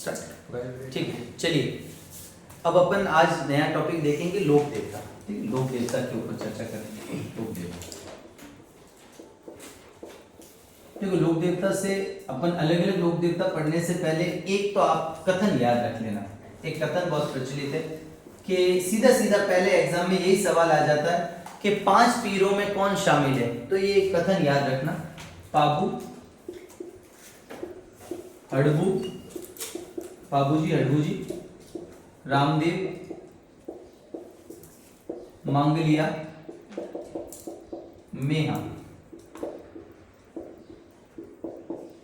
Start. ठीक है, चलिए अब अपन आज नया टॉपिक देखेंगे लोक देवता। ठीक है, लोक देवता के ऊपर चर्चा करेंगे। लोक देवता, देखो लोक देवता से अपन अलग अलग लोक देवता पढ़ने से पहले एक तो आप कथन याद रख लेना। एक कथन बहुत प्रचलित है कि सीधा सीधा पहले एग्जाम में यही सवाल आ जाता है कि 5 पीरों में कौन शामिल है। तो ये एक कथन याद रखना, पाबू हड़बू, पाबूजी हड़बूजी, रामदेव, मांगलिया, मेहा,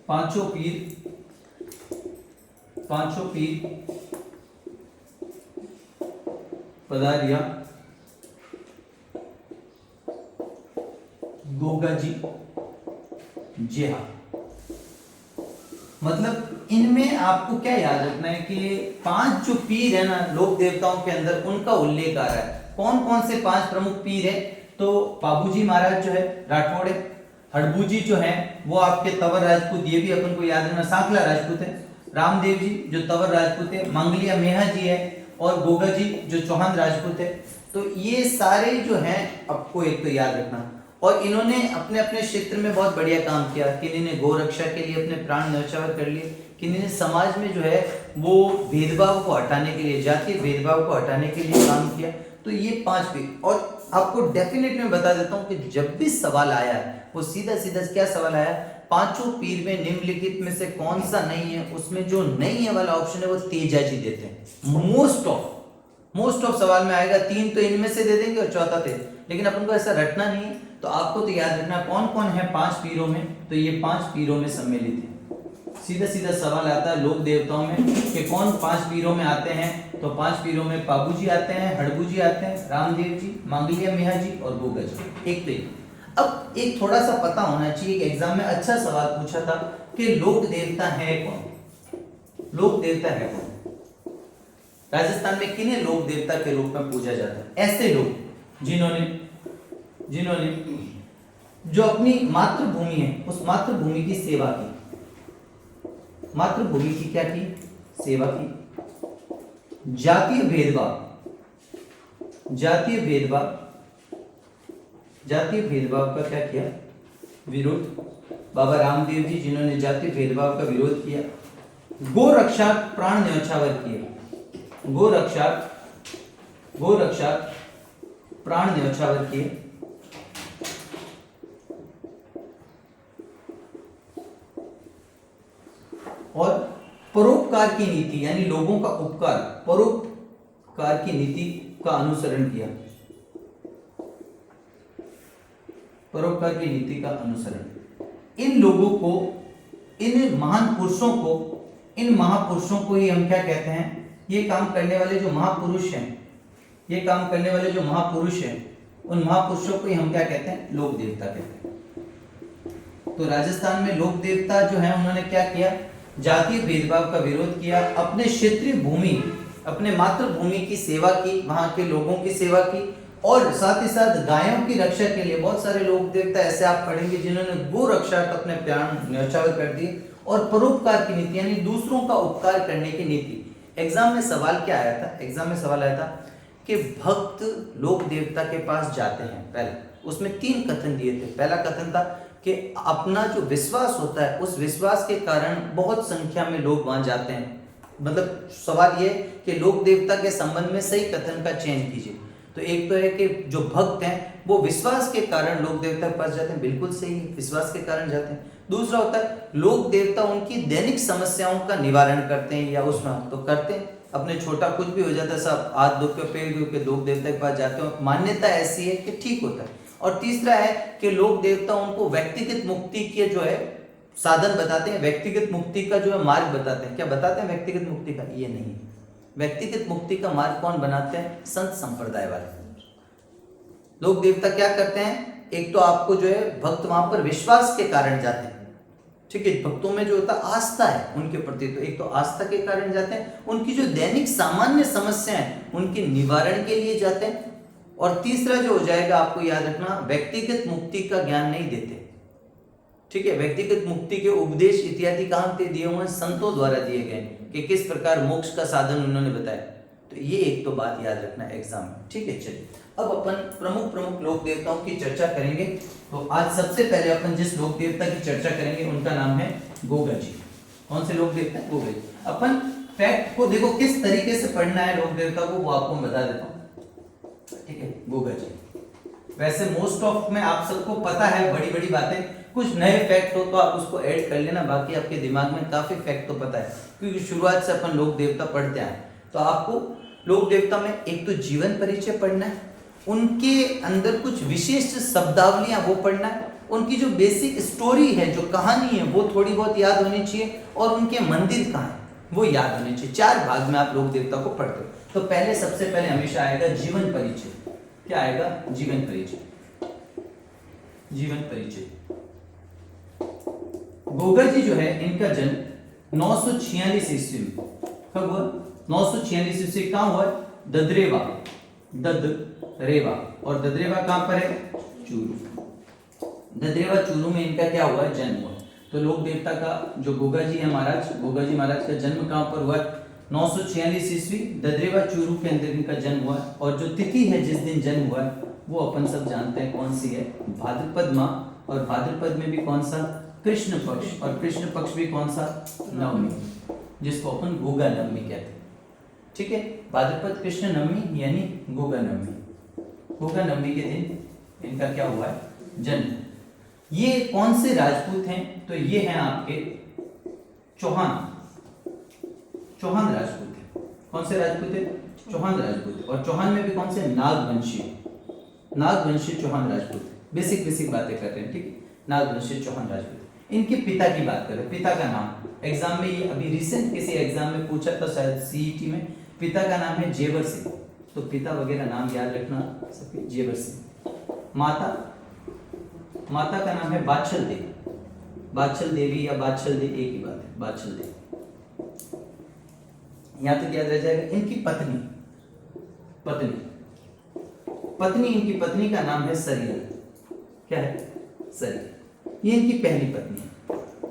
पांचों पीर पधारिया, गोगा जी, जेहा। मतलब इनमें आपको क्या याद रखना है कि 5 जो पीर है ना लोक देवताओं के अंदर, उनका उल्लेख आ रहा है। कौन कौन से 5 प्रमुख पीर है? तो बाबूजी महाराज जो है राठौड़ है, हड़बूजी जो है वो आपके तंवर राजपूत, ये भी अपन को याद रखना, सांकला राजपूत है, रामदेव जी जो तंवर राजपूत है, मांगलिया मेहा जी है, और गोगा जी जो चौहान राजपूत है। तो ये सारे जो हैं आपको एक तो याद रखना। और इन्होंने अपने अपने क्षेत्र में बहुत बढ़िया काम किया। किन्हीं ने गौ रक्षा के लिए अपने प्राण न्यौछावर कर लिए, किन्हीं ने समाज में जो है वो भेदभाव को हटाने के लिए, जातीय भेदभाव को हटाने के लिए काम किया। तो ये 5 पीर। और आपको डेफिनेटली मैं बता देता हूँ कि जब भी सवाल आया वो सीधा सीधा क्या सवाल आया, 5 पीर में निम्नलिखित में से कौन सा नहीं है? उसमें जो नहीं है वाला ऑप्शन है वो तेजा जी देते हैं। मोस्ट ऑफ सवाल में आएगा 3 तो इनमें से दे देंगे और चौथा तेज। लेकिन अपन को ऐसा रटना नहीं है, तो आपको तो याद रखना कौन कौन है 5 पीरों में। तो ये 5 पीरों में सम्मिलित है। सीधा सीधा सवाल आता है लोक देवताओं में कि कौन 5 पीरों में आते हैं। तो 5 पीरों में पाबूजी आते हैं, हड़बूजी आते हैं, रामदेव जी, मांगलिया मेहा जी और गोगा जी। एक तो ये। अब एक थोड़ा सा पता होना चाहिए कि एग्जाम में अच्छा सवाल पूछा था कि लोक देवता है कौन? लोक देवता है कौन? राजस्थान में किन्हें लोक देवता के रूप में पूजा जाता है? ऐसे लोग जिन्होंने जो अपनी मातृभूमि है उस मातृभूमि की सेवा की, मातृभूमि की क्या की? सेवा की। जातीय भेदभाव का क्या किया? विरोध। बाबा रामदेव जी जिन्होंने जातीय भेदभाव का विरोध किया। गो रक्षा प्राण न्यौछावर किए। गो रक्षा प्राण न्यौछावर किए। और परोपकार की नीति यानी लोगों का उपकार, परोपकार की नीति का अनुसरण किया। परोपकार की नीति का अनुसरण। इन लोगों को, इन महापुरुषों को ही हम क्या कहते हैं? ये काम करने वाले जो महापुरुष हैं, उन महापुरुषों को ही हम क्या कहते हैं? लोक देवता कहते हैं। तो राजस्थान में लोक देवता जो है उन्होंने क्या किया? जातीय भेदभाव का विरोध किया, अपने क्षेत्रीय भूमि, अपने मातृभूमि की सेवा की, वहां के लोगों की सेवा की, और साथ ही साथ गायों की रक्षा के लिए बहुत सारे लोक देवता ऐसे आप पढ़ेंगे जिन्होंने गो रक्षा का अपने प्राण न्यौछावर कर दिए। और परोपकार की नीति यानी दूसरों का उपकार करने की नीति। एग्जाम में सवाल क्या आया था? एग्जाम में सवाल आया था कि भक्त लोक देवता के पास जाते हैं, पहले उसमें 3 कथन दिए थे। पहला कथन था कि अपना जो विश्वास होता है उस विश्वास के कारण बहुत संख्या में लोग वहां जाते हैं। मतलब सवाल ये कि लोक देवता के संबंध में सही कथन का चयन कीजिए। तो एक तो है कि जो भक्त हैं वो विश्वास के कारण लोक देवता के पास जाते हैं, बिल्कुल सही है, विश्वास के कारण जाते हैं। दूसरा होता है लोक देवता उनकी दैनिक समस्याओं का निवारण करते हैं, या उसमें तो करते हैं, अपने छोटा कुछ भी हो जाता है सब हाथ दुख के पैर दुख के लोक देवता के पास जाते हैं, मान्यता ऐसी है कि ठीक होता है। और तीसरा है कि लोक देवता उनको व्यक्तिगत मुक्ति के जो है साधन बताते हैं, व्यक्तिगत मुक्ति का जो है मार्ग बताते हैं। क्या बताते हैं व्यक्तिगत मुक्ति का? ये नहीं, व्यक्तिगत मुक्ति का मार्ग कौन बनाते हैं? संत संप्रदाय वाले लोक देवता क्या करते हैं? एक तो आपको जो है भक्त वहां पर विश्वास के कारण जाते हैं। ठीक है, भक्तों में जो होता है आस्था है उनके प्रति, तो एक तो आस्था के कारण जाते हैं, उनकी जो दैनिक सामान्य समस्या है उनके निवारण के लिए जाते हैं। और तीसरा जो हो जाएगा आपको याद रखना, व्यक्तिगत मुक्ति का ज्ञान नहीं देते। ठीक है, व्यक्तिगत मुक्ति के उपदेश इत्यादि कहाँ पे दिए हुए हैं? संतों द्वारा दिए गए कि किस प्रकार मोक्ष का साधन उन्होंने बताया। तो ये एक तो बात याद रखना एग्जाम में। ठीक है, चलिए अब अपन प्रमुख प्रमुख लोक देवताओं की चर्चा करेंगे। तो आज सबसे पहले अपन जिस लोक देवता की चर्चा करेंगे उनका नाम है गोगा जी। कौन से लोक देवता है? गोगा जी। अपन फैक्ट को देखो किस तरीके से पढ़ना है लोक देवता को, वो आपको बता देता हूँ। ठीक है, गोगा जी। वैसे मोस्ट ऑफ में आप सबको पता है बड़ी बड़ी बातें, कुछ नए फैक्ट हो तो आप उसको ऐड कर लेना, बाकी आपके दिमाग में काफी फैक्ट तो पता है क्योंकि शुरुआत से अपन लोक देवता पढ़ते आए। तो आपको लोक देवता में एक तो जीवन परिचय पढ़ना है, उनके अंदर कुछ विशेष शब्दावलियां वो पढ़ना है, उनकी जो बेसिक स्टोरी है, जो कहानी है वो थोड़ी बहुत याद होनी चाहिए, और उनके मंदिर कहाँ है वो याद होने चाहिए। 4 भाग में आप लोक देवता को पढ़ते हो। तो पहले सबसे पहले हमेशा आएगा जीवन परिचय। क्या आएगा? जीवन परिचय। जीवन परिचय। गोगा जी जो है इनका जन्म 946 ईस्वी में कब हुआ? 946 ईस्वी कहाँ हुआ? ददरेवा। ददरेवा, और ददरेवा कहाँ पर है? चूरू। ददरेवा चूरू में इनका क्या हुआ? जन्म हुआ। तो लोक देवता का जो गोगा जी है महाराज, गोगा जी महाराज का जन्म कहाँ पर हुआ? 946 ईस्वी ददरेवा चूरू के अंदर इनका जन्म हुआ। और जो तिथि है जिस दिन जन्म हुआ वो अपन सब जानते हैं कौन सी है? भाद्रपद माह। और भाद्रपद में भी कौन सा? कृष्ण पक्ष। और कृष्ण पक्ष भी कौन सा? नवमी, जिसको अपन गोगा नवमी कहते हैं। ठीक है, भाद्रपद कृष्ण नवमी यानी गोगा नवमी। गोगा नवमी के दिन इनका क्या हुआ है? जन्म। ये कौन से राजपूत हैं? तो ये हैं आपके चौहान। चौहान राजपूत है। कौन से राजपूत है? चौहान राजपूत। और चौहान में भी कौन से? नागवंशी। नागवंशी चौहान राजपूत। बेसिक बेसिक बातें कर रहे हैं। ठीक है, नागवंशी चौहान राजपूत। इनके पिता की बात करें, पिता का नाम एग्जाम में, ये अभी रिसेंट किसी एग्जाम में पूछा था शायद सीईटी में। पिता का नाम है जेवर सिंह। तो पिता वगैरह नाम याद रखना सबके, जेवर सिंह। माता का नाम है बाछल देवी। बाछल देवी या बाछल देवी एक ही बात है, बाछल देवी। यहां तक याद रह जाएगा। इनकी पत्नी इनकी पत्नी का नाम है सरियल। क्या है? सरियल। ये इनकी पहली पत्नी है।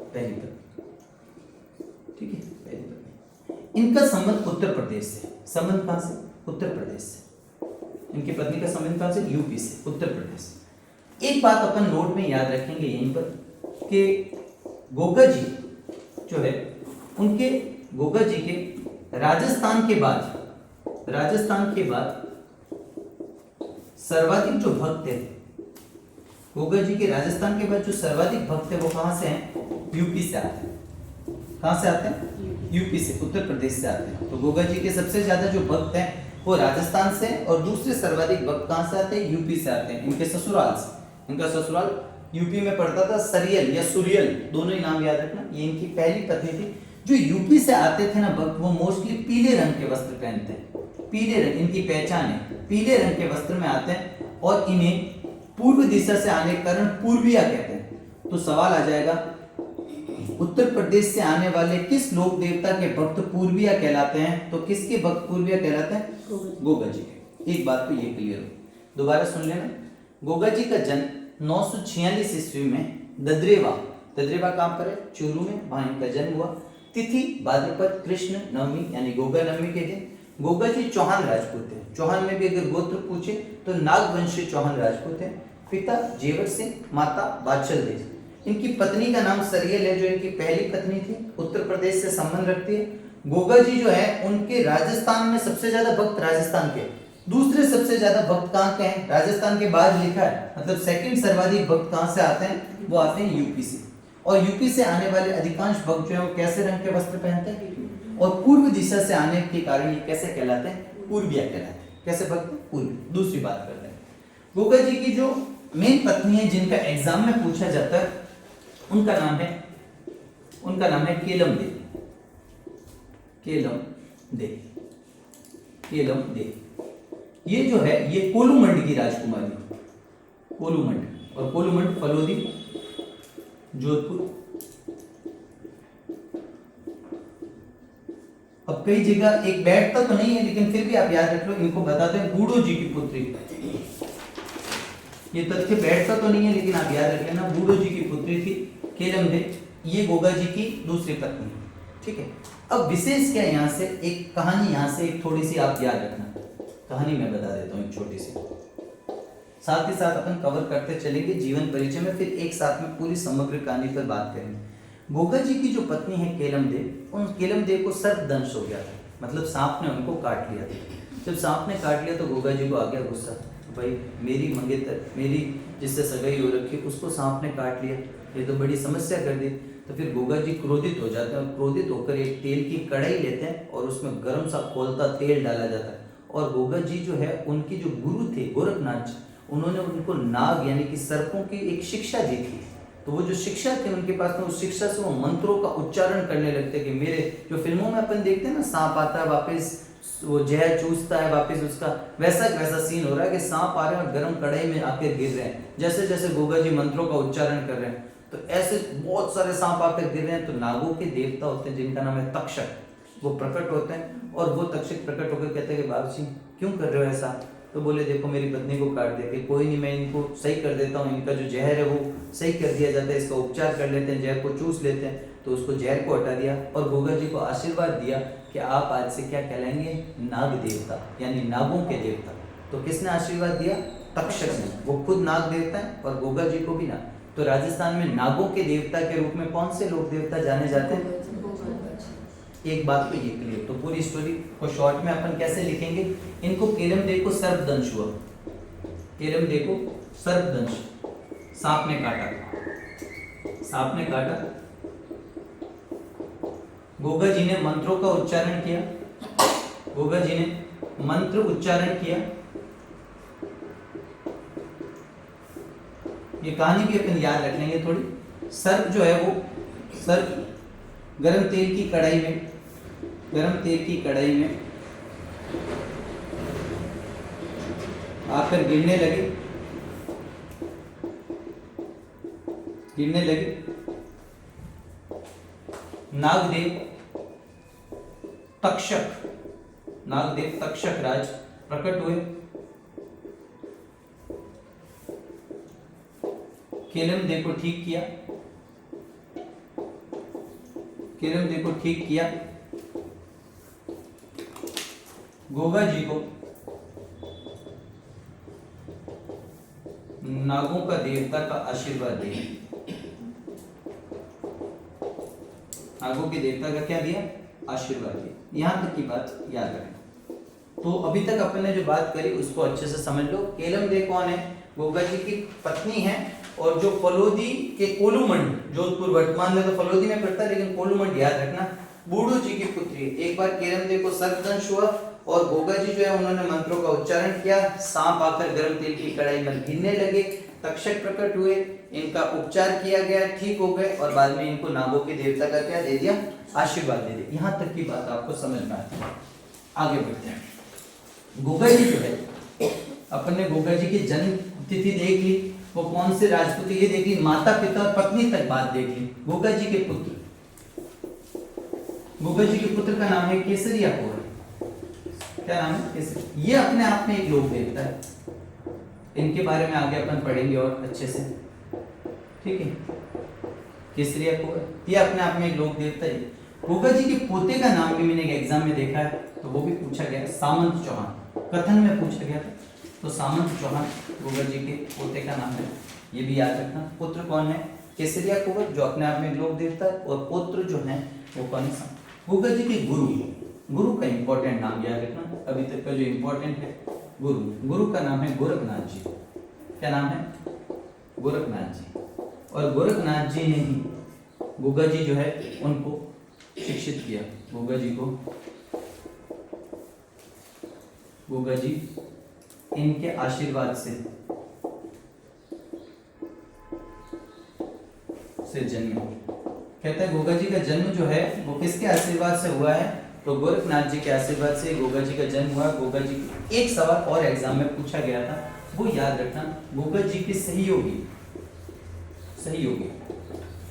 पहली पत्नी। ठीक है, पहली पत्नी। इनका संबंध उत्तर प्रदेश से। संबंध कहां से? उत्तर प्रदेश से। इनकी पत्नी का संबंध कहां से? यूपी से, उत्तर प्रदेश। एक बात अपन नोट में याद रखेंगे यहीं पर कि गोगा जी जो है उनके, गोगा जी के राजस्थान के बाद सर्वाधिक जो भक्त है, गोगा जी के राजस्थान के बाद जो सर्वाधिक भक्त है वो कहां से हैं? यूपी से आते हैं। कहां से आते हैं? यूपी से, उत्तर प्रदेश से आते हैं। तो गोगा जी के सबसे ज्यादा जो भक्त हैं वो राजस्थान से, और दूसरे सर्वाधिक भक्त कहां से आते हैं? यूपी से आते हैं, इनके ससुराल से। इनका ससुराल यूपी में पड़ता था, सरियल या सुरियल, दोनों ही नाम याद रखना। ये इनकी पहली पत्नी थी। जो यूपी से आते थे ना भक्त, वो मोस्टली पीले रंग के वस्त्र पहनते हैं। पीले रंग इनकी पहचान है, पीले रंग के वस्त्र में आते हैं, और इन्हें पूर्व दिशा से आने के कारण पूर्विया कहते हैं। तो सवाल आ जाएगा, उत्तर प्रदेश से आने वाले किस लोक देवता के भक्त पूर्विया कहलाते हैं? तो किसके भक्त पूर्विया कहलाते हैं? गोगा जी के। एक बात तो ये क्लियर हो, दोबारा सुन लेना। गोगा जी का जन्म 946 ईस्वी में ददरेवा कहां पर है? चूरू में, वहां इनका जन्म हुआ। तिथि भाद्रपद कृष्ण नवमी यानी गोगा नवमी के दिन। गोगा जी चौहान राजपूत है। चौहान में भी अगर गोत्र पूछे तो नागवंशी चौहान राजपूत है। पिता जेवर सिंह, माता बाछल देवी। इनकी पत्नी का नाम सरियल है, जो इनकी पहली पत्नी थी, उत्तर प्रदेश से संबंध रखती है। गोगा जी जो है उनके राजस्थान में सबसे ज्यादा भक्त राजस्थान के, दूसरे सबसे ज्यादा भक्त कहां के हैं? राजस्थान के बाद लिखा है, मतलब सेकंड सर्वाधिक भक्त कहां से आते हैं? वो आते हैं यूपी से। और यूपी से आने वाले अधिकांश भक्त जो है वो कैसे रंग के वस्त्र पहनते हैं? और पूर्व दिशा से आने के कारण ये कैसे कहलाते हैं? पूर्विया कहलाते हैं। कैसे भक्त? पूर्व। दूसरी बात करते हैं, गोगा जी की जो मेन पत्नी है जिनका एग्जाम में पूछा जाता है, उनका नाम है केलम देवी। केलम देवी। ये जो है ये कोलूमंड की राजकुमारी, कोलूमंड। और कोलूमंड फलोदी, जोधपुर। अब कई जगह एक बैठता तो नहीं है, लेकिन फिर भी आप याद रख लो, इनको बताते हैं बूढ़ो जी की पुत्री। ये तथ्य बैठता तो नहीं है, लेकिन आप याद रख लेना, बूढ़ो जी की पुत्री थी। केलमदेव, ये गोगा जी की दूसरी पत्नी, ठीक है। अब विशेष क्या यहाँ से एक कहानी, यहाँ से एक थोड़ी सी आप याद रखना, कहानी मैं बता देता हूँ एक छोटी सी, साथ ही साथ अपन कवर करते चलेंगे जीवन परिचय में, फिर एक साथ में पूरी समग्र कहानी पर बात करेंगे। गोगा जी की जो पत्नी है केलमदेव, उन केलमदेव को सर्पदंश हो गया था, मतलब सांप ने उनको काट लिया था। जब सांप ने काट लिया तो गोगा जी को आ गया गुस्सा, भाई मेरी मंगेतर, मेरी जिससे सगाई हो रखी उसको सांप ने काट लिया, ये तो बड़ी समस्या कर दी। तो फिर गोगा जी क्रोधित हो जाते हैं, और क्रोधित होकर एक तेल की कढ़ाई लेते हैं और उसमें गर्म सा खौलता तेल डाला जाता है। और गोगा जी जो है, उनके जो गुरु थे गोरखनाथ, उन्होंने उनको नाग यानी कि सर्पों की एक शिक्षा दी थी। तो वो जो शिक्षा थी उनके पास में, उस शिक्षा से वो मंत्रों का उच्चारण करने लगते कि मेरे, जो फिल्मों में अपन देखते हैं ना, सांप आता है वापस वो जहर चूसता है वापस उसका, वैसा सीन हो रहा है कि सांप आ रहे हैं और गर्म कढ़ाई में आकर गिर रहे हैं, जैसे जैसे गोगा जी मंत्रों का उच्चारण कर रहे हैं। तो ऐसे बहुत सारे सांप आकर गिर रहे हैं। तो नागों के देवता होते हैं जिनका नाम है तक्षक, वो प्रकट होते हैं, और वो तक्षक प्रकट होकर कहते हैं कि बाबू जी क्यों कर रहे हो ऐसा। तो बोले देखो मेरी पत्नी को काट दिया, कि कोई नहीं, मैं इनको सही कर देता हूँ, इनका जो जहर है वो सही कर दिया जाता है, इसका उपचार कर लेते हैं, जहर को चूस लेते हैं। तो उसको जहर को हटा दिया और गोगा जी को आशीर्वाद दिया कि आप आज से क्या कहलाएंगे, नाग देवता, यानी नागों के देवता। तो किसने आशीर्वाद दिया, तक्षक ने, वो खुद नाग देवता है और गोगा जी को भी नाग। तो राजस्थान में नागों के देवता के रूप में कौन से लोक देवता जाने जाते हैं, एक बात तो ये क्लियर। तो पूरी स्टोरी को शॉर्ट में अपन कैसे लिखेंगे, इनको केलमदेव को सर्पदंश हुआ, केलमदेव को सर्पदंश, सांप ने काटा, सांप ने काटा। गोगा जी ने मंत्रों का उच्चारण किया, गोगा जी ने मंत्र उच्चारण किया। ये कहानी भी अपन याद रख लेंगे थोड़ी। सर्प जो है वो, सर्प गरम तेल की कढ़ाई में, गरम तेल की कढ़ाई में आकर गिरने लगे, गिरने लगे। नागदेव तक्षक, नागदेव तक्षक राज प्रकट हुए, केलमदेव को ठीक किया, केलमदेव को ठीक किया। गोगा जी को नागों का देवता का आशीर्वाद दिया, नागों के देवता का क्या दिया, आशीर्वाद दिया। यहां तक की बात याद रखें। तो अभी तक अपन ने जो बात करी उसको अच्छे से समझ लो। केलमदेव कौन है, गोगा जी की पत्नी है, और जो फलोदी के कोलूमंड, जोधपुर वर्तमान में तो फलोदी में पड़ता है, लेकिन कोलूमंड याद रखना, बूढ़ो जी की पुत्री। एक बार केलमदेव को सर्पदंश हुआ और गोगा जी जो है उन्होंने मंत्रों का उच्चारण किया, सांप आकर गर्म तेल की कढ़ाई में गिरने लगे, तक्षक प्रकट हुए, इनका उपचार किया गया, ठीक हो गए, और बाद में इनको नागों के देवता का क्या दे दिया, आशीर्वाद दे दिया। यहाँ तक की बात आपको समझ में आती है। आगे बढ़ते हैं। गोगा जी जो है, अपन ने गोगा जी की जन्म तिथि देख ली, वो कौन से राजपूत ये देख ली, माता पिता और पत्नी तक बात देख ली। गोगा जी के पुत्र, गोगा जी के पुत्र का नाम है केसरिया कौर। क्या नाम है, केसरी। ये अपने आप में एक लोक देवता है, इनके बारे में आगे अपन पढ़ेंगे और अच्छे से, ठीक है। केसरिया कौर ये अपने आप में एक लोक देवता है। गोगा जी के पोते का नाम भी मैंने एग्जाम में देखा है, तो वो भी पूछा गया, सामंत चौहान, कथन में पूछा गया था। तो सामंत चौहान गोगा जी के पोते का नाम है, ये भी याद रखना। पुत्र कौन है, केसरिया कुंवर, जो अपने आप में लोक देवता है, और पुत्र जो है वो कौन है, गोगा जी के गुरु। गुरु का इंपॉर्टेंट नाम याद रखना, अभी तक का जो इंपॉर्टेंट है गुरु, गुरु का नाम है गोरखनाथ जी। क्या नाम है, गोरखनाथ जी। और गोरखनाथ जी ने ही गोगा जी जो है उनको शिक्षित किया। गोगा जी को, गोगा जी इनके आशीर्वाद से जन्मे। कहता है गोगा जी का जन्म जो है वो किसके आशीर्वाद से हुआ है, तो गोरखनाथ जी के आशीर्वाद से गोगा जी का जन्म हुआ। गोगा जी, एक सवाल और एग्जाम में पूछा गया था, वो याद रखना, गोगा जी के सहयोगी, सहयोगी,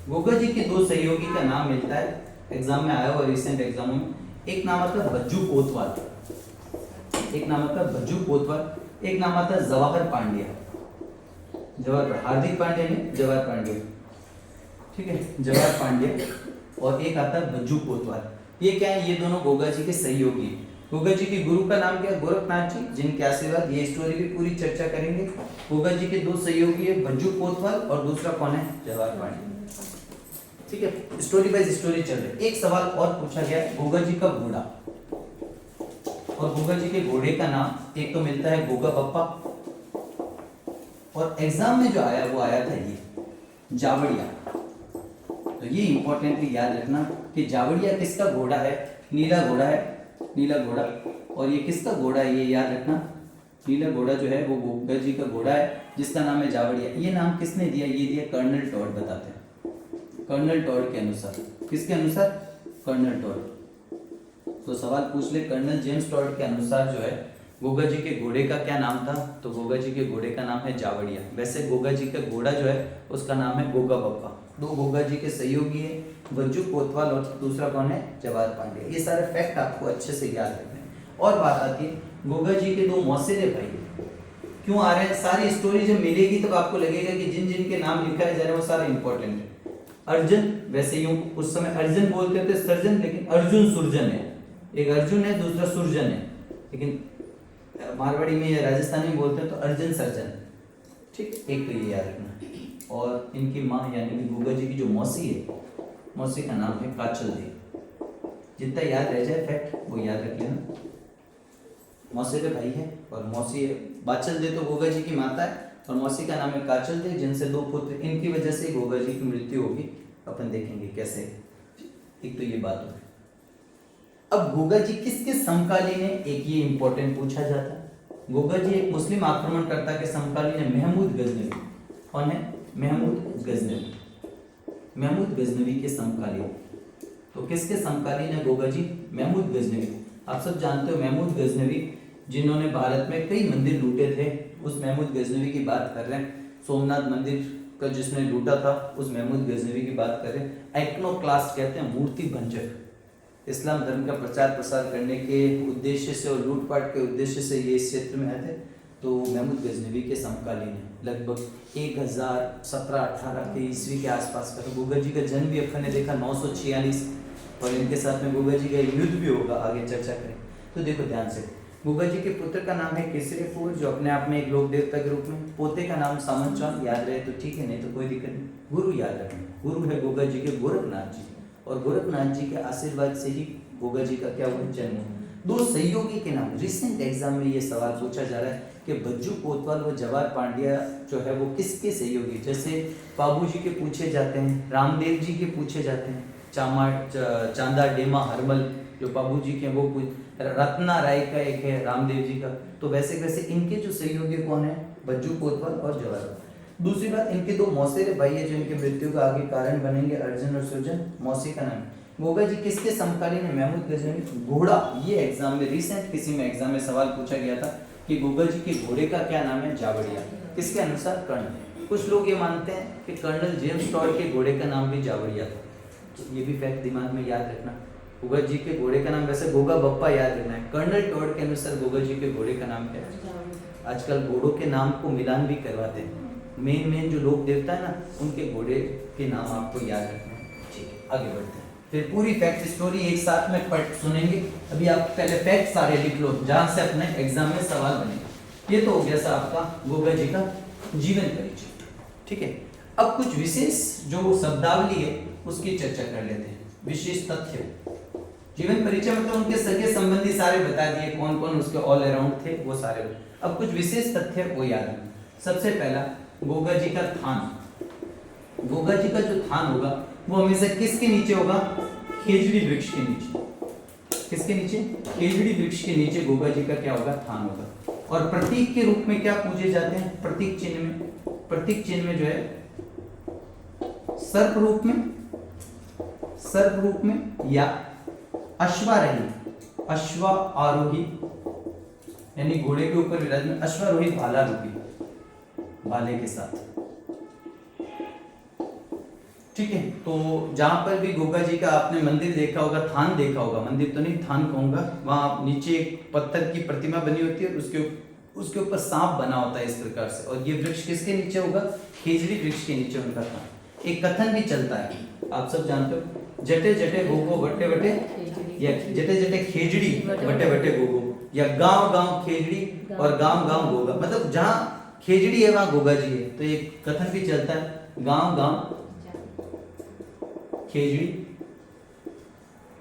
गोगा जी के दो सहयोगी का नाम मिलता है, एग्जाम में आया और रिसेंट एग्जामों में। एक नाम आता है बज्जू कोतवाल, एक नाम आता है बज्जू कोतवाल, एक नाम आता है जवाहर पांड्या। जवाहर, हार्दिक पांड्या ने जवाहर पांड्या, ठीक है, जवाहर पांड्या, और एक आता है बज्जू कोतवाल। ये क्या है, ये दोनों गोगा जी के सहयोगी हैं। गोगा जी के गुरु का नाम क्या है, गोरखनाथ जी, जिनके आशीर्वाद, ये स्टोरी भी पूरी चर्चा करेंगे। गोगा जी के दो सहयोगी है, बज्जू कोतवाल और दूसरा कौन है, जवाहर पांड्या। ठीक है, स्टोरी बाय स्टोरी चल रही है। एक सवाल और पूछा गया, गोगा जी का घोड़ा, और गोगा जी के घोड़े का नाम एक तो मिलता है गोगा बप्पा, और एग्जाम में जो आया वो आया था ये जावड़िया। तो ये इंपॉर्टेंटली याद रखना कि जावड़िया किसका घोड़ा है, नीला घोड़ा है, नीला घोड़ा, और ये किसका घोड़ा है, ये याद रखना, नीला घोड़ा जो है वो गोगा जी का घोड़ा है जिसका नाम है जावड़िया। ये नाम किसने दिया, ये दिया कर्नल टॉड, बताते हैं कर्नल टॉड के अनुसार। किसके अनुसार, कर्नल टॉड। तो सवाल पूछ ले, कर्नल जेम्स टॉड के अनुसार जो है गोगा जी के घोड़े का क्या नाम था, तो गोगा जी के घोड़े का नाम है जावड़िया। वैसे गोगा जी का घोड़ा जो है उसका नाम है गोगा बप्पा। दो गोगा जी के सहयोगी है, बज्जू कोतवाल और दूसरा कौन है, जवाहर पांड्या। ये सारे फैक्ट आपको अच्छे से याद रखने हैं। और बात आती है गोगा जी के दो मौसेरे भाई क्यों आ रहे हैं, सारी स्टोरी जब मिलेगी तब आपको लगेगा कि जिन जिन के नाम लिखा है जा रहे हैं वो सारे इंपॉर्टेंट है। अर्जुन, वैसे यूं उस समय अर्जुन बोलते थे सर्जन, लेकिन अर्जुन सुरजन है, एक अर्जुन है दूसरा सुरजन है, लेकिन मारवाड़ी में या राजस्थानी में बोलते हैं तो अर्जुन सर्जन। ठीक, एक तो ये याद रखना। और इनकी माँ यानी कि गोगा जी की जो मौसी है, मौसी का नाम है काचल देव। जितना याद रह जाए फैक्ट वो याद रख लेना। मौसी के भाई है और मौसी है, बाचल दे तो गोगा जी की माता है, और मौसी का नाम है काचल दे, जिनसे दो पुत्र, इनकी वजह से गोगा जी की मृत्यु होगी। अपन देखेंगे कैसे। एक तो ये बात होगी। अब गोगा जी किसके समकालीन है, एक ये इंपॉर्टेंट पूछा जाता है। गोगा जी एक मुस्लिम आक्रमणकर्ता के समकालीन है, महमूद गजनवी। कौन है, महमूद गजनवी। महमूद गजनवी के समकालीन। तो किसके समकालीन है गोगा जी, महमूद गजनवी। आप सब जानते हो महमूद गजनवी जिन्होंने भारत में कई मंदिर लूटे थे, उस महमूद गजनवी की बात कर रहे हैं। सोमनाथ मंदिर का जिसने लूटा था उस महमूद गजनवी की बात कर रहे हैं। आइकनोक्लास्ट कहते हैं, मूर्ति भंजक। इस्लाम धर्म का प्रचार प्रसार करने के उद्देश्य से और लूटपाट के उद्देश्य से ये इस क्षेत्र में आए थे। तो महमूद गजनवी के समकालीन है, लगभग 1017-18 के ईस्वी के आसपास का। तो गोगा जी का जन्म भी अपन ने देखा 946, और इनके साथ में गोगा जी का युद्ध भी होगा, आगे चर्चा करें। तो देखो ध्यान से, गोगा जी के पुत्र का नाम है केसरी फूल, जो अपने आप में एक लोक देवता के रूप में। पोते का नाम सामंत चौन, याद रहे तो ठीक है, नहीं तो कोई दिक्कत नहीं। गुरु याद रखना, गुरु है गोगा जी के गोरखनाथ जी, और गोरखनाथ जी के आशीर्वाद से ही गोगा जी का क्या हुआ, जन्म हुआ। दो सहयोगी के नाम, रिसेंट एग्जाम में ये सवाल पूछा जा रहा है कि बज्जू कोतवाल व जवाहर पांड्या जो है वो किसके सहयोगी। जैसे बाबू जी के पूछे जाते हैं, रामदेव जी के पूछे जाते हैं, चांदा डेमा हरमल जो बाबू जी के, वो रत्ना राय का एक है, रामदेव जी का। तो वैसे वैसे इनके जो सहयोगी कौन है, बज्जू कोतवाल और जवाहर। दूसरी बात, इनके दो मौसेरे भाई है जो इनकी मृत्यु का आगे कारण बनेंगे, अर्जुन और सुरजन। मौसी का नाम गोगा जी किसके समकालीन है, महमूद गजनवी। घोड़ा, ये एग्जाम में रिसेंट किसी में एग्जाम में सवाल पूछा गया था कि गोगा जी के घोड़े का क्या नाम है, जावड़िया। किसके अनुसार, कर्नल। कुछ लोग ये मानते हैं कि कर्नल जेम्स टॉड के घोड़े का नाम भी जावड़िया था। ये भी फैक्ट दिमाग में याद रखना। गोगा जी के घोड़े का नाम वैसे गोगा बप्पा याद रखना है, कर्नल टॉड के अनुसार गोगा जी के घोड़े का नाम क्या है। आजकल घोड़ों के नाम को मिलान भी करवाते हैं, मेन जो लोक देवता है ना उनके घोड़े के नाम आपको याद रखना है। ठीक है, आगे बढ़ते हैं, फिर पूरी फैक्ट स्टोरी एक साथ में पढ़ सुनेंगे। अभी आप पहले फैक्ट सारे लिख लो जहां से अपने एग्जाम में सवाल बनेगा। ये तो हो गया सा आपका गोगा जी का जीवन परिचय। ठीक है, अब कुछ विशेष जो शब्दावली है उसकी चर्चा कर लेते हैं। विशेष तथ्य, जीवन परिचय मतलब उनके सगे संबंधी सारे बता दिए, कौन कौन उसके ऑल अराउंड थे वो सारे। अब कुछ विशेष तथ्य वो याद रखना। सबसे पहला, गोगा जी का थान। गोगा जी का जो थान होगा वो हमेशा किसके नीचे होगा, खेजड़ी वृक्ष के नीचे। किसके नीचे, खेजड़ी वृक्ष के नीचे गोगा जी का क्या होगा, थान होगा। और प्रतीक के रूप में क्या पूजे जाते हैं, प्रतीक चिन्ह में, प्रतीक चिन्ह में जो है सर्प रूप में या अश्वारोही, अश्व आरोही यानी घोड़े के ऊपर विराजमान, अश्वारोही भाला रूपी, भाले के साथ। ठीक है, तो जहां पर भी गोगा जी का आपने मंदिर देखा होगा, थान देखा होगा, मंदिर तो नहीं थान कहूंगा, वहां नीचे एक पत्थर की प्रतिमा बनी होती है, उसके ऊपर सांप बना होता है इस प्रकार से। और ये वृक्ष किसके नीचे होगा, खेजड़ी वृक्ष के नीचे उनका थान। एक कथन भी चलता है, आप सब जानते हो, जटे जटे गोगो वटे वटे, या जटे जटे खेजड़ी वटे वटे गोगो, या गांव गांव खेजड़ी और गांव गांव गोगा, मतलब जहाँ खेजड़ी है वहां गोगा जी है। तो एक कथन भी चलता है, गांव गांव खेजड़ी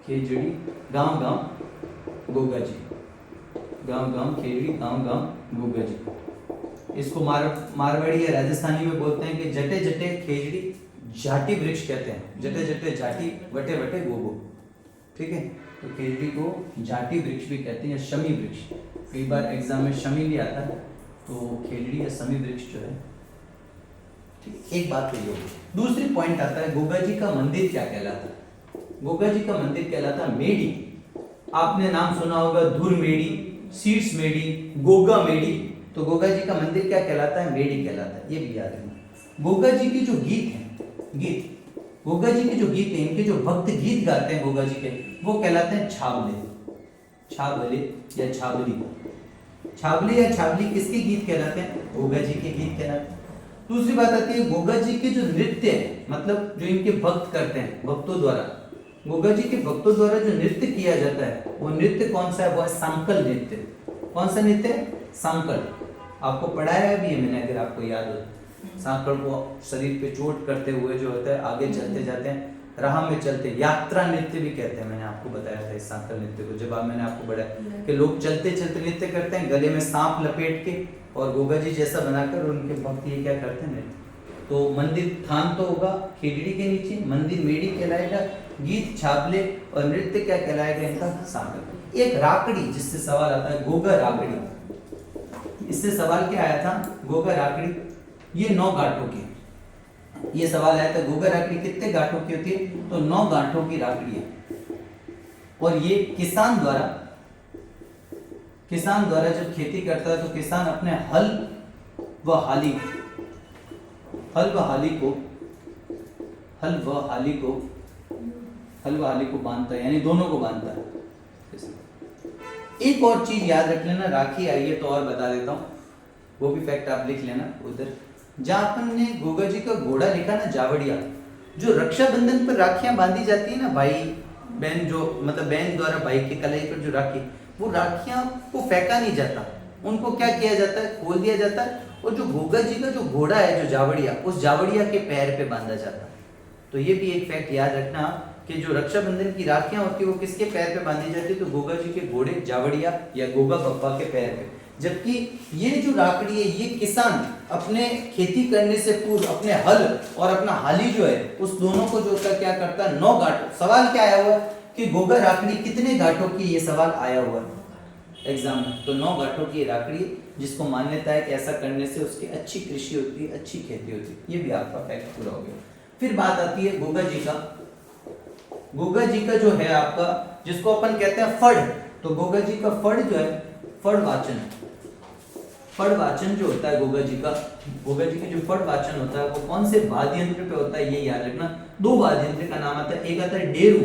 खेजड़ी गांव गांव गोगा जी, गांव गांव खेजड़ी गांव गांव गोगा जी। इसको मारवाड़ी या राजस्थानी में बोलते हैं कि जटे जटे खेजड़ी झाटी वृक्ष कहते हैं, जटे जटे झाटी वटे वटे गोगो, ठीक है। तो खेजड़ी को झाटी वृक्ष भी कहते हैं या शमी वृक्ष, कई बार एग्जाम में शमी भी आता है, तो खेजड़ी या शमी वृक्ष जो है, ठीक। एक बात तो ये होगी। दूसरी पॉइंट आता है गोगा जी का मंदिर क्या कहलाता है। गोगा जी का मंदिर कहलाता है मेडी। आपने नाम सुना होगा धुर मेडी, सीड्स मेडी, गोगा मेडी। तो गोगा जी का मंदिर क्या कहलाता है, मेडी कहलाता है, ये भी याद रखना। गोगा जी के जो गीत हैं, गीत गोगा जी के जो गीत हैं, इनके जो भक्त गीत गाते हैं गोगा जी के, वो कहलाते हैं छाबले, छाबले या छाबली। छाबले या छाबली किसके गीत कहलाते हैं, गोगा जी के गीत कहलाते हैं। दूसरी बात आती है गोगा जी के जो नृत्य है, मतलब जो इनके भक्त करते हैं, भक्तों द्वारा, गोगा जी के भक्तों द्वारा जो नृत्य किया जाता है, वो नृत्य कौन सा है, वो है सांकल नृत्य। कौन सा नृत्य है, सांकल। आपको पढ़ाया भी है मैंने, अगर आपको याद हो। सांकल को शरीर पे चोट करते हुए जो होता है आगे चलते जाते हैं, राह में चलते, यात्रा नृत्य भी कहते हैं, मैंने आपको बताया था इस सांकल नृत्य को, जब मैंने आपको बताया कि लोग चलते चलते नृत्य करते हैं, गले में सांप लपेट के और गोगा जी जैसा बनाकर, उनके भक्त ये क्या करते हैं, नृत्य। तो मंदिर थान तो होगा खेजड़ी के नीचे, मंदिर मेडी कहलाएगा, गीत छाबले और नृत्य क्या कहलाएगा इनका, सांकल। एक राकड़ी, जिससे सवाल आता है गोगा राकड़ी, इससे सवाल क्या आया था, गोगा राकड़ी ये 9 गांठों की, ये सवाल आया था गोगा राकड़ी कितने गांठों की होती है, तो 9 गांठों की राकड़ी है। और ये किसान द्वारा जब खेती करता है, तो किसान अपने हल व हाली को बांधता है, यानी दोनों को बांधता है। एक और चीज याद रख लेना, राखी आई है तो और बता देता हूं, वो भी फैक्ट आप लिख लेना उधर। जहां अपन ने गोगा जी का घोड़ा लिखा ना, जावड़िया, जो रक्षाबंधन पर राखियां बांधी जाती है ना, भाई बहन जो, मतलब बहन द्वारा भाई की कलाई पर जो राखी, वो राखियां को फेंका नहीं जाता, उनको क्या किया जाता है, खोल दिया जाता है, और जो गोगा जी का जो घोड़ा है, जो जावड़िया, उस जावड़िया के पैर पे बांधा जाता है। तो ये भी एक फैक्ट याद रखना कि जो रक्षाबंधन की राखियां होती है वो किसके पैर पे बांधी जाती है, तो गोगा जी के घोड़े जावड़िया या गोगा बप्पा के पैर पे। जबकि ये जो राकड़ी है, ये किसान अपने खेती करने से पूर्व अपने हल और अपना हाली जो है, उस दोनों को जो क्या करता है, 9 गांठ। सवाल क्या आया हुआ है कि गोगा राकड़ी कितने गांठों की, ये सवाल आया हुआ है एग्जाम में। तो 9 गांठों की राकड़ी, जिसको मान्यता है कि ऐसा करने से उसकी अच्छी कृषि होती है, अच्छी खेती होती है। ये भी आपका फैक्ट पूरा हो गया। फिर बात आती है गोगा जी का, गोगा जी का जो है आपका, जिसको अपन कहते हैं फड़। तो गोगा जी का फड़ जो है, फड़ वाचन, फड़ वाचन जो होता है गोगा जी का, गोगा जी की जो फड़ वाचन होता है, वो कौन से वाद्य यंत्र पे होता है, ये याद रखना। 2 वाद्य यंत्र का नाम आता है, एक आता है डेरू,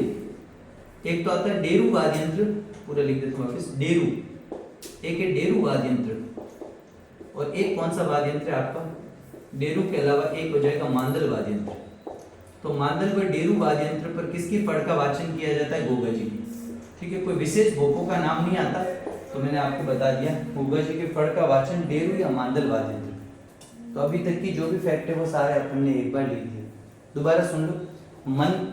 एक तो आता है डेरू वाद्य यंत्र, पूरा लिख देता हूं वापस, डेरू, एक है डेरू वाद्य यंत्र, और एक कौन सा वाद्य यंत्र है आपका, डेरू के अलावा एक हो जाएगा मांदल वाद्य यंत्र। तो मांदल व डेरू वाद्य यंत्र पर किसकी फड़ का वाचन किया जाता है, गोगा जी की, ठीक है। कोई विशेष भोपों का नाम नहीं आता, तो मैंने आपको बता दिया, गोगा जी के फड़ का वाचन डेरू या मांदल वाद्य यंत्र। तो अभी तक की जो भी फैक्ट है वो सारे अपन ने एक बार लिख दिए, दोबारा सुन लो।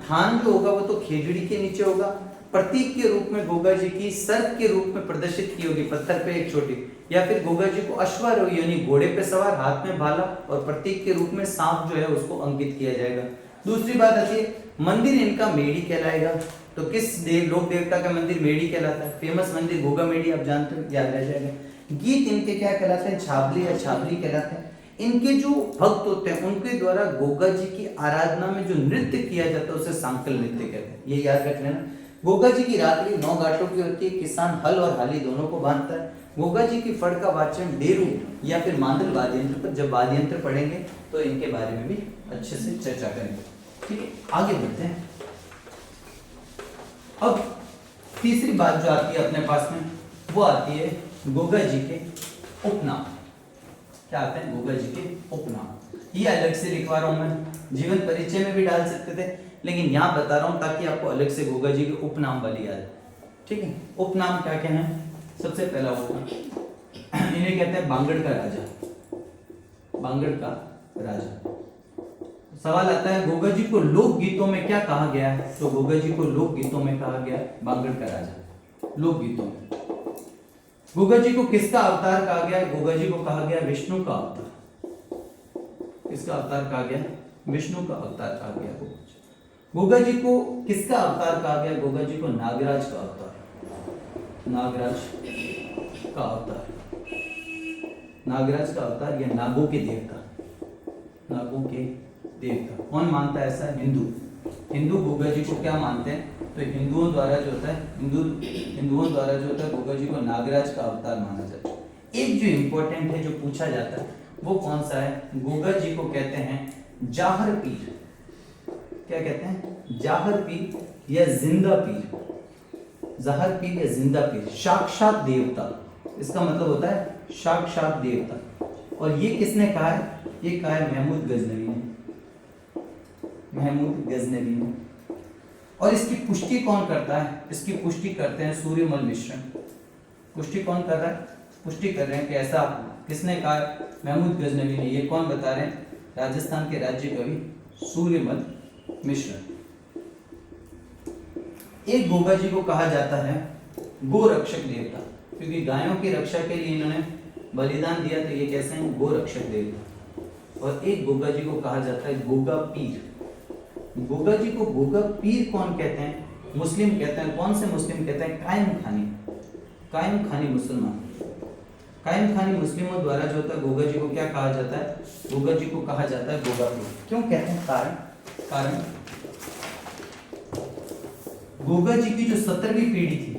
थान जो होगा वो तो खेजड़ी के नीचे होगा, प्रतीक के रूप में गोगा जी की सर्प के रूप में प्रदर्शित की होगी, पत्थर पे एक छोटी, या फिर गोगा जी को अश्वारोही यानी घोड़े पे सवार, हाथ में भाला, और प्रतीक के रूप में सांप जो है उसको अंकित किया जाएगा। दूसरी बात आती है, मंदिर इनका मेडी कहलाएगा। तो किस लोक देवता का मंदिर मेडी कहलाता है, फेमस मंदिर गोगा मेडी, आप जानते हो, याद रह जाएगा। गीत इनके क्या कहलाते हैं, छाबली या छाबली कहलाते हैं। इनके जो भक्त होते हैं उनके द्वारा गोगा जी की आराधना में जो नृत्य किया जाता है उसे सांकल नृत्य कहते हैं, ये याद रख लेना। गोगा जी की रात्रि 9 गांठों की होती है, किसान हल और हाली दोनों को बांधता है। गोगा जी की फड़ का वाचन डेरू या फिर मांदल वाद्य यंत्र पर, जब वाद्य यंत्र पढ़ेंगे तो इनके बारे में भी अच्छे से चर्चा करेंगे, ठीक है। आगे बढ़ते हैं। अब तीसरी बात जो आती है अपने पास में, वो आती है गोगा जी के उपनाम। क्या आते हैं, गोगा जी के उपनाम। ये अलग से लिखवा रहा हूं मैं, जीवन परिचय में भी डाल सकते थे, लेकिन यहाँ बता रहा हूँ ताकि आपको अलग से गोगा जी के उपनाम वाली याद। ठीक है, उपनाम क्या क्या है? सबसे पहला उपनाम इन्हें कहते हैं बांगड़ का राजा। बांगड़ का राजा। सवाल आता है गोगा जी को लोकगीतों में क्या कहा गया है? तो गोगा जी को लोकगीतों में कहा गया बांगड़ का राजा। लोकगीतों में गोगा जी को किसका अवतार कहा गया? गोगा जी को कहा गया विष्णु का अवतार। किसका अवतार कहा गया? विष्णु का अवतार कहा गया। गोगा जी को किसका अवतार कहा गया? गोगा जी को नागराज का अवतार। नागराज का अवतार। नागराज का अवतार या नागों के देवता। नागों के देवता कौन मानता है ऐसा? हिंदू। हिंदू गोगा जी को क्या मानते हैं? तो हिंदुओं द्वारा जो होता है हिंदुओं द्वारा जो होता है गोगा जी को नागराज का अवतार माना जाता है। एक जो इंपॉर्टेंट है जो पूछा जाता है वो कौन सा है? गोगा जी को कहते हैं जाहर पीर। क्या कहते हैं? जाहर पीर या जिंदा पीर। जाहर पीर या जिंदा पीर, साक्षात देवता। इसका मतलब होता है साक्षात देवता। और ये किसने कहा है? ये कहा है महमूद गजनवी ने। महमूद गजनवी ने। और इसकी पुष्टि कौन करता है? इसकी पुष्टि करते हैं सूर्यमल मिश्र। पुष्टि कौन कर रहा है? पुष्टि कर रहे हैं कि ऐसा किसने कहा? महमूद गजनवी ने। ये कौन बता रहे हैं? राजस्थान के राज्य कवि सूर्यमल मिश्र। एक गोगा जी को कहा जाता है गोरक्षक देवता, क्योंकि गायों की रक्षा के लिए इन्होंने बलिदान दिया, तो ये कैसे हैं? गोरक्षक देवता। और एक गोगा जी को कहा जाता है गोगा पीर। गोगा जी को गोगा पीर कौन कहते हैं? मुस्लिम कहते हैं। कौन से मुस्लिम कहते हैं? कायम खानी। कायम खानी मुसलमान। कायम खानी मुस्लिमों द्वारा जो होता है गोगा जी को क्या कहा जाता है? गोगा जी को कहा जाता है गोगा पीर। क्यों कहते हैं? कारण गोगा जी की जो 17वीं पीढ़ी थी,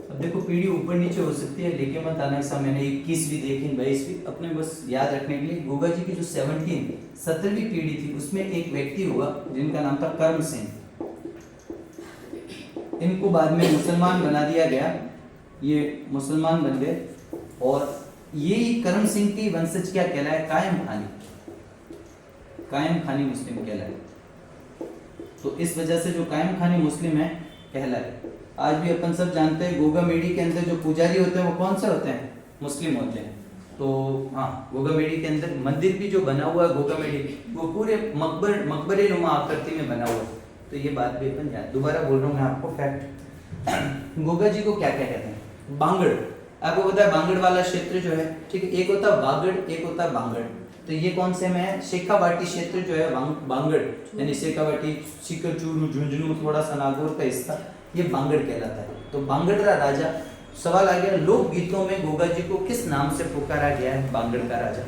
अब देखो पीढ़ी ऊपर नीचे हो सकती है, लेकिन मत आना ऐसा मैंने 21वीं देखी 22वीं, अपने बस याद रखने के लिए। गोगा जी की जो 17वीं पीढ़ी थी उसमें एक व्यक्ति हुआ जिनका नाम था कर्म सिंह। इनको बाद में मुसलमान बना दिया गया, ये मुसलमान बन गए। और ये कर्म सिंह की वंशज क्या कहलाए? कायम खानी। कायम खानी मुस्लिम कहलाए। तो इस वजह से जो कायम खानी मुस्लिम है कहलाए। आज भी अपन सब जानते हैं गोगा मेडी के अंदर जो पुजारी होते हैं वो कौन से होते हैं? मुस्लिम होते हैं। तो हाँ, गोगा मेडी के अंदर मंदिर भी जो बना हुआ है गोगा मेडी, वो पूरे मकबरे नुमा आकृति में बना हुआ है। तो ये बात भी अपन याद, दोबारा बोल रहा हूँ मैं आपको फैक्ट। गोगा जी को क्या क्या कहते हैं? बांगड़। आपको पता है बांगड़ वाला क्षेत्र जो है, ठीक है, एक होता है बागड़, एक होता है बांगड़। तो ये कौन से में है? शेखावाटी क्षेत्र जो है बांगड़, यानी शेखावाटी, सीकर, चूरू, झुंझुनू, थोड़ा सा नागौर का हिस्सा, ये बांगड़ कहलाता है। तो बांगड़ का राजा। सवाल आ गया लोक गीतों में गोगा जी को किस नाम से पुकारा गया है? बांगड़ का राजा।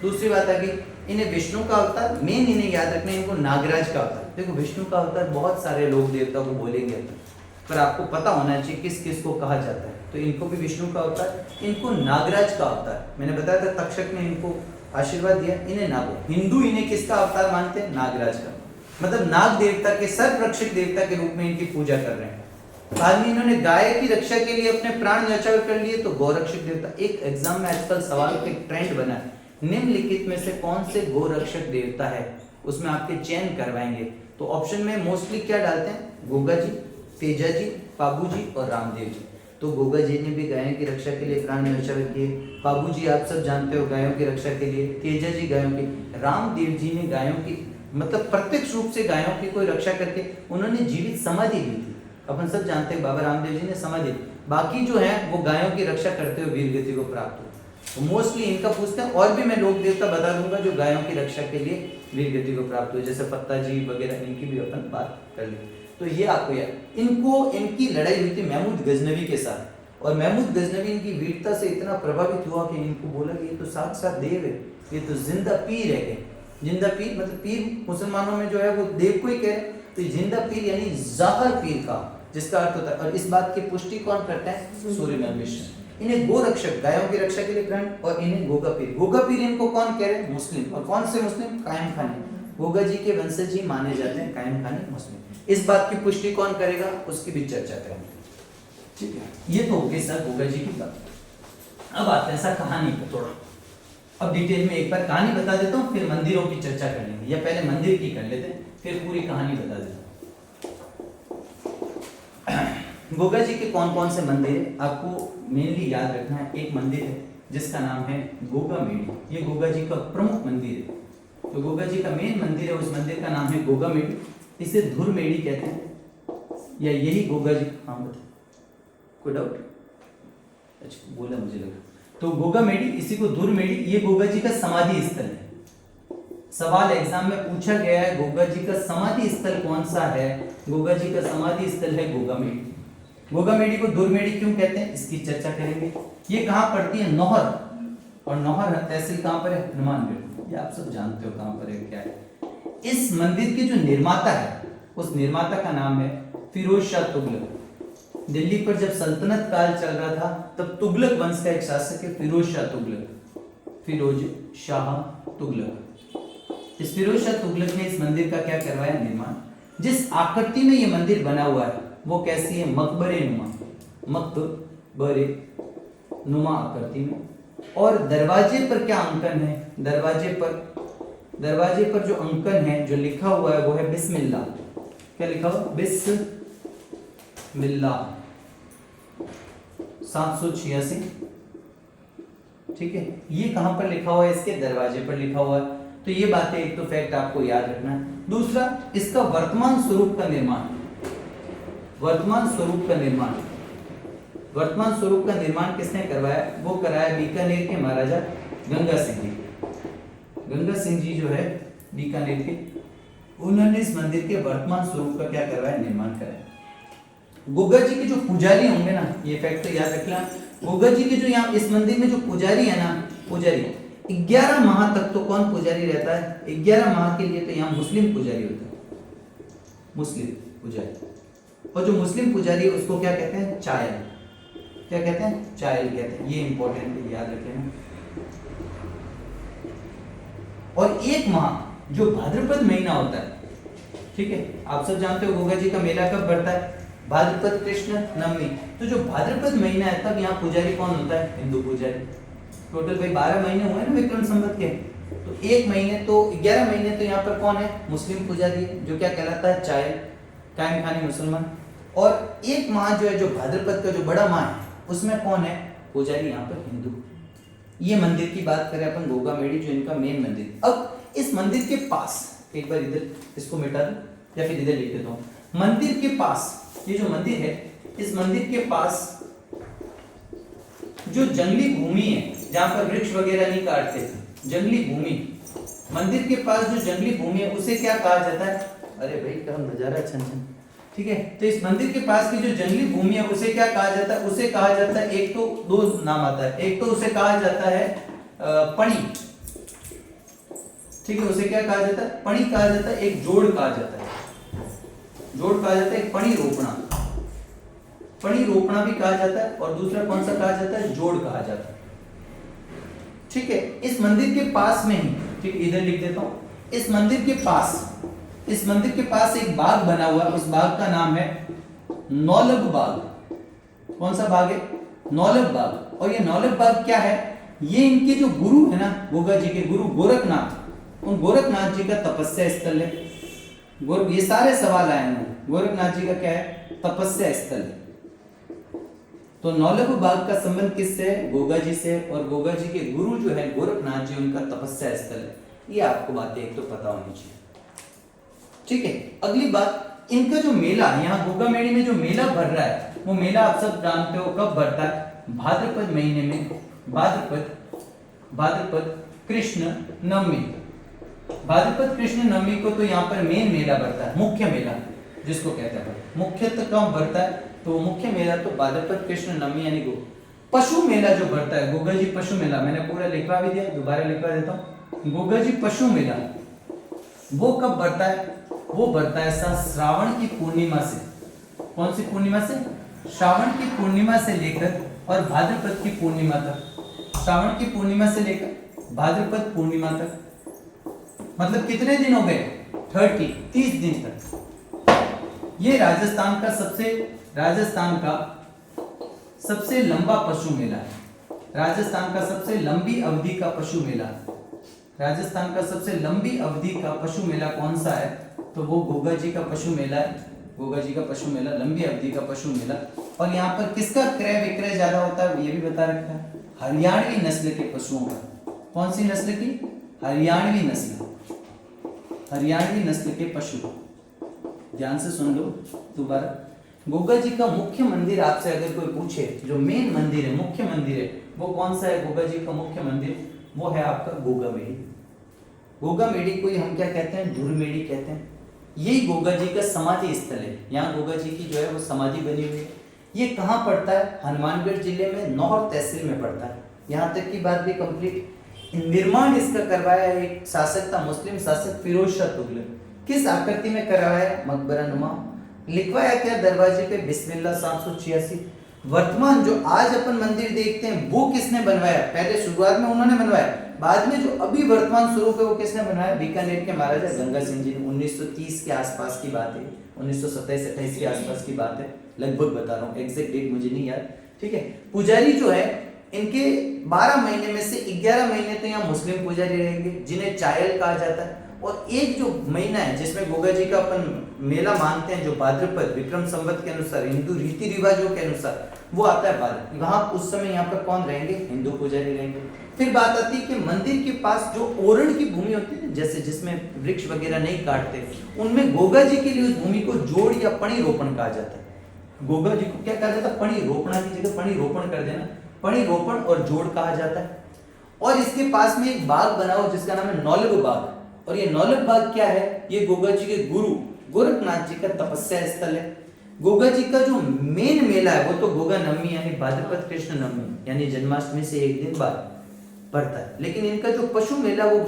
दूसरी बात आ गई इन्हें विष्णु का अवतार, मेन इन्हें याद रखना है, इनको नागराज का अवतार। देखो विष्णु का अवतार बहुत सारे लोक देवता को बोलेंगे, पर आपको पता होना चाहिए किस किस को कहा जाता है। तो इनको भी विष्णु का अवतार, इनको नागराज का अवतार। मैंने बताया था तक्षक ने इनको आशीर्वाद दिया, इन्हें नागो। हिंदू इन्हें किसका अवतार मानते हैं? नागराज का। मतलब नाग देवता के, सर्वरक्षक देवता के रूप में इनकी पूजा कर रहे हैं। बाद में इन्होंने गाय की रक्षा के लिए अपने प्राण न्यौछावर कर लिए, तो गोरक्षक देवता। एक एग्जाम में आजकल सवाल का एक ट्रेंड बना है, निम्नलिखित में से कौन से गोरक्षक देवता है, उसमें आपके चयन करवाएंगे। तो ऑप्शन में मोस्टली क्या डालते हैं? गोगा जी, तेजा जी, पाबू जी और रामदेव जी। तो गोगा जी ने भी गायों की रक्षा के लिए प्राण न्यौछावर किए। पाबू जी आप सब जानते हो गायों की रक्षा के लिए, तेजा जी गायों की, रामदेव जी ने गायों की मतलब प्रत्यक्ष रूप से गायों की कोई रक्षा करके उन्होंने जीवित समाधि ली थी। अपन सब जानते हैं बाबा रामदेव जी ने समाधि, बाकी जो है वो गायों की रक्षा करते हुए वीर गति को प्राप्त हुए। तो मोस्टली इनका पूछते हैं, और भी मैं लोक देवता बता दूंगा जो गायों की रक्षा के लिए वीर गति को प्राप्त हुए, जैसे पत्ता जी वगैरह, इनकी भी अपन बात कर ली। तो ये आपको यार, इनकी लड़ाई हुई थी महमूद गजनवी के साथ, और महमूद गजनवी इनकी वीरता से इतना प्रभावित हुआ कि इनको बोला कि ये तो साक्षात देव है, ये तो जिंदा पीर है। जिंदा पीर मतलब पीर मुसलमानों में जो है वो देव को ही कह रहे, तो जिंदा पीर यानी जाहर पीर का, जिसका अर्थ होता है। और इस बात की पुष्टि कौन करता है? सूर्यमल मिश्र। इन्हें गोरक्षक, गायों की रक्षा के लिए ग्रहण, और इन्हें गोगा पीर। गोगा पीर इनको कौन कह रहे हैं? मुस्लिम। और कौन से मुस्लिम? कायम खानी। गोगा जी के वंशज ही माने जाते हैं कायम खानी मुस्लिम। इस बात की पुष्टि कौन करेगा उसकी भी चर्चा करेंगे, ठीक है। ये तो हो गई सर गोगा जी की बात। अब आते हैं सर कहानी पर थोड़ा। अब डिटेल में एक बार कहानी बता देता हूँ, फिर मंदिरों की चर्चा कर लेंगे, या पहले मंदिर की कर लेते हैं फिर पूरी कहानी बता देता हूँ। गोगा जी के कौन कौन से मंदिर है आपको मेनली याद रखना है। एक मंदिर है जिसका नाम है गोगा मेडी, ये गोगा जी का प्रमुख मंदिर है। तो गोगा जी का मेन मंदिर है, उस मंदिर का नाम है गोगा मेडी, इसे धुर मेडी कहते हैं, या यही गोगा जी। हाँ बताओ, कोई डाउट? अच्छा बोला मुझे लगा। तो गोगा मेडी, इसी को धुर मेडी, ये गोगा जी का समाधि स्थल है। सवाल एग्जाम में पूछा गया है गोगा जी का समाधि स्थल कौन सा है? गोगा जी का समाधि स्थल है गोगा मेडी। गोगा मेडी को धुर मेडी क्यों कहते हैं इसकी चर्चा करेंगे। ये कहाँ पड़ती है? नौहर, और नौहर तहसील कहाँ पर है? हनुमानगढ़। ये आप सब जानते हो कहाँ पर है, क्या है। इस मंदिर के जो निर्माता है, उस निर्माता का नाम है फिरोज शाह तुगलक। दिल्ली पर जब सल्तनत काल चल रहा था तब तुगलक वंश का एक शासक है फिरोज शाह तुगलक, फिरोज शाह तुगलक। इस फिरोज शाह तुगलक ने इस मंदिर का क्या करवाया? निर्माण। जिस आकृति में ये मंदिर बना हुआ है वो कैसी है? मकबरे नुमा, मकबरे नुमा आकृति में। और दरवाजे पर क्या अंकन है? दरवाजे पर जो अंकन है, जो लिखा हुआ है वो है बिस्मिल्लाह। क्या लिखा हुआ? बिस्मिल्लाह 786। ठीक है, ये कहां पर लिखा हुआ है? इसके दरवाजे पर लिखा हुआ है। तो ये बातें एक तो फैक्ट आपको याद रखना है। दूसरा, इसका वर्तमान स्वरूप का निर्माण, वर्तमान स्वरूप का निर्माण किसने करवाया? वो कराया बीकानेर के महाराजा गंगा सिंह जी। गंगा सिंह जी जो है बीकानेर के, उन्होंने इस मंदिर के वर्तमान स्वरूप का क्या करवाया? निर्माण कराया। गोगा जी के जो पुजारी होंगे ना, ये फैक्ट तो याद रखना, गोगा जी के जो यहाँ इस मंदिर में जो पुजारी है ना, पुजारी 11 माह तक तो कौन पुजारी रहता है? 11 माह के लिए तो यहाँ मुस्लिम पुजारी होता है, मुस्लिम पुजारी। और जो मुस्लिम पुजारी है उसको क्या कहते हैं? चायल। क्या कहते हैं? चायल कहते हैं। ये इंपॉर्टेंट है, याद रखें। और एक माह जो भाद्रपद महीना होता है, ठीक है, आप सब जानते हो गोगा जी का मेला कब बढ़ता है? भाद्रपद कृष्ण नवमी। तो जो भाद्रपद महीना है तब यहाँ पुजारी कौन होता है? हिंदू पुजारी। टोटल भाई 12 महीने हुए ना विक्रम संवत के, तो एक महीने तो 11 महीने तो यहाँ पर कौन है? मुस्लिम पुजारी है, जो क्या कहलाता है? चायल, कायम खानी मुसलमान। और एक माह जो है, जो भाद्रपद का जो बड़ा माह है, उसमें कौन है? पुजारी यहाँ पर हिंदू। ये मंदिर की बात करें अपन, गोगा मेडी जो इनका मेन मंदिर। अब इस मंदिर के पास, एक बार इधर इसको मिटा दो या फिर इधर लिख देता हूं। मंदिर के पास, ये जो मंदिर है, इस मंदिर के पास जो जंगली भूमि है, जहां पर वृक्ष वगैरह नहीं काटते थे, जंगली भूमि, मंदिर के पास जो जंगली भूमि है उसे क्या कहा जाता है? अरे भाई क्या नजारा छन छन। ठीक है, तो इस मंदिर के पास की जो जंगली भूमि है उसे क्या कहा जाता है? उसे कहा जाता है, एक तो दो नाम आता है, एक तो उसे कहा जाता है पणी। ठीक है, उसे क्या कहा जाता है? पणी कहा जाता है। एक जोड़ कहा जाता है, जोड़ कहा जाता है। एक पणी रोपणा, पणी रोपणा भी कहा जाता है। और दूसरा कौन सा कहा जाता है? जोड़ कहा जाता है। ठीक है, इस मंदिर के पास में ही, ठीक, इधर लिख देता हूं, इस मंदिर के पास एक बाग बना हुआ है। उस बाग का नाम है नौलब बाग। कौन सा बाग है? नौलब बाग। और ये नौलब बाग क्या है? ये इनके जो गुरु है ना, गोगा जी के गुरु गोरखनाथ, उन गोरखनाथ जी का तपस्या स्थल है। ये सारे सवाल आए हैं, गोरखनाथ जी का क्या है? तपस्या स्थल है। तो नौलब बाग का संबंध किससे है? गोगा जी से। और गोगा जी के गुरु जो है गोरखनाथ जी, उनका तपस्या स्थल है। ये आपको बातें एक तो पता होनी चाहिए। ठीक है, अगली बात, इनका जो मेला, यहाँ गोगा मेडी में जो मेला भर रहा है, वो मेला आप सब जानते हो कब भरता है? भाद्रपद महीने में, भाद्रपद कृष्ण नवमी। भाद्रपद कृष्ण नवमी को तो यहाँ पर मेन मेला भरता है, मुख्य मेला जिसको कहते हैं। मुख्यतः कब भरता है? तो मुख्य मेला तो भाद्रपद कृष्ण नवमी यानी पशु मेला जो भरता है, गोगा जी पशु मेला, मैंने पूरा लिखवा भी दिया, दोबारा लिखवा देता हूँ। गोगा जी पशु मेला वो कब भरता है? वो भरता है श्रावण की पूर्णिमा से। कौन सी पूर्णिमा से? श्रावण की पूर्णिमा से लेकर और भाद्रपद की पूर्णिमा तक। श्रावण की पूर्णिमा से लेकर भाद्रपद पूर्णिमा तक, मतलब कितने दिन हो गए? 30 दिन तक। ये राजस्थान का सबसे लंबा पशु मेला है। राजस्थान का सबसे लंबी अवधि का पशु मेला, राजस्थान का सबसे लंबी अवधि का पशु मेला कौन सा है? तो वो गोगा जी का पशु मेला है, गोगा जी का पशु मेला, लंबी अवधि का पशु मेला। और यहाँ पर किसका क्रय विक्रय ज्यादा होता है ये भी बता रखा है, हरियाणवी नस्ल के पशुओं का। कौन सी नस्ल की? हरियाणवी नस्ल, हरियाणवी नस्ल के पशु। ध्यान से सुन लो दोबारा। गोगा जी का मुख्य मंदिर आपसे अगर कोई पूछे, जो मेन मंदिर है, मुख्य मंदिर है, वो कौन सा है? गोगा जी का मुख्य मंदिर वो है आपका गोगामेड़ी। गोगामेड़ी को ही हम क्या कहते हैं? धुरमेड़ी कहते हैं। यही गोगा जी का समाधि स्थल है। यहाँ गोगा जी की जो है वो समाधि बनी हुई है। ये कहाँ पड़ता है? हनुमानगढ़ जिले में नौहर तहसील में पड़ता है। यहाँ तक की बात भी कंप्लीट। निर्माण इसका करवाया एक शासक था, मुस्लिम शासक फिरोज शाह तुगलक। किस आकृति में करवाया? मकबरा नुमा। लिखवाया क्या? दरवाजे पे बिस्मिल्लाह 786। वर्तमान जो आज अपन मंदिर देखते हैं वो किसने बनवाया? पहले शुरुआत में उन्होंने बनवाया, बाद में जो अभी वर्तमान स्वरूप है वो किसने बनवाया? बीकानेर के महाराजा गंगा सिंह जी ने। 1930 के आसपास की बात है, 1927-28 के आसपास की बात है, लगभग बता रहा हूँ, एग्जैक्ट डेट मुझे नहीं याद। ठीक है। पुजारी जो है इनके 12 महीने में से 11 महीने तो यहाँ मुस्लिम पुजारी रहेंगे जिन्हें चायल कहा जाता है, और एक जो महीना है जिसमें गोगा जी का अपन मेला मानते हैं, जो भाद्रपद विक्रम संवत के अनुसार, हिंदू रीति रिवाजों के अनुसार वो आता है भाद्र। वहां उस समय यहाँ पर कौन रहेंगे? हिंदू पुजारी रहेंगे। फिर बात आती है कि मंदिर के पास जो ओरण की भूमि होती है, जैसे जिसमें वृक्ष वगैरह नहीं काटते, उनमें गोगा जी के लिए उस भूमि को जोड़ या पणि रोपण कहा जाता है। गोगा जी को क्या कहा जाता है? पणि रोपणा की जगह पणि रोपण कर देना, पणि रोपण और जोड़ कहा जाता है। और इसके पास में एक बाग बना हो जिसका नाम है नौलब बाग। और ये नौलब बाग क्या है? ये गोगा जी के गुरु गोरखनाथ जी का तपस्या स्थल है। गोगा जी का जो मेन मेला है वो तो गोगा नवमी यानी भाद्रपद कृष्ण नवमी यानी जन्माष्टमी से एक दिन बाद बढ़ता है, लेकिन इनका जो पशु मेला वो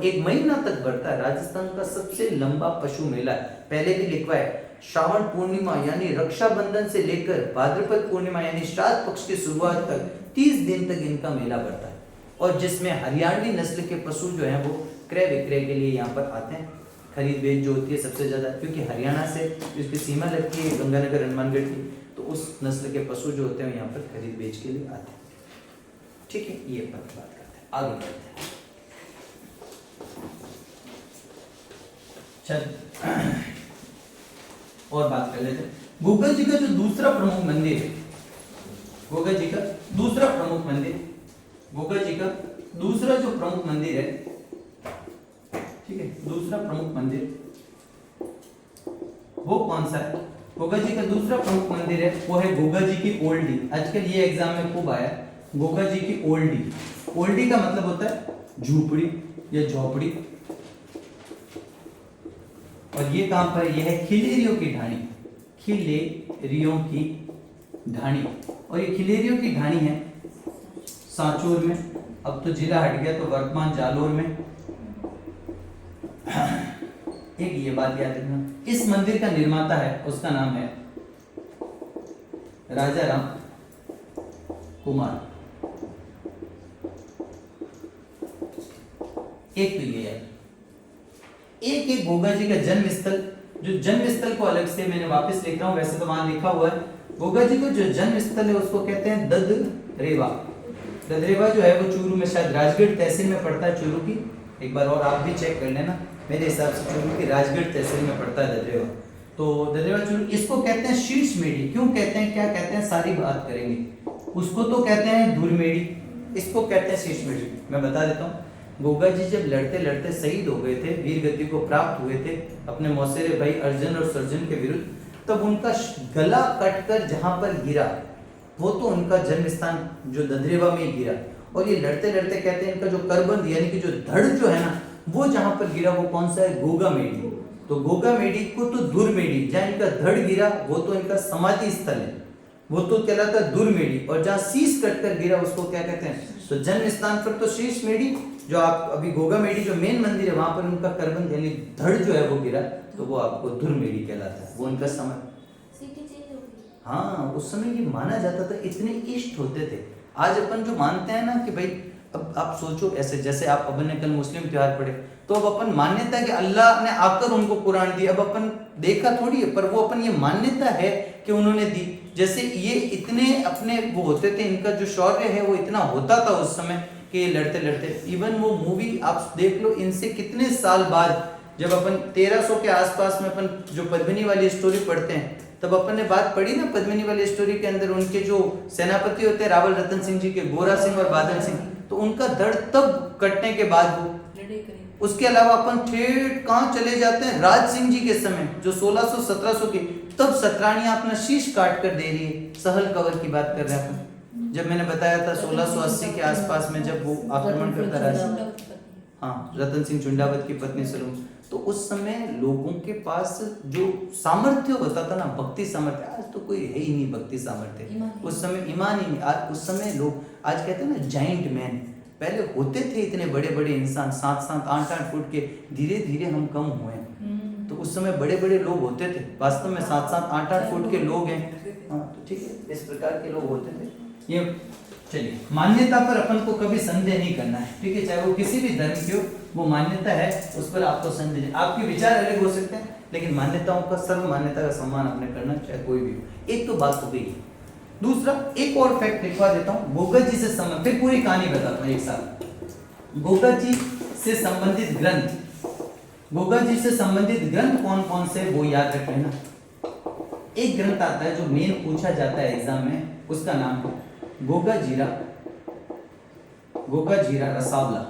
एक महीना तक बढ़ता है। राजस्थान का सबसे लंबा पशु मेला है। पहले भी लिखवा है, श्रावण पूर्णिमा यानी रक्षाबंधन से लेकर भाद्रपद पूर्णिमा यानी श्राद्ध पक्ष की शुरुआत तक 30 दिन तक इनका मेला बढ़ता है, और जिसमें हरियाणवी नस्ल के पशु जो है वो क्रय विक्रय के लिए यहाँ पर आते हैं। खरीद बेच जो होती है सबसे ज्यादा, क्योंकि हरियाणा से इसकी सीमा लगती है गंगानगर हनुमानगढ़ की, तो उस नस्ल के पशु जो होते हैं यहाँ पर खरीद बेच के लिए आते हैं। ठीक है, ये अपन बात करते हैं, आगे बढ़ते हैं। चल और बात कर लेते हैं। गोगा जी का जो दूसरा प्रमुख मंदिर है, गोगा जी का दूसरा प्रमुख मंदिर, गोगा जी का दूसरा जो प्रमुख मंदिर है, ठीक है, दूसरा प्रमुख मंदिर वो कौन सा है? गोगा जी का दूसरा प्रमुख मंदिर है वो है गोगा जी की ओल्डी। आजकल ये एग्जाम में खूब आया, गोगा जी की ओल्डी। ओल्डी का मतलब होता है झूपड़ी या झोपड़ी। और ये कहां पर? यह है खिलेरियों की ढाणी, खिलेरियों की ढाणी। और ये खिलेरियों की ढाणी है सांचौर में, अब तो जिला हट गया तो वर्तमान जालोर में। एक ये बात याद रखना, इस मंदिर का निर्माता है उसका नाम है राजा राम कुमार। एक तो ये है, एक गोगा जी का जन्म स्थल, जो जन्म स्थल को अलग से मैंने वापस लिख रहा हूं, वैसे तो वहां लिखा हुआ है। गोगा जी को जो जन्म स्थल है उसको कहते हैं ददरेवा। ददरेवा जो है वो चूरू में, शायद राजगढ़ तहसील में पड़ता है चूरू की। एक बार और आप भी चेक कर लेना, मेरे हिसाब से चूरू की राजगढ़ तहसील में पड़ता है ददरेवा। तो ददरेवा चूरू, इसको कहते हैं शीर्ष मेढ़ी। क्यों कहते हैं, क्या कहते हैं, सारी बात करेंगे। उसको तो कहते हैं धुरमेढ़ी, इसको कहते हैं शीर्ष मेढ़ी। मैं बता देता हूँ, गोगा जी जब लड़ते लड़ते शहीद हो गए थे, वीर गति को प्राप्त हुए थे अपने मौसेरे भाई अर्जुन और सर्जन के विरुद्ध, तब उनका गला कटकर जहां पर गिरा वो तो उनका जन्म स्थान जो ददरेवा में गिरा। और ये लड़ते लड़ते कहते हैं इनका जो करबंद यानी कि जो धड़ जो है ना, वो जहां पर गिरा वो कौन सा है? गोगामेढ़ी। तो गोगामेढ़ी को तो धुरमेढ़ी, जहां इनका धड़ गिरा वो तो इनका समाधि स्थल है, वो तो कहलाता है धुरमेढ़ी। और जहां शीश कटकर गिरा उसको क्या कहते हैं? तो जन्म स्थान पर तो शीश मेढ़ी, जो आप अभी गोगामेढ़ी जो मेन मंदिर है वहां पर उनका करबंद यानी धड़ जो है वो गिरा, तो वो आपको धुरमेढ़ी कहलाता है, वो इनका समय। हाँ, उस समय ये माना जाता था, इतने इष्ट होते थे। आज अपन जो मानते हैं ना कि भाई, अब आप सोचो ऐसे, जैसे आप अपन ने कल मुस्लिम त्योहार पढ़े, तो अब अपन मान्यता है कि अल्लाह ने आकर उनको कुरान दी। अब अपन देखा थोड़ी है, पर वो अपन ये मान्यता है कि उन्होंने दी। जैसे ये इतने अपने वो होते थे, इनका जो शौर्य है वो इतना होता था उस समय कि ये लड़ते लड़ते, इवन वो मूवी आप देख लो इनसे कितने साल बाद, जब अपन 1300 के आसपास में अपन जो पद्मिनी वाली स्टोरी पढ़ते हैं, तब अपन ने बात पढ़ी ना पद्मिनी वाली स्टोरी के अंदर उनके जो सेनापति होते हैं रावल रतन सिंह जी के, गोरा सिंह और बादल सिंह, तो उनका धड़ तब कटने के बाद वो, उसके अलावा अपन ठेठ कहाँ चले जाते हैं, राज सिंह जी के समय जो 1600-1700 के, तब सतरानियां अपना शीश काट कर दे रही है। सहल कवर की बात कर रहे हैं अपन, जब मैंने बताया था 1680 के आसपास में जब वो आक्रमण करता रहा, हाँ, रतन सिंह चुंडावत की पत्नी सलून, तो उस समय लोगों के पास जो सामर्थ्य होता था ना, भक्ति सामर्थ्य, आज तो कोई है ही नहीं भक्ति सामर्थ्य, उस समय ईमान ही नहीं। आज उस समय लोग, आज कहते हैं ना जाइंट मैन, पहले होते थे इतने बड़े बड़े इंसान 7-7, 8-8 फुट के, धीरे धीरे हम कम हुए, तो उस समय बड़े बड़े लोग होते थे, वास्तव में 7-7, 8-8 फुट के लोग हैं, हाँ, तो ठीक है, इस प्रकार के लोग होते थे। ये चलिए, मान्यता पर अपन को कभी संदेह नहीं करना है, ठीक है, चाहे वो किसी भी धर्म की हो, वो मान्यता है उस पर आपको संदेह, आपके विचार अलग हो सकते हैं, लेकिन मान्यताओं का, सर्व मान्यता का सम्मान अपने करना, चाहे कोई भी हो। एक तो बात हो गई। दूसरा एक और फैक्ट लिखवा देता हूँ, गोगा जी से संबंधित, फिर पूरी कहानी बताता हूँ एक साथ। गोगा जी से संबंधित ग्रंथ, गोगा जी से संबंधित ग्रंथ कौन कौन से, वो याद रख लेना। एक ग्रंथ आता है जो मेन पूछा जाता है एग्जाम में, उसका नाम है गोगा जीरा, गोगा जीरा रसावला,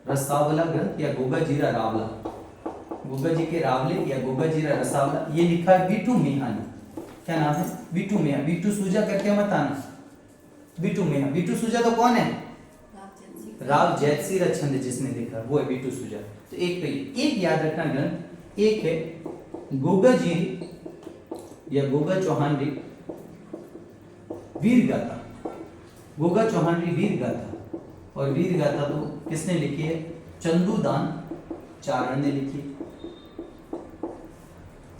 रसावला ग्रंथ या गोगा जीरा रावला, गोगा जी के रावले या गोगा जीरा रसावला, ये लिखा है बीटू मिया ने। क्या नाम है? बीटू मिया। बीटू सूजा करके मत आना, बीटू मिया। बीटू सूजा तो कौन है? राव जैतसी छंद जिसने लिखा वो है बीटू सूजा। तो एक तो एक याद रखना ग्रंथ, एक है गोगा जी या गोगा चौहानरी वीर गाथा, गोगा चौहानरी वीर गाथा, और वीर गाथा तो किसने लिखी है? चंदूदान चारण ने लिखी।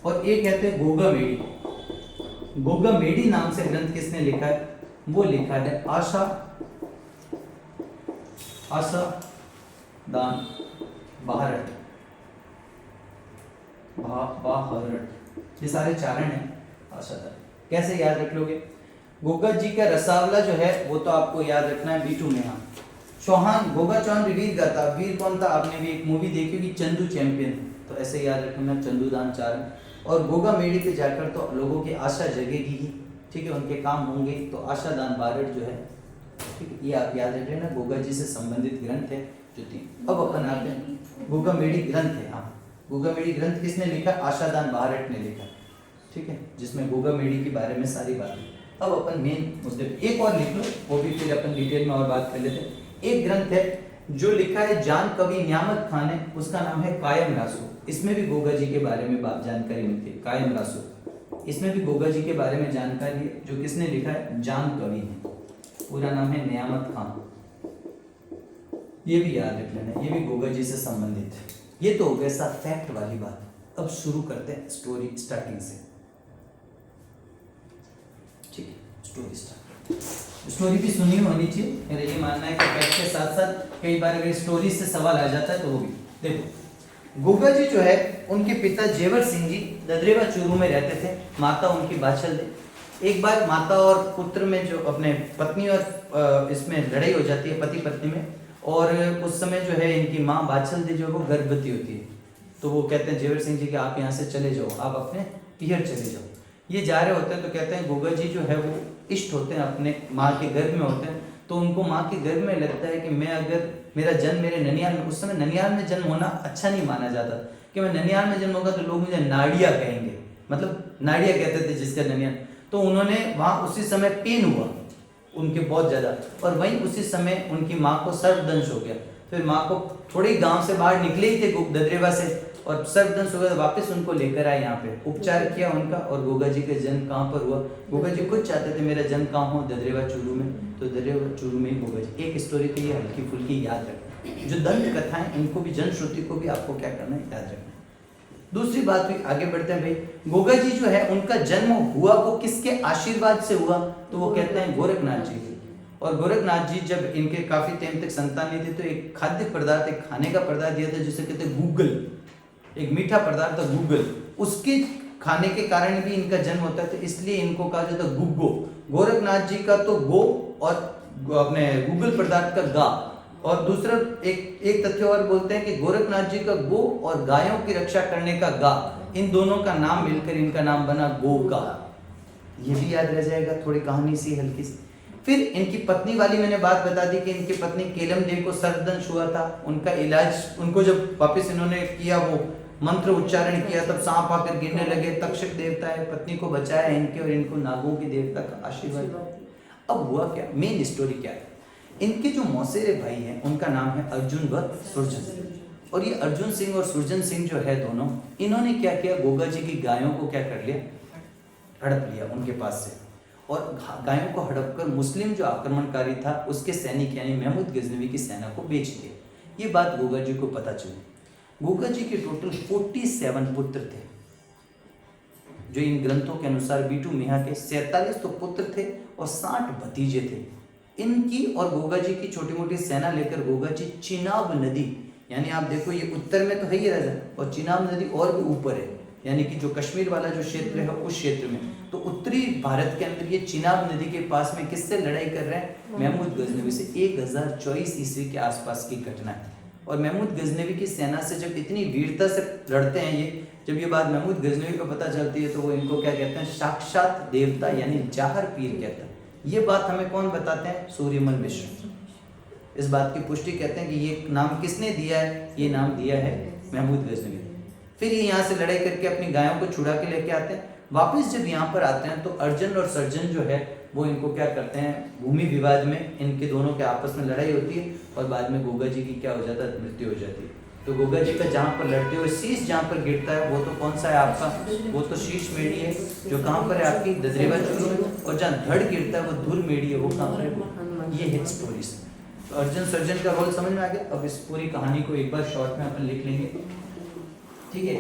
और एक कहते हैं गोगा मेडी, गोगा मेडी नाम से ग्रंथ किसने लिखा है? वो लिखा है आशा दान बाहरट, बाहरट, ये सारे चारण हैं आशा दान। कैसे याद रख लोगे? गोगा जी का रसावला जो है वो तो आपको याद रखना है बीटू में। चौहान, गोगा चौहान वीर गाथा, वीर कौन था? आपने भी एक मूवी देखी होगी चंदू चैंपियन, तो ऐसे याद रखना चंदूदान चारण। और गोगा मेडी पे जाकर तो लोगों की आशा जगेगी ही, ठीक है, उनके काम होंगे, तो आशा दान बारट जो है, ठीक है, ये आप याद रख लेना। गोगा जी से संबंधित ग्रंथ है जो तीन। अब अपन आते हैं गोगा मेडी ग्रंथ है, हाँ, गोगा मेडी ग्रंथ किसने लिखा? आशा दान बारट ने लिखा, ठीक है, जिसमें गोगा मेडी के बारे में सारी बातें। अब अपन मेन मुद्दे एक और लिख लो, वो भी फिर अपन डिटेल में और बात कर लेते हैं। एक ग्रंथ है जो लिखा है जान कवि नियामत खान ने, उसका नाम है कायम रासो। इसमें भी गोगा जी के बारे में बात जानकारी मिलती है, कायम रासो, इसमें भी गोगा जी के बारे में जानकारी है, जो किसने लिखा है? जान कवि ने, पूरा नाम है नियामत खान। ये भी याद रख लेना, ये भी गोगा जी से संबंधित है। ये तो हो गया सा फैक्ट वाली बात। अब शुरू करते हैं स्टोरी स्टार्टिंग से, ठीक है, स्टोरी स्टार्ट। स्टोरी भी सुनी होनी चाहिए, मेरा ये मानना है कि फैक्ट के साथ साथ कई बार अगर स्टोरी से सवाल आ जाता है तो वो भी देखो। गोगा जी जो है, उनके पिता जेवर सिंह जी ददरेवा चूरू में रहते थे, माता उनकी बाछल दे। एक बार माता और पुत्र में जो अपने पत्नी और इसमें लड़ाई हो जाती है, पति पत्नी में, और उस समय जो है इनकी माँ बाछल दे जो है वो गर्भवती होती है। तो वो कहते हैं जेवर सिंह जी कि आप यहाँ से चले जाओ, आप अपने पियर चले जाओ। ये जा रहे होते हैं तो कहते हैं गोगा जी जो है वो इष्ट होते हैं, अपने माँ के गर्भ में होते हैं, तो उनको माँ के गर्भ में लगता है कि मैं अगर मेरा जन्म मेरे ननियाल में, उस समय ननियाल में जन्म होना अच्छा नहीं माना जाता कि मैं ननियाल में जन्म होगा तो लोग मुझे नाड़िया कहेंगे, मतलब नाड़िया कहते थे जिसका ननियाल। तो उन्होंने वहाँ उसी समय पेन हुआ उनके बहुत ज़्यादा, और वहीं उसी समय उनकी माँ को सर्पदंश हो गया। फिर माँ को थोड़े गाँव से बाहर निकले ही थे ददरेवा से, और सर्पदंश हो गया, वापस उनको लेकर आए यहाँ पे, उपचार किया उनका, और गोगा जी का जन्म कहाँ पर हुआ? गोगा जी खुद चाहते थे मेरा जन्म कहाँ हो? ददरेवा चूरू में, तो ददरेवा चूरू में ही गोगा जी। एक स्टोरी तो ये हल्की फुल्की याद रखना, जो दंत कथाएं इनको भी, जनश्रुति को भी आपको क्या करना है? याद रखना। दूसरी बात भी आगे बढ़ते हैं भाई, गोगा जी जो है उनका जन्म हुआ वो किसके आशीर्वाद से हुआ? तो वो कहते हैं गोरखनाथ जी। और गोरखनाथ जी जब इनके काफी टाइम तक संतान नहीं थी, तो एक खाद्य पदार्थ, एक खाने का पदार्थ दिया था जिसे कहते हैं गूगल, एक मीठा पदार्थ था गूगल, उसके खाने के कारण भी इनका जन्म होता है, तो इसलिए इनको कहा जाता है गुग्गो। गोरखनाथ जी का तो गो और अपने गूगल पदार्थ का गा, और दूसरा एक तथ्य और बोलते हैं कि गोरखनाथ जी का गो और गायों की रक्षा करने का गा, इन दोनों का नाम मिलकर इनका नाम बना गोगा। ये भी याद रह जाएगा, थोड़ी कहानी सी हल्की सी। फिर इनकी पत्नी वाली मैंने बात बता दी कि इनकी पत्नी केलम देव को सर्पदंश हुआ था, उनका इलाज, उनको जब वापस इन्होंने किया वो मंत्र उच्चारण किया, तब सांप आकर गिरने लगे, तक्षक देवता है पत्नी को बचाया इनके, और इनको नागों के देवता का आशीर्वाद। अब हुआ क्या, मेन स्टोरी क्या है, इनके जो मौसेरे भाई हैं उनका नाम है अर्जुन व सुरजन, और ये अर्जुन सिंह और सुरजन सिंह जो है दोनों, इन्होंने क्या किया, गोगा जी की गायों को क्या कर लिया, हड़प लिया उनके पास से, और गायों को हड़प कर मुस्लिम जो आक्रमणकारी था उसके सैनिक यानी महमूद गजनवी की सेना को बेच दिया। ये बात गोगा जी को पता चली। गोगा जी के टोटल 47 पुत्र थे, जो इन ग्रंथों के अनुसार बीटू मियाँ के 47 तो पुत्र थे और 60 भतीजे थे। इनकी और गोगा जी की छोटी मोटी सेना लेकर गोगा जी चिनाब नदी, यानी आप देखो ये उत्तर में तो है ही राजा, और चिनाब नदी और भी ऊपर है, यानी कि जो कश्मीर वाला जो क्षेत्र है उस क्षेत्र में, तो उत्तरी भारत के अंदर ये चिनाब नदी के पास में किससे लड़ाई कर रहे हैं, महमूद गजनवी से। 1024 ईस्वी के आसपास की घटना है। और महमूद गजनवी की सेना से जब इतनी वीरता से लड़ते हैं ये, जब ये बात महमूद गजनवी को पता चलती है तो वो इनको क्या कहते हैं, साक्षात देवता यानी जाहर पीर कहते हैं। ये बात हमें कौन बताते हैं, सूर्यमल मिश्र। इस बात की पुष्टि कहते हैं कि ये नाम किसने दिया है, ये नाम दिया है महमूद गजनवी। फिर ये यहाँ से लड़ाई करके अपनी गायों को छुड़ा के लेके आते हैं। वापस जब यहाँ पर आते हैं तो अर्जुन और सर्जन जो है वो इनको क्या करते हैं, भूमि विवाद में इनके दोनों के आपस में लड़ाई होती है, और बाद में गोगा जी की क्या हो जाता है, मृत्यु हो जाती है। तो गोगा जी का जहाँ पर लड़ते हुए शीश जहाँ पर गिरता है वो तो कौन सा है आपका, वो तो शीश मेढ़ी है, जो कहाँ पर है आपकी ददरेवा चूरू, और जहाँ धड़ गिरता है वो धुर मेढ़ी है, वो कहाँ पर है, ये है स्टोरी। तो अर्जुन सर्जन का रोल समझ में आ गया। अब इस पूरी कहानी को एक बार शॉर्ट में अपन लिख लेंगे, ठीक है।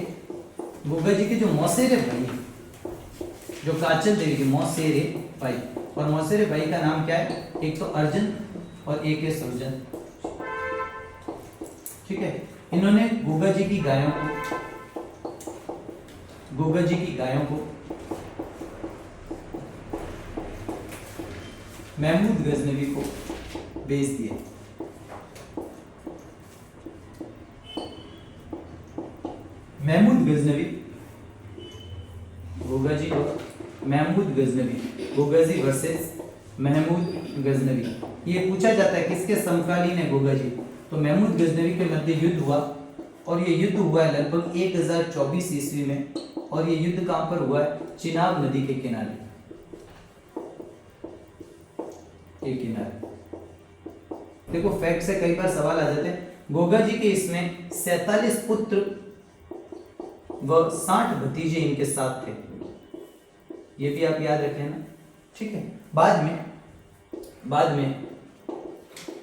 गोगा जी के जो मौसेरे भाई, जो काचल देवी के मौसेरे भाई, और मौसेरे भाई का नाम क्या है, एक तो अर्जुन और एक है सर्जन, ठीक है। इन्होंने गोगा जी की गायों को महमूद गजनवी को बेच दिए। महमूद गजनवी, गोगा जी और महमूद गजनवी, गोगा जी वर्सेस महमूद गजनवी। ये पूछा जाता है किसके समकालीन है गोगा जी, तो महमूद गजनवी के मध्य युद्ध हुआ, और ये युद्ध हुआ है लगभग 1024 ईस्वी में, और ये युद्ध कहां पर हुआ है, चिनाब नदी के किनारे, देखो फैक्ट से कई बार सवाल आ जाते हैं। गोगा जी के इसमें 47 पुत्र व 60 भतीजे इनके साथ थे, ये भी आप याद रखें ना, ठीक है। बाद में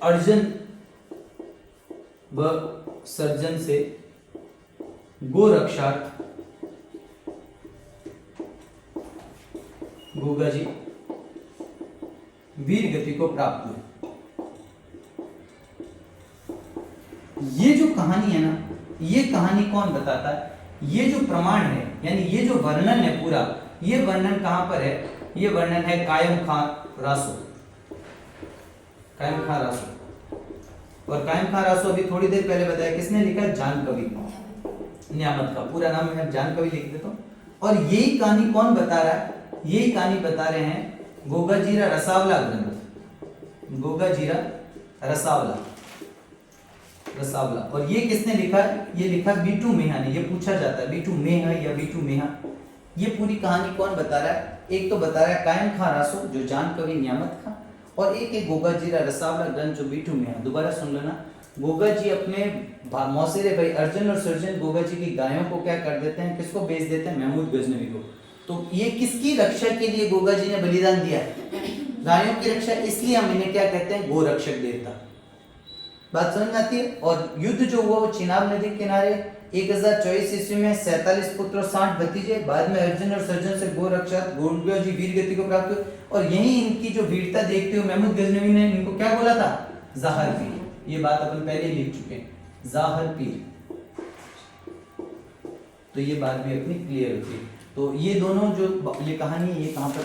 अर्जुन व सर्जन से गोरक्षार्थ गोगा जी वीर गति को प्राप्त हुए। ये जो कहानी है ना, ये कहानी कौन बताता है, ये जो प्रमाण है यानी ये जो वर्णन है पूरा, ये वर्णन कहां पर है, ये वर्णन है कायम खां रासो। कायम खां रासो, और कायम खां रासो अभी थोड़ी देर पहले बताया किसने लिखा, जान कवि न्यामत का पूरा नाम है, जान कवि लिख देता हूं। और यही कहानी कौन बता रहा है, यही कहानी बता रहे हैं गोगाजीरा रसावला ग्रंथ, गोगाजीरा रसावला। और ये किसने लिखा, ये लिखा बीटू मेहा ने। ये पूछा जाता है बीटू मेहा या बीटू मेहा। ये पूरी कहानी कौन बता रहा है, एक तो बता रहा है कायम खां रासो जो जान कवि न्यामत खां, और एक है गोगाजीरा रसावला ग्रंथ जो बीटू मेहा। दोबारा सुन लेना, गोगा जी अपने मौसेरे भाई अर्जुन और सर्जन गोगा जी की गायों को क्या कर देते हैं, किसको बेच देते हैं, महमूद गजनवी को। तो ये किसकी रक्षा के लिए गोगा जी ने बलिदान दिया, गायों की रक्षा, इसलिए हम इन्हें क्या कहते हैं, गोरक्षक देवता। बात समझ में आती है। और युद्ध जो हुआ वो चिनाब नदी के किनारे 1024 ईस्वी में 47 पुत्र और 60 भतीजे, बाद में अर्जुन और सर्जन से गोरक्षक गोगा जी वीर गति को प्राप्त हुए। और यही इनकी जो वीरता देखते हुए महमूद गजनवी ने इनको क्या बोला था, जाहर पीर। ये बात अपन पहले लिख चुके हैं, जाहर पीर। तो ये बात भी अपनी क्लियर होती है। तो ये दोनों जो ये कहानी है ये कहाँ पर।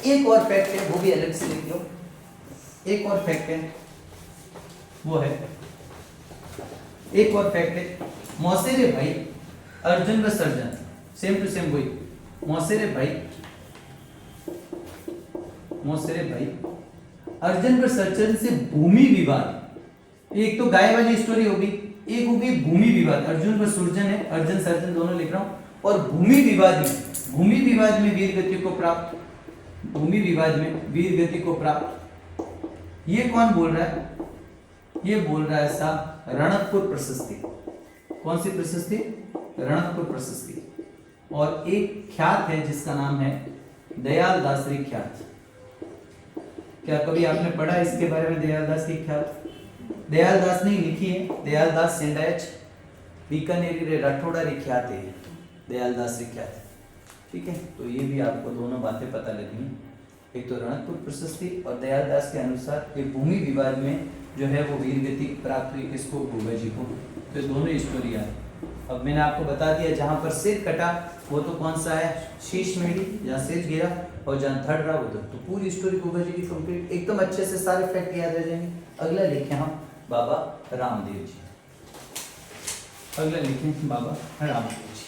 एक और फैक्ट है वो भी अलग से लिख लो, एक और फैक्ट है वो है, एक और फैक्ट है मौसेरे भाई अर्जुन व सर्जन, सेम टू सेम वही मौसेरे भाई अर्जुन व सर्जन से भूमि विवाद। एक तो गाय वाली स्टोरी होगी, एक होगी भूमि विवाद। अर्जुन व सर्जन है, अर्जुन सर्जन दोनों लिख रहा हूं। और भूमि विवाद में वीर गति को प्राप्त, भूमि विवाद में वीर गति को प्राप्त। ये कौन बोल रहा है? ये बोल रहा है साहब रणकपुर प्रशस्ति। कौन सी प्रशस्ति? रणकपुर प्रशस्ति। और एक ख्यात है जिसका नाम है दयाल दासरी ख्यात। क्या कभी आपने पढ़ा इसके बारे में? दयाल दास की ख्यात दयाल दास ने लिखी है, दयाल दास सेंडायच बीकानेरी रे राठौड़ा री ख्यात है दयाल दास री ख्यात। ठीक है, तो ये भी आपको दोनों बातें पता लगनी, एक तो रणकपुर प्रशस्ति और दयाल दास के अनुसार ये भूमि विवाद में जो है वो वीर गति प्राप्त हुई किसको? भूभा जी को। तो दोनों स्टोरियां। अब मैंने आपको बता दिया जहां पर सिर कटा वो तो कौन सा है? शीश मेढ़ी, जहाँ सिर गिरा, और जहाँ धड़ रहा उधर। तो पूरी स्टोरी भूभा जी की कंप्लीट, एकदम अच्छे से सारे फैक्ट याद रह जाएंगे। अगला लिखे हम बाबा रामदेव जी। अगला लिखें बाबा रामदेव जी।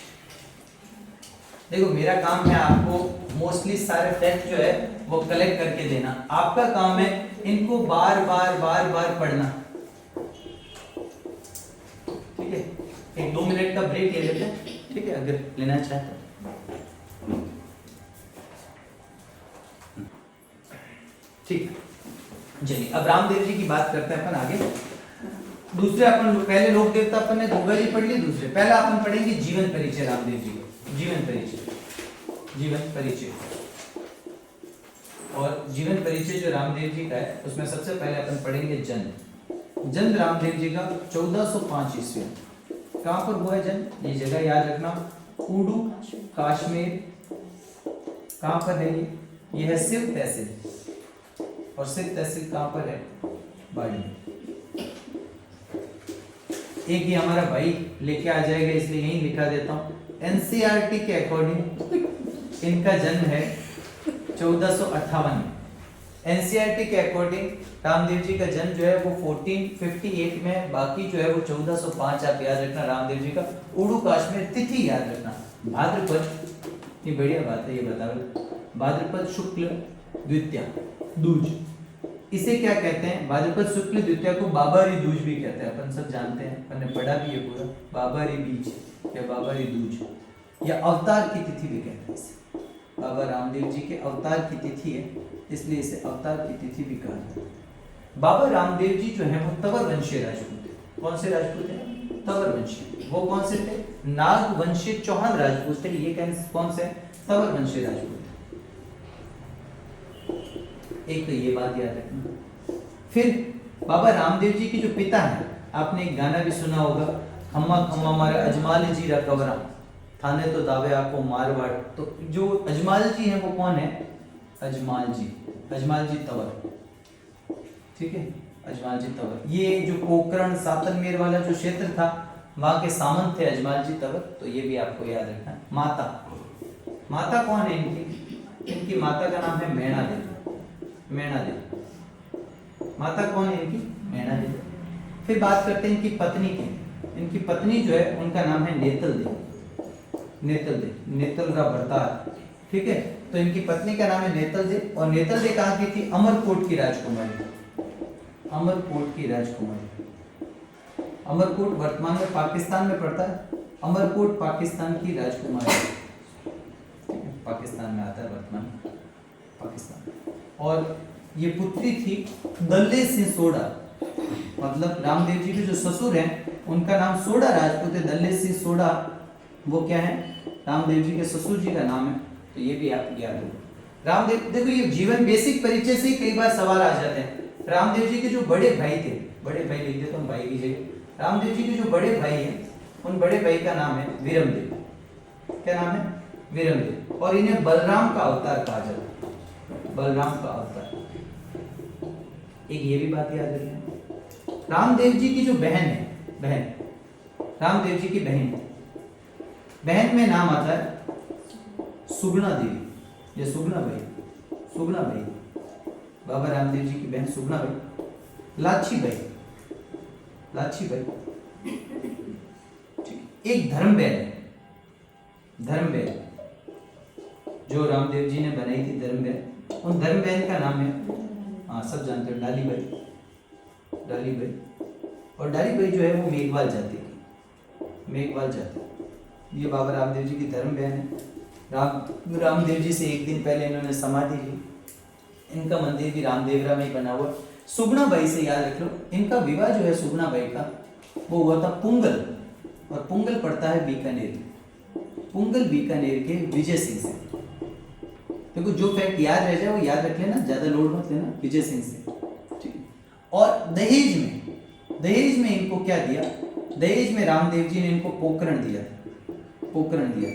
देखो मेरा काम है आपको मोस्टली सारे फैक्ट जो है वो कलेक्ट करके देना। आपका काम है इनको बार बार पढ़ना। ठीक है, एक 2 मिनट का ब्रेक ले लेते हैं। ठीक है, अगर लेना चाहे तो। ठीक, चलिए अब रामदेव जी की बात करते हैं अपन आगे। दूसरे अपन पहले लोक देवता अपन ने भूभा जी पढ़ ली, दूसरे पहला अपन पढ़ेंगे जीवन परिचय रामदेव जी को। जीवन परिचय और जीवन परिचय जो रामदेव जी का है उसमें सबसे पहले अपन पढ़ेंगे जन्म रामदेव जी का 1405 ईस्वी। कहां पर हुआ है जन्म? ये जगह याद रखना, उडू कश्मीर। कहां पर है ये है सिव तहसील। और सिव तहसील कहां पर है? बाड़मेर। एक ही हमारा भाई लेके आ जाएगा इसलिए यहीं लिखा देता हूं। एनसीईआरटी के अकॉर्डिंग इनका जन्म है 1458 में। एनसीईआरटी के अकॉर्डिंग रामदेव जी का जन्म जो है वो 1458 में, बाकी जो है वो 1405। आप याद रखना रामदेव जी का। उड़ू कश्मीर, तिथि याद रखना भाद्रपद। ये बढ़िया बात है, ये बताओ भाद्रपद शुक्ल द्वितीया दूज। इसे क्या कहते हैं? भाद्रपद शुक्ल द्वितीया को बाबारी दूज भी कहते हैं। अपन सब जानते हैं, अपन ने पढ़ा भी है पूरा। बाबारी बीज या बाबारी दूज या अवतार की तिथि भी कहते हैं इसे। बाबा रामदेव जी के अवतार की तिथि है इसलिए इसे अवतार की तिथि भी कहा जाता है। बाबा रामदेव जी जो है वो तवर वंशीय राजपूत थे। कौन से राजपूत है? तवर वंशीय। वो कौन से थे? नाग वंशीय चौहान राजपूत थे। ये कौन से? तवर वंशीय राजपूत। एक तो ये बात याद रखना। फिर बाबा रामदेव जी के जो पिता हैं, आपने एक गाना भी सुना होगा, खम्मा खम्मा मारा अजमाल जी रा कवरा थाने तो दावे आपको मारवाड़। तो जो अजमाल जी हैं वो कौन है? अजमाल जी तंवर। ठीक है, अजमाल जी तंवर। ये जो पोखरण सातलमेर वाला जो क्षेत्र था वहां के सामंत थे अजमाल जी तंवर। तो ये भी आपको याद रखना है। माता कौन है इनकी? इनकी माता का नाम है मैणा देवी। माता कौन है इनकी? मैणा देवी। फिर बात करते हैं इनकी पत्नी की। इनकी पत्नी जो है उनका नाम है नेतल देवी। नेतल का भरतार। ठीक है, तो इनकी पत्नी का नाम है नेतल दे। और नेतल दे कहाँ की थी? अमरकोट की राजकुमारी। अमरकोट वर्तमान में पाकिस्तान में पड़ता है। अमरकोट पाकिस्तान की राजकुमारी, पाकिस्तान में आता है वर्तमान पाकिस्तान। और ये पुत्री थी दल्ले सिंह सोडा। मतलब रामदेव जी के जो ससुर हैं उनका नाम सोडा राजपूत है। दल्ले सिंह सोडा वो क्या है? रामदेव जी के ससुर जी का नाम है। तो ये भी आप याद रखो। रामदेव, देखो ये जीवन बेसिक परिचय से ही कई बार सवाल आ जाते हैं। रामदेव जी के जो बड़े भाई थे, बड़े भाई लिख देता हूं भाई की जगह। रामदेव जी के जो बड़े भाई हैं उन बड़े भाई का नाम है वीरमदेव। क्या नाम है? वीरमदेव। और इन्हें बलराम का अवतार कहा जाता है। बलराम का अवतार। एक ये भी बात याद रखना। रामदेव जी की जो रामदेव जी की बहन में नाम आता है सुगुणा देवी, ये सुगुणा भाई, सुगुणा भाई बाबा रामदेव जी की बहन सुगुणा भाई, लाची भाई, लाची भाई, एक धर्मबेन, धर्मबेन जो रामदेव जी ने बनाई थी धर्मबेन, उन धर्मबेन का नाम है, हाँ सब जानते हो, डाली भाई, डाली भाई। और डाली भाई जो है वो मेघवाल जाति की, मेघवाल जाति, ये बाबा रामदेव जी की धर्मबेन है। रामदेव जी से एक दिन पहले इन्होंने समाधि ली। इनका मंदिर भी रामदेवरा में ही बना हुआ। सुगुणा बाई से याद रख लो, इनका विवाह जो है सुगुणा बाई का वो हुआ था पुंगल, और पुंगल पड़ता है बीकानेर, पुंगल बीकानेर के विजय सिंह से। देखो जो फैक्ट याद रह जाए वो याद रख लेना, ज्यादा लोड मत लेना, विजय सिंह से, ठीक है। और दहेज में इनको क्या दिया, दहेज में रामदेव जी ने इनको पोकरण दिया, पोकरण दिया।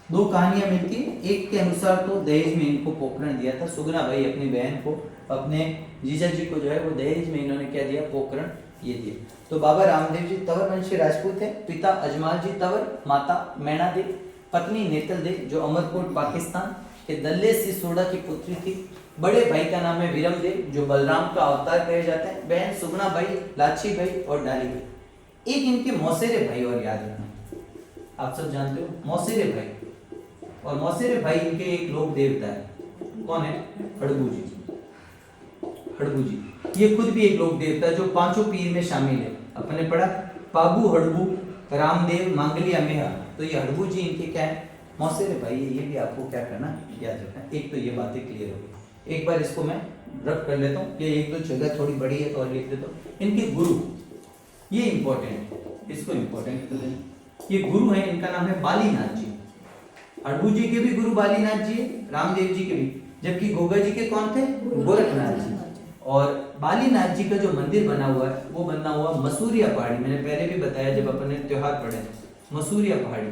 दो कहानियां मिलती है, एक के अनुसार तो दहेज में इनको पोकरण दिया था, सुगुणा भाई अपनी बहन को, अपने जीजा जी को जो है वो दहेज में इन्होंने क्या दिया, पोकरण ये दिया। तो बाबा रामदेव जी तंवर वंशीय राजपूत है, पिता अजमाल जी तंवर, माता मैना देव, पत्नी नेतल देव जो अमरकोट पाकिस्तान के दल्ले सिसोड़ा की पुत्री थी। बड़े भाई का नाम है विरम देव जो बलराम का अवतार कहे जाते हैं। बहन सुगुणा भाई, लाची भाई और डाली भाई। एक इनके मौसेरे भाई और याद रखना, आप सब जानते हो मौसेरे भाई, और मौसेरे भाई इनके एक लोक देवता है, कौन है, हड़बू जी, हड़बू जी। ये खुद भी एक लोक देवता है जो पांचों पीर में शामिल है। अपने पढ़ा पाबू, हड़बू, रामदेव, मांगलिया, मेहा, तो ये हड़बू जी इनके क्या है, मौसेरे भाई। ये भी आपको क्या करना, याद रखना। एक तो ये बातें क्लियर हो गई। एक बार इसको मैं रब कर लेता हूँ, ये एक दो जगह थोड़ी बड़ी है तो और लिख देता हूँ। इनके गुरु, ये इंपॉर्टेंट है, इसको इंपॉर्टेंट कर लेना। ये गुरु है, इनका नाम है बालीनाथ जी। हड़बू जी के भी गुरु बालीनाथ जी है, रामदेव जी के भी, जबकि गोगा जी के कौन थे, गोरखनाथ जी। और बालीनाथ जी का जो मंदिर बना हुआ है वो बना हुआ मसूरिया पहाड़ी, मैंने पहले भी बताया जब अपने त्योहार पढ़े, मसूरिया पहाड़ी।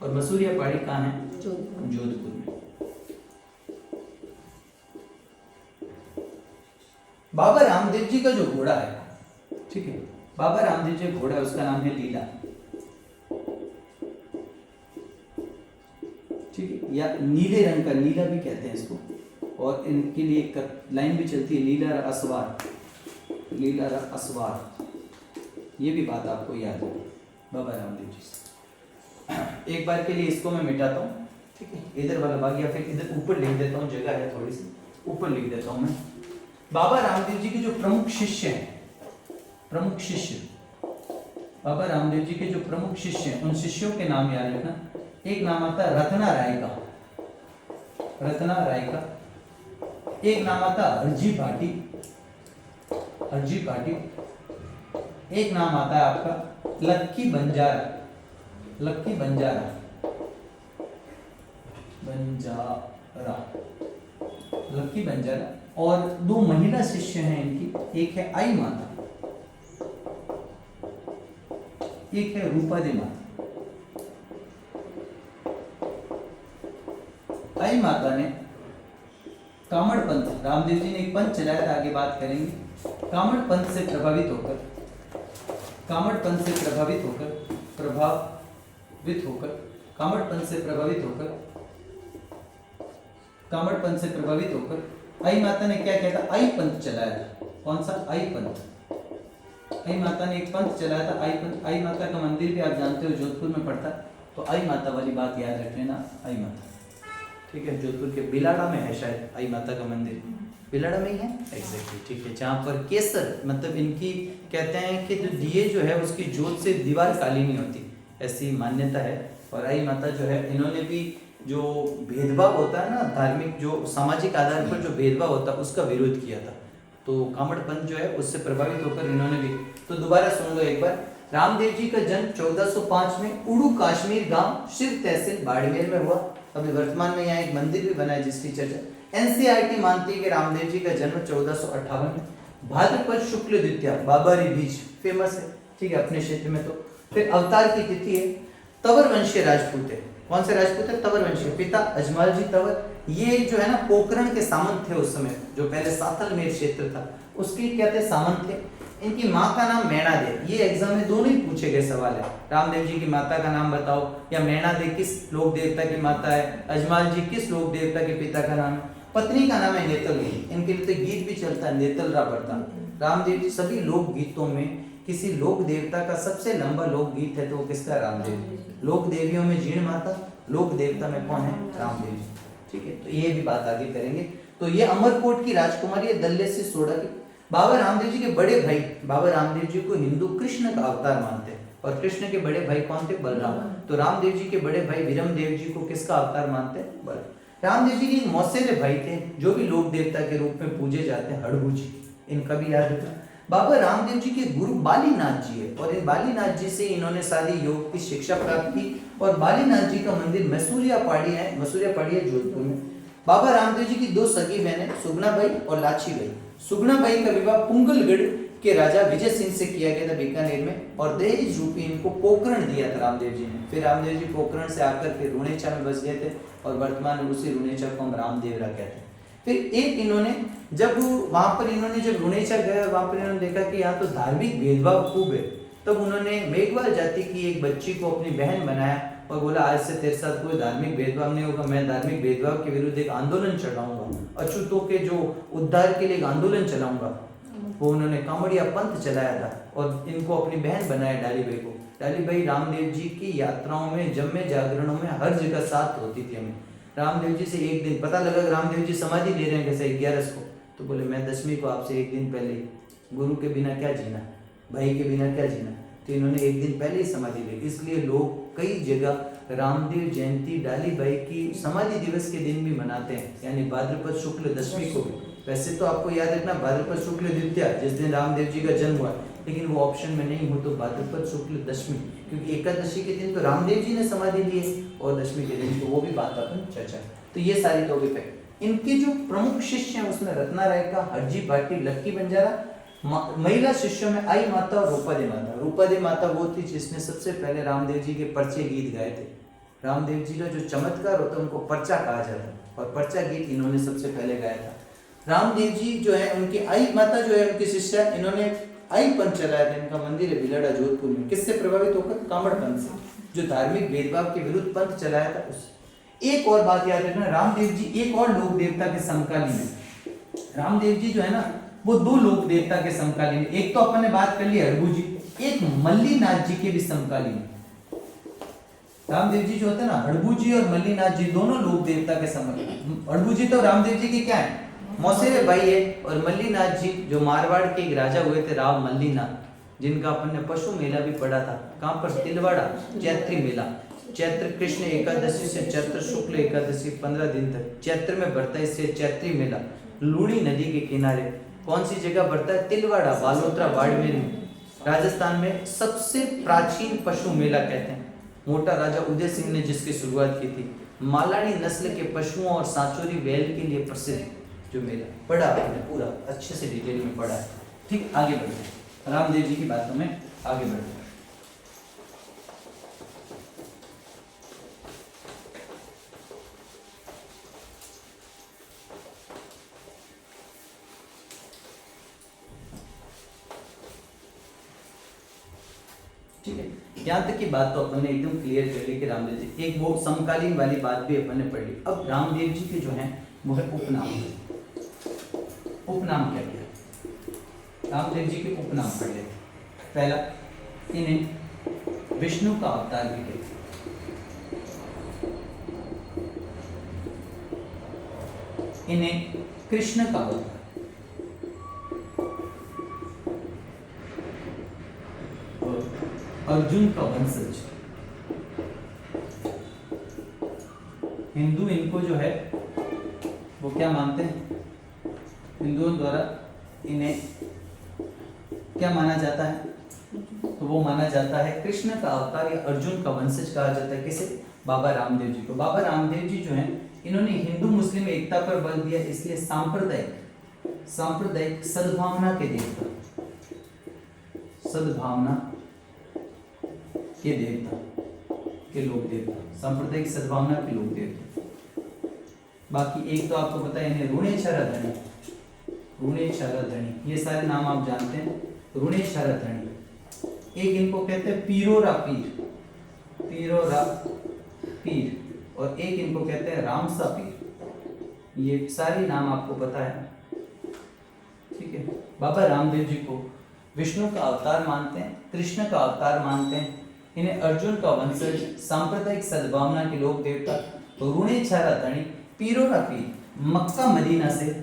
और मसूरिया पहाड़ी कहाँ है, जोधपुर में। बाबा रामदेव जी का जो घोड़ा है, ठीक है, बाबा रामदेव जी घोड़ा है, उसका नाम है लीला, ठीक है, या नीले रंग का, नीला भी कहते हैं इसको। और इनके लिए एक लाइन भी चलती है, लीला रा असवार, लीला रा असवार। ये भी बात आपको याद है बाबा रामदेव जी से। एक बार के लिए इसको मैं मिटाता हूँ, ठीक है, इधर वाला भाग, या फिर इधर ऊपर लिख देता हूँ, जगह है थोड़ी सी, ऊपर लिख देता हूँ मैं। बाबा रामदेव जी के जो प्रमुख शिष्य हैं, प्रमुख शिष्य, बाबा रामदेव जी के जो प्रमुख शिष्य हैं, उन शिष्यों के नाम याद रखना। एक नाम आता है रत्ना राय का, रत्ना राय का। एक नाम आता है हरजी भाटी, हरजी भाटी। एक नाम आता है आपका लक्की बंजारा, लक्की बंजारा, बंजारा, लक्की बंजारा। और दो महिला शिष्य हैं इनकी, एक है आई माता, एक है रूपादे माता। आई माता ने कामड़ पंथ, रामदेव जी ने एक पंथ चलाया था, आगे बात करेंगे। कामड़ पंथ से प्रभावित होकर, कामड़ पंथ से प्रभावित होकर, प्रभावित होकर, कामड़ पंथ से प्रभावित होकर, कामड़ पंथ से प्रभावित होकर आई माता ने क्या किया था, आई पंथ चलाया था। कौन सा, आई पंथ। आई माता ने एक पंथ चलाया था, आई पंथ। आई माता का मंदिर भी आप जानते हो जोधपुर में पड़ता है, तो आई माता वाली बात याद रख लेना, आई माता, ठीक है। जोधपुर के बिलाड़ा में है शायद आई माता का मंदिर, बिलाड़ा में ही है एग्जैक्टली, ठीक है। जहाँ पर केसर, मतलब इनकी कहते हैं कि जो दिए जो है उसकी जोत से दीवार काली नहीं होती, ऐसी मान्यता है। और आई माता जो है, इन्होंने भी जो भेदभाव होता है ना, धार्मिक जो सामाजिक आधार पर जो भेदभाव होता है उसका विरोध किया था। तो कामड़ पंथ जो है उससे प्रभावित होकर इन्होंने भी, तो दोबारा सुन लो एक बार। रामदेव जी का जन्म 1405 में उड़ू कश्मीर गांव शिव तहसील बाड़मेर में हुआ। अभी वर्तमान में यहाँ एक मंदिर भी बना है जिसकी चर्चा एनसीईआरटी मानती है कि रामदेव जी का जन्म 1458 में भाद्रपद शुक्ल द्वितीया, बाबारी बीज फेमस है, ठीक है, अपने क्षेत्र में। तो फिर अवतार की तिथि है, तंवर वंशीय राजपूत है, कौन से राजपूत है? तंवर वंश के। पिता अजमल जी तंवर, ये जो है ना पोखरण के सामंत थे उस समय, जो पहले साथलमेर क्षेत्र था उसके क्या थे? सामंत थे। इनकी माँ का नाम मैणादेव, ये एग्जाम में दोनों ही पूछे गए सवाल है। रामदेव जी की माता का नाम बताओ, या मैणादेव किस लोक देवता की माता है, अजमल जी किस लोक देवता के पिता का नाम है। पत्नी का नाम है नेतलगी, इनके लिए तो गीत भी चलता है नेतलरा बरता। रामदेव जी सभी लोक गीतों में किसी लोक देवता का सबसे लंबा लोक गीत है तो वो किसका? रामदेव जी। लोक देवियों में जीण माता, लोक देवता में कौन है? रामदेव जी। ठीक है, तो ये भी बात आगे करेंगे। तो ये अमरकोट की राजकुमारी है दल्ले से सोडा की। बाबा रामदेव जी के बड़े भाई, बाबा रामदेव जी को हिंदू कृष्ण का अवतार मानते हैं, और कृष्ण के बड़े भाई कौन थे? बलराम। तो रामदेव जी के बड़े भाई विरमदेव जी को किसका अवतार मानते हैं? बलराम। रामदेव जी के मौसेरे भाई थे जो भी लोक देवता के रूप में पूजे जाते हैं, हड़बू जी, इनका भी याद रखना। बाबा रामदेव जी के गुरु बालीनाथ जी है, और इन बालीनाथ जी से इन्होंने सारी योग की शिक्षा प्राप्त की। और बालीनाथ जी का मंदिर मसूरिया पहाड़ी है जोधपुर में। बाबा रामदेव जी की दो सगी बहनें सुगनाबाई और लाछीबाई। सुगनाबाई का विवाह पुंगलगढ़ के राजा विजय सिंह से किया गया था बीकानेर में, और दहेज रूपी इनको पोकरण दिया था रामदेव जी ने। फिर रामदेव जी पोकरण से आकर फिर रुणेचा में बस गए थे, और वर्तमान में उसी रुणेचा को हम रामदेवरा कहते हैं। फिर एक इन्होंने जब रुणेचा गए, वहां पर इन्होंने देखा कि यहाँ तो धार्मिक भेदभाव खूब है, तब उन्होंने मेघवाल जाति की एक बच्ची को अपनी बहन बनाया और बोला आज से तेरे साथ कोई धार्मिक भेदभाव नहीं होगा, मैं धार्मिक भेदभाव के विरुद्ध एक आंदोलन चलाऊंगा, अछूतों के जो उद्धार के लिए एक आंदोलन चलाऊंगा। वो उन्होंने कांवड़िया पंथ चलाया था और इनको अपनी बहन बनाया डालीबाई को। डालीबाई रामदेव जी की यात्राओं में, जम्मे जागरणों में हर जगह साथ होती थी हमें। रामदेव जी से एक दिन पता लगा कि रामदेव जी समाधि ले रहे हैं कैसे 11 को, तो बोले मैं 10वीं को आपसे एक दिन पहले, गुरु के बिना क्या जीना, भाई के बिना क्या जीना, तो इन्होंने एक दिन पहले ही समाधि ली। इसलिए लोग कई जगह रामदेव जयंती डालीबाई की समाधि दिवस के दिन भी मनाते हैं, यानी भाद्रपद शुक्ल 10वीं को भी। वैसे तो आपको याद रखना भाद्रपद शुक्ल द्वितीया जिस दिन रामदेव जी का जन्म हुआ, लेकिन वो ऑप्शन में नहीं हो तो भाद्रपद शुक्ल 10वीं, क्योंकि एकादशी के दिन तो रामदेव जी ने समाधि ली है और 10वीं के दिन तो वो भी बात अपन चर्चा। तो ये सारी टॉपिक है। इनके जो प्रमुख शिष्य हैं उसमें रत्ना राय का, हरजी भाटी, लक्की बंजारा। महिला शिष्यों में आई माता और रूपादे माता। रूपादे माता वो थी जिसने सबसे पहले रामदेव जी के पर्चे गीत गाए थे। रामदेव जी का जो चमत्कार होता है उनको पर्चा कहा जाता है, और पर्चा गीत इन्होंने सबसे पहले गाया था। रामदेव जी जो है उनकी आई माता जो है उनकी शिष्या, इन्होंने आई पंथ चलाया था। इनका मंदिर है बिलड़ा जोधपुर में। किससे प्रभावित होकर? कामड़ पंथ से, जो धार्मिक भेदभाव के विरुद्ध पंथ चलाया था उससे। एक और बात याद रखना, रामदेव जी एक और लोक देवता के समकालीन है। रामदेव जी जो है ना वो दो लोक देवता के समकालीन, एक तो अपन ने बात कर ली हड़बू जी, एक मल्लीनाथ जी के भी समकालीन। रामदेव जी जो होते हैं ना, हड़बू जी और मल्लीनाथ जी दोनों लोक देवता के समकालीन। हड़बू जी तो रामदेव जी के क्या है? मौसेरे भाई है। और मल्लीनाथ जी जो मारवाड़ के एक राजा हुए थे, राव मल्लीनाथ, जिनका अपन ने पशु मेला भी पढ़ा था। कहां पर? तिलवाड़ा चैत्री मेला। चैत्र कृष्ण एकादशी से चैत्र शुक्ल एकादशी 15 दिन तक चैत्र में बढ़ता है। इससे चैत्री मेला लूणी नदी के किनारे कौन सी जगह बढ़ता है? तिलवाड़ा, बालोतरा, बाड़मेर में, राजस्थान में सबसे प्राचीन पशु मेला कहते हैं। मोटा राजा उदय सिंह ने जिसकी शुरुआत की थी। मालानी नस्ल के पशुओं और सांचोरी बैल के लिए प्रसिद्ध जो मेला पढ़ा आपने पूरा अच्छे से डिटेल में पढ़ा है। ठीक, आगे बढ़ते रामदेव जी की बातों में आगे बढ़ते। ठीक है, यहाँ तक की बात तो अपन ने एकदम क्लियर कर ली कि रामदेव जी, एक वो समकालीन वाली बात भी अपन ने पढ़ ली। अब रामदेव जी के जो हैं वो है उपनाम। उपनाम क्या क्या? रामदेव जी के उपनाम पढ़ लेते। पहला, इन्हें विष्णु का अवतार भी कहते हैं। इन्हें कृष्ण का अवतार, अर्जुन का वंशज। हिंदू इनको जो है वो क्या मानते हैं? हिंदुओं द्वारा इन्हें क्या माना जाता है? तो वो माना जाता है कृष्ण का अवतार या अर्जुन का वंशज कहा जाता है। किसे? बाबा रामदेव जी को। बाबा रामदेव जी जो हैं इन्होंने हिंदू मुस्लिम एकता पर बल दिया, इसलिए सांप्रदायिक सद्भावना के देवता, सद्भावना के देवता के लोक देवता, सांप्रदायिक सद्भावना के लोक देवता। बाकी एक तो आपको पता है इन्हें ऋणेश्वरधनी, ऋणेश्वरधनी, ये सारे नाम आप जानते हैं। ऋणेश्वरधनी, एक इनको कहते हैं पीरोरा पीर, पीरोरा पीर, और एक इनको कहते हैं रामसा पीर। ये सारे नाम आपको पता है, ठीक है। बाबा रामदेव जी को विष्णु का अवतार मानते हैं, कृष्ण का अवतार मानते हैं। इन्हें अर्जुन का वंशज, सांप्रदायिक सद्भावना के लोक देवता, ऋणेश्वरधनी, पीरोरा पीर, मक्का मदीना से,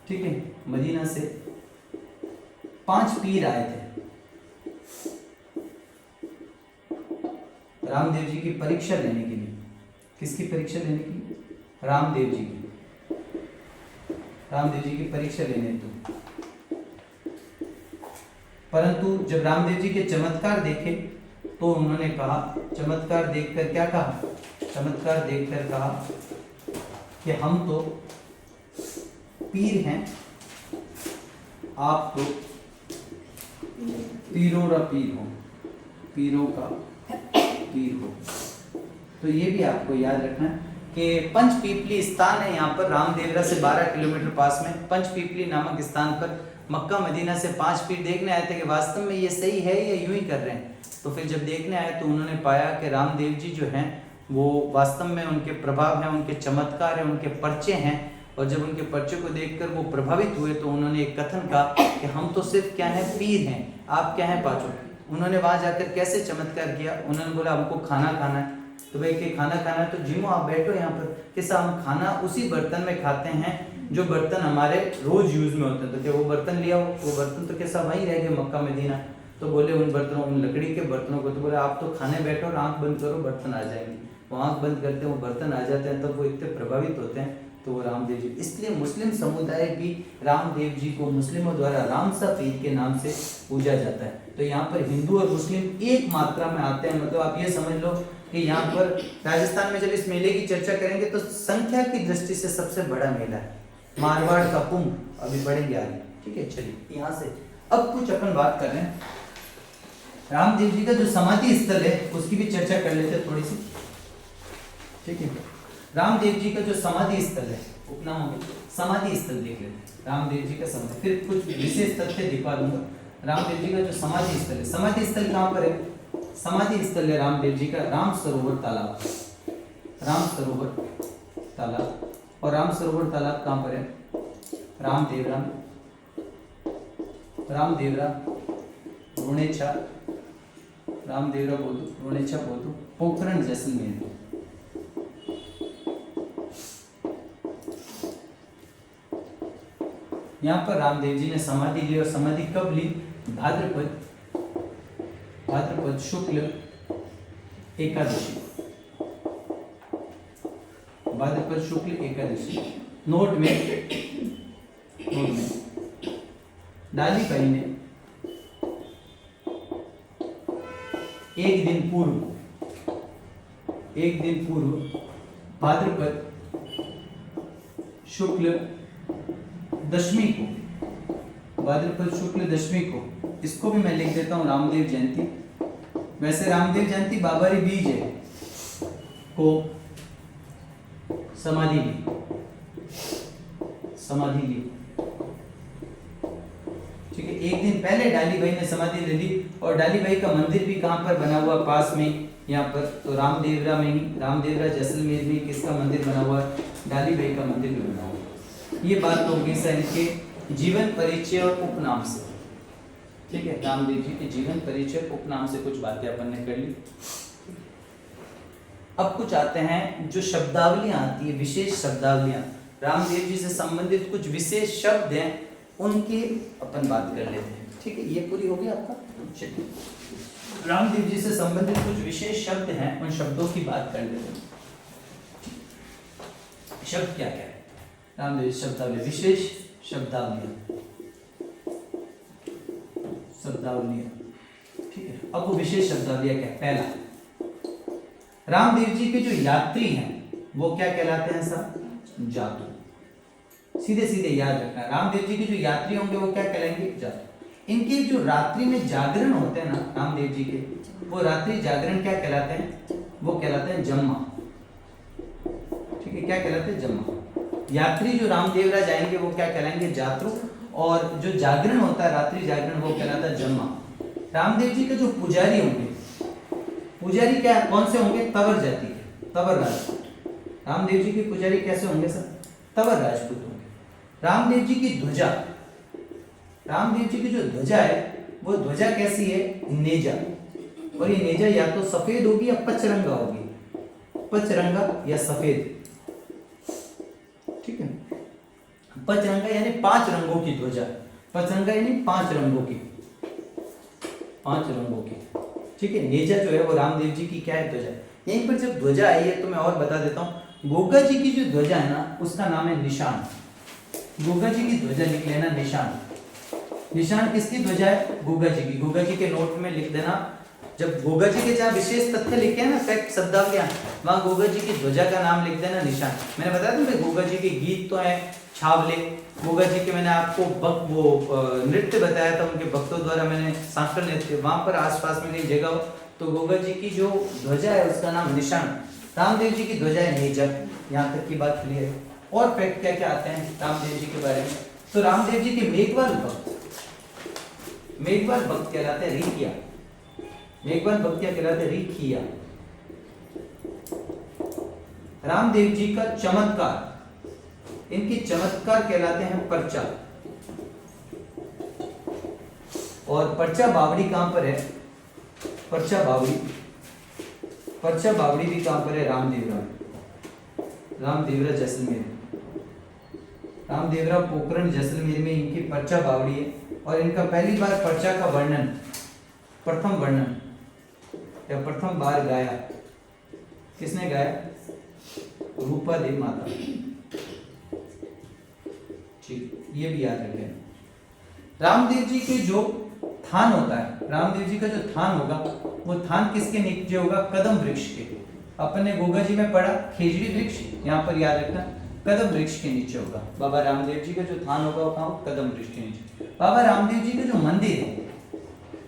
ठीक है, मदीना से 5 पीर आए थे रामदेव जी की परीक्षा लेने के लिए। किसकी परीक्षा लेने के लिए? रामदेव जी की, रामदेव जी की परीक्षा लेने तो। परंतु जब रामदेव जी के चमत्कार देखे तो उन्होंने कहा, चमत्कार देखकर क्या कहा? चमत्कार देखकर कहा कि हम तो पीर हैं, आप तो पीरों का पीर हो, पीरों का पीर हो। तो ये भी आपको याद रखना कि पंचपीपली स्थान है यहाँ पर रामदेवरा से 12 किलोमीटर पास में। पंचपीपली नामक स्थान पर मक्का मदीना से 5 पीर देखने आए थे कि वास्तव में ये सही है या यूं ही कर रहे हैं। तो फिर जब देखने आए तो उन्होंने पाया कि रामदेव जी जो हैं वो वास्तव में उनके प्रभाव हैं, उनके चमत्कार हैं, उनके पर्चे हैं। और जब उनके पर्चे को देखकर वो प्रभावित हुए तो उन्होंने एक कथन कहा कि हम तो सिर्फ क्या है, पीर हैं, आप क्या हैं, पांचों। उन्होंने वहां जाकर कैसे चमत्कार किया? उन्होंने बोला हमको खाना खाना है। तो भाई कि खाना खाना है तो जिमो आप बैठो यहाँ पर, कैसा हम खाना उसी बर्तन में खाते हैं जो बर्तन हमारे रोज यूज में होते हैं। तो क्या वो बर्तन लिया हो, वो बर्तन तो कैसा वहीं रह गए मक्का मदीना। तो बोले उन बर्तनों, उन लकड़ी के बर्तनों को, तो बोले आप तो खाने बैठो और आंख बंद करो, बर्तन आ जाएंगे। वो आंख बंद करते हैं, वो बर्तन आ जाते हैं, तब वो इतने प्रभावित होते हैं। तो वो रामदेव जी, इसलिए मुस्लिम समुदाय भी रामदेव जी को मुस्लिमों द्वारा रामसा पीर के नाम से पूजा जाता है। तो यहाँ पर हिंदू और मुस्लिम एक मात्रा में आते हैं। मतलब आप ये समझ लो कि यहाँ पर राजस्थान में जब इस मेले की चर्चा करेंगे तो संख्या की दृष्टि से सबसे बड़ा मेला है। मारवाड़ का कुंभ अभी बढ़ेंगे आगे, ठीक है। चलिए यहाँ से अब कुछ अपन बात कर रहे हैं रामदेव जी का जो समाधि स्थल है उसकी भी चर्चा कर लेते हैं थोड़ी सी, ठीक है। रामदेव जी का जो समाधि स्थल है, उपनाम हो गया, समाधि स्थल देख लेते हैं रामदेव जी का समाधि। फिर कुछ विशेष तथ्य दिखा दूंगा। रामदेव जी का जो समाधि स्थल है, समाधि स्थल कहाँ पर है? समाधि स्थल है रामदेव जी का राम सरोवर तालाब, राम सरोवर तालाब। और राम सरोवर तालाब कहाँ पर है? रामदेवरा, रामदेवरा, ऋणेछा, रामदेवरा बोधू, ऋणेछा बोधू, पोखरण जैसलमेर। यहाँ पर रामदेव जी ने समाधि ली। और समाधि कब ली? भाद्रपद शुक्ल एकादशी, भाद्रपद शुक्ल एकादशी। नोट में डाली भाई ने एक दिन पूर्व भाद्रपद शुक्ल दशमी को, भाद्रपद शुक्ल दशमी को, इसको भी मैं लिख देता हूं रामदेव जयंती। वैसे रामदेव जयंती बाबरी बीज है को समाधि ली, ठीक है। एक दिन पहले डाली भाई ने समाधि ले ली। और डाली भाई का मंदिर भी कहां पर बना हुआ? पास में यहाँ पर, तो रामदेवरा में ही, रामदेवरा जैसलमेर में किसका मंदिर बना हुआ है? डाली भाई का मंदिर भी बना हुआ है। ये बात होगी सर इनके जीवन परिचय और उपनाम से, ठीक है। रामदेव जी के जीवन परिचय उपनाम से कुछ बातें अपन ने कर ली। अब कुछ आते हैं जो शब्दावलियां आती है, विशेष शब्दावलियां रामदेव जी से संबंधित कुछ विशेष शब्द हैं, उनकी अपन बात कर लेते हैं, ठीक है। ये पूरी होगी आपका। चलिए रामदेव जी से संबंधित कुछ विशेष शब्द हैं, उन शब्दों की बात कर लेते हैं। शब्द क्या क्या है? रामदेव जी शब्दावली, विशेष शब्दावलियां, ठीक है। अब वो विशेष शब्दावलियां क्या है? पहला, रामदेव जी के जो यात्री हैं वो क्या कहलाते हैं सर? जातु। सीधे सीधे याद रखना, रामदेव जी के जो यात्री होंगे वो क्या कहलाएंगे? जातु। इनके जो रात्रि में जागरण होते हैं ना रामदेव जी के, वो रात्रि जागरण क्या कहलाते हैं? वो कहलाते हैं जम्मा। ठीक है, क्या कहलाते हैं? जम्मा। यात्री जो रामदेवरा जाएंगे वो क्या कहलाएंगे? जात्रु। और जो जागरण होता है रात्रि जागरण वो कहलाता है जम्मा। रामदेव जी के जो पुजारी होंगे, पुजारी क्या कौन से होंगे? तवर जाति के, तवर राजपूत। रामदेव जी के पुजारी कैसे होंगे सर? तवर राजपूत होंगे। रामदेव जी की ध्वजा, रामदेव जी की जो ध्वजा है वो ध्वजा कैसी है? नेजा। और ये नेजा या तो सफेद होगी या पचरंगा होगी, पचरंगा या सफेद। ठीक है, पचरंगा यानी 5 रंगों की ध्वजा, पचरंगा यानी 5 रंगों की, 5 रंगों की। ठीक है, नेजा जो है वो रामदेव जी की क्या है? ध्वजा। यहीं पर जब ध्वजा आई है तो मैं और बता देता हूँ, गोगा जी की जो ध्वजा है ना उसका नाम है निशान। गोगा जी की ध्वजा लिख लेना निशान। निशान किसकी ध्वजा है? गोगा जी की। गोगा जी के नोट में लिख देना, जब गोगा जी के जहाँ विशेष तथ्य लिखे हैं ना, फैक्ट शब्दावलियां, वहां गोगा जी की ध्वजा का नाम लिख देना निशान। मैंने बताया था गोगा जी के गीत तो है छावले, गोगा जी के मैंने आपको नृत्य बताया था, उनके भक्तों द्वारा मैंने सांकर नृत्य, वहां पर आसपास में कहीं जगह हो तो गोगा जी की जो ध्वजा है उसका नाम निशान। रामदेव जी की ध्वजा है नेजा। यहाँ तक की बात क्लियर है। और फैक्ट क्या क्या आते हैं रामदेव जी के बारे में? तो रामदेव जी के मेघवाल भक्त, मेघवाल भक्त कहलाते हैं रिखिया। मेघवाल भक्त क्या कहलाते हैं? रिखिया। रामदेव जी का चमत्कार, इनके चमत्कार कहलाते हैं पर्चा। और पर्चा बावड़ी कहां पर है? पर्चा बावड़ी, पर्चा बावड़ी भी कहां पर है? रामदेवरा, रामदेवरा जैसलमेर, रामदेवरा पोखरण जैसलमेर में इनकी पर्चा बावड़ी है। और इनका पहली बार पर्चा का वर्णन, प्रथम वर्णन या प्रथम बार गाया किसने गाया? रूपा देव माता। ठीक, ये भी याद रखें। रामदेव जी के जो थान होता है, रामदेव जी का जो थान होगा वो थान किसके नीचे होगा? कदम वृक्ष के। अपने गोगा जी में पढ़ा खेजड़ी वृक्ष, यहाँ पर याद रखना कदम वृक्ष के नीचे होगा। बाबा रामदेव जी का जो थान होगा वो कहाँ? कदम वृक्ष के नीचे। बाबा रामदेव जी का जो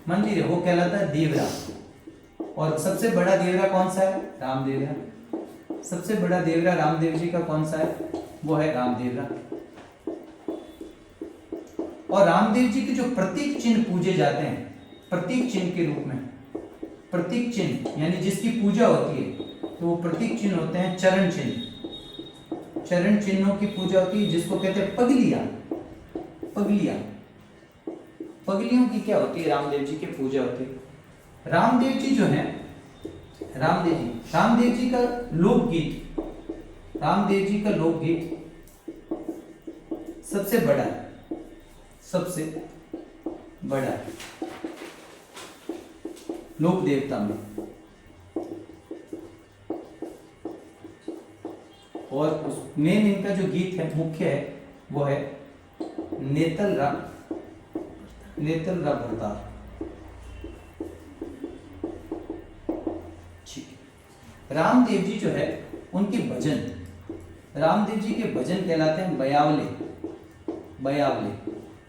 मंदिर है वो कहलाता है देवरा। और सबसे बड़ा देवरा कौन सा है? रामदेवरा। सबसे बड़ा देवरा रामदेव जी का कौन सा है? वो है रामदेवरा। और रामदेव जी के जो प्रतीक चिन्ह पूजे जाते हैं, प्रतीक चिन्ह के रूप में, प्रतीक चिन्ह यानी जिसकी पूजा होती है तो वो प्रतीक चिन्ह होते हैं चरण चिन्ह। चरण चिन्हों की पूजा होती है जिसको कहते हैं पगलियां। पगलियां, पगलियों की क्या होती है? रामदेव जी की पूजा होती है। रामदेव जी जो है, रामदेव जी का लोकगीत, रामदेव जी का लोकगीत सबसे बड़ा है, सबसे बड़ा है लोक देवता में। और उस मेन इनका जो गीत है मुख्य है वो है नेतल रा भरतार। रामदेव जी जो है उनके भजन, रामदेव जी के भजन कहलाते हैं बयावले, बयावले।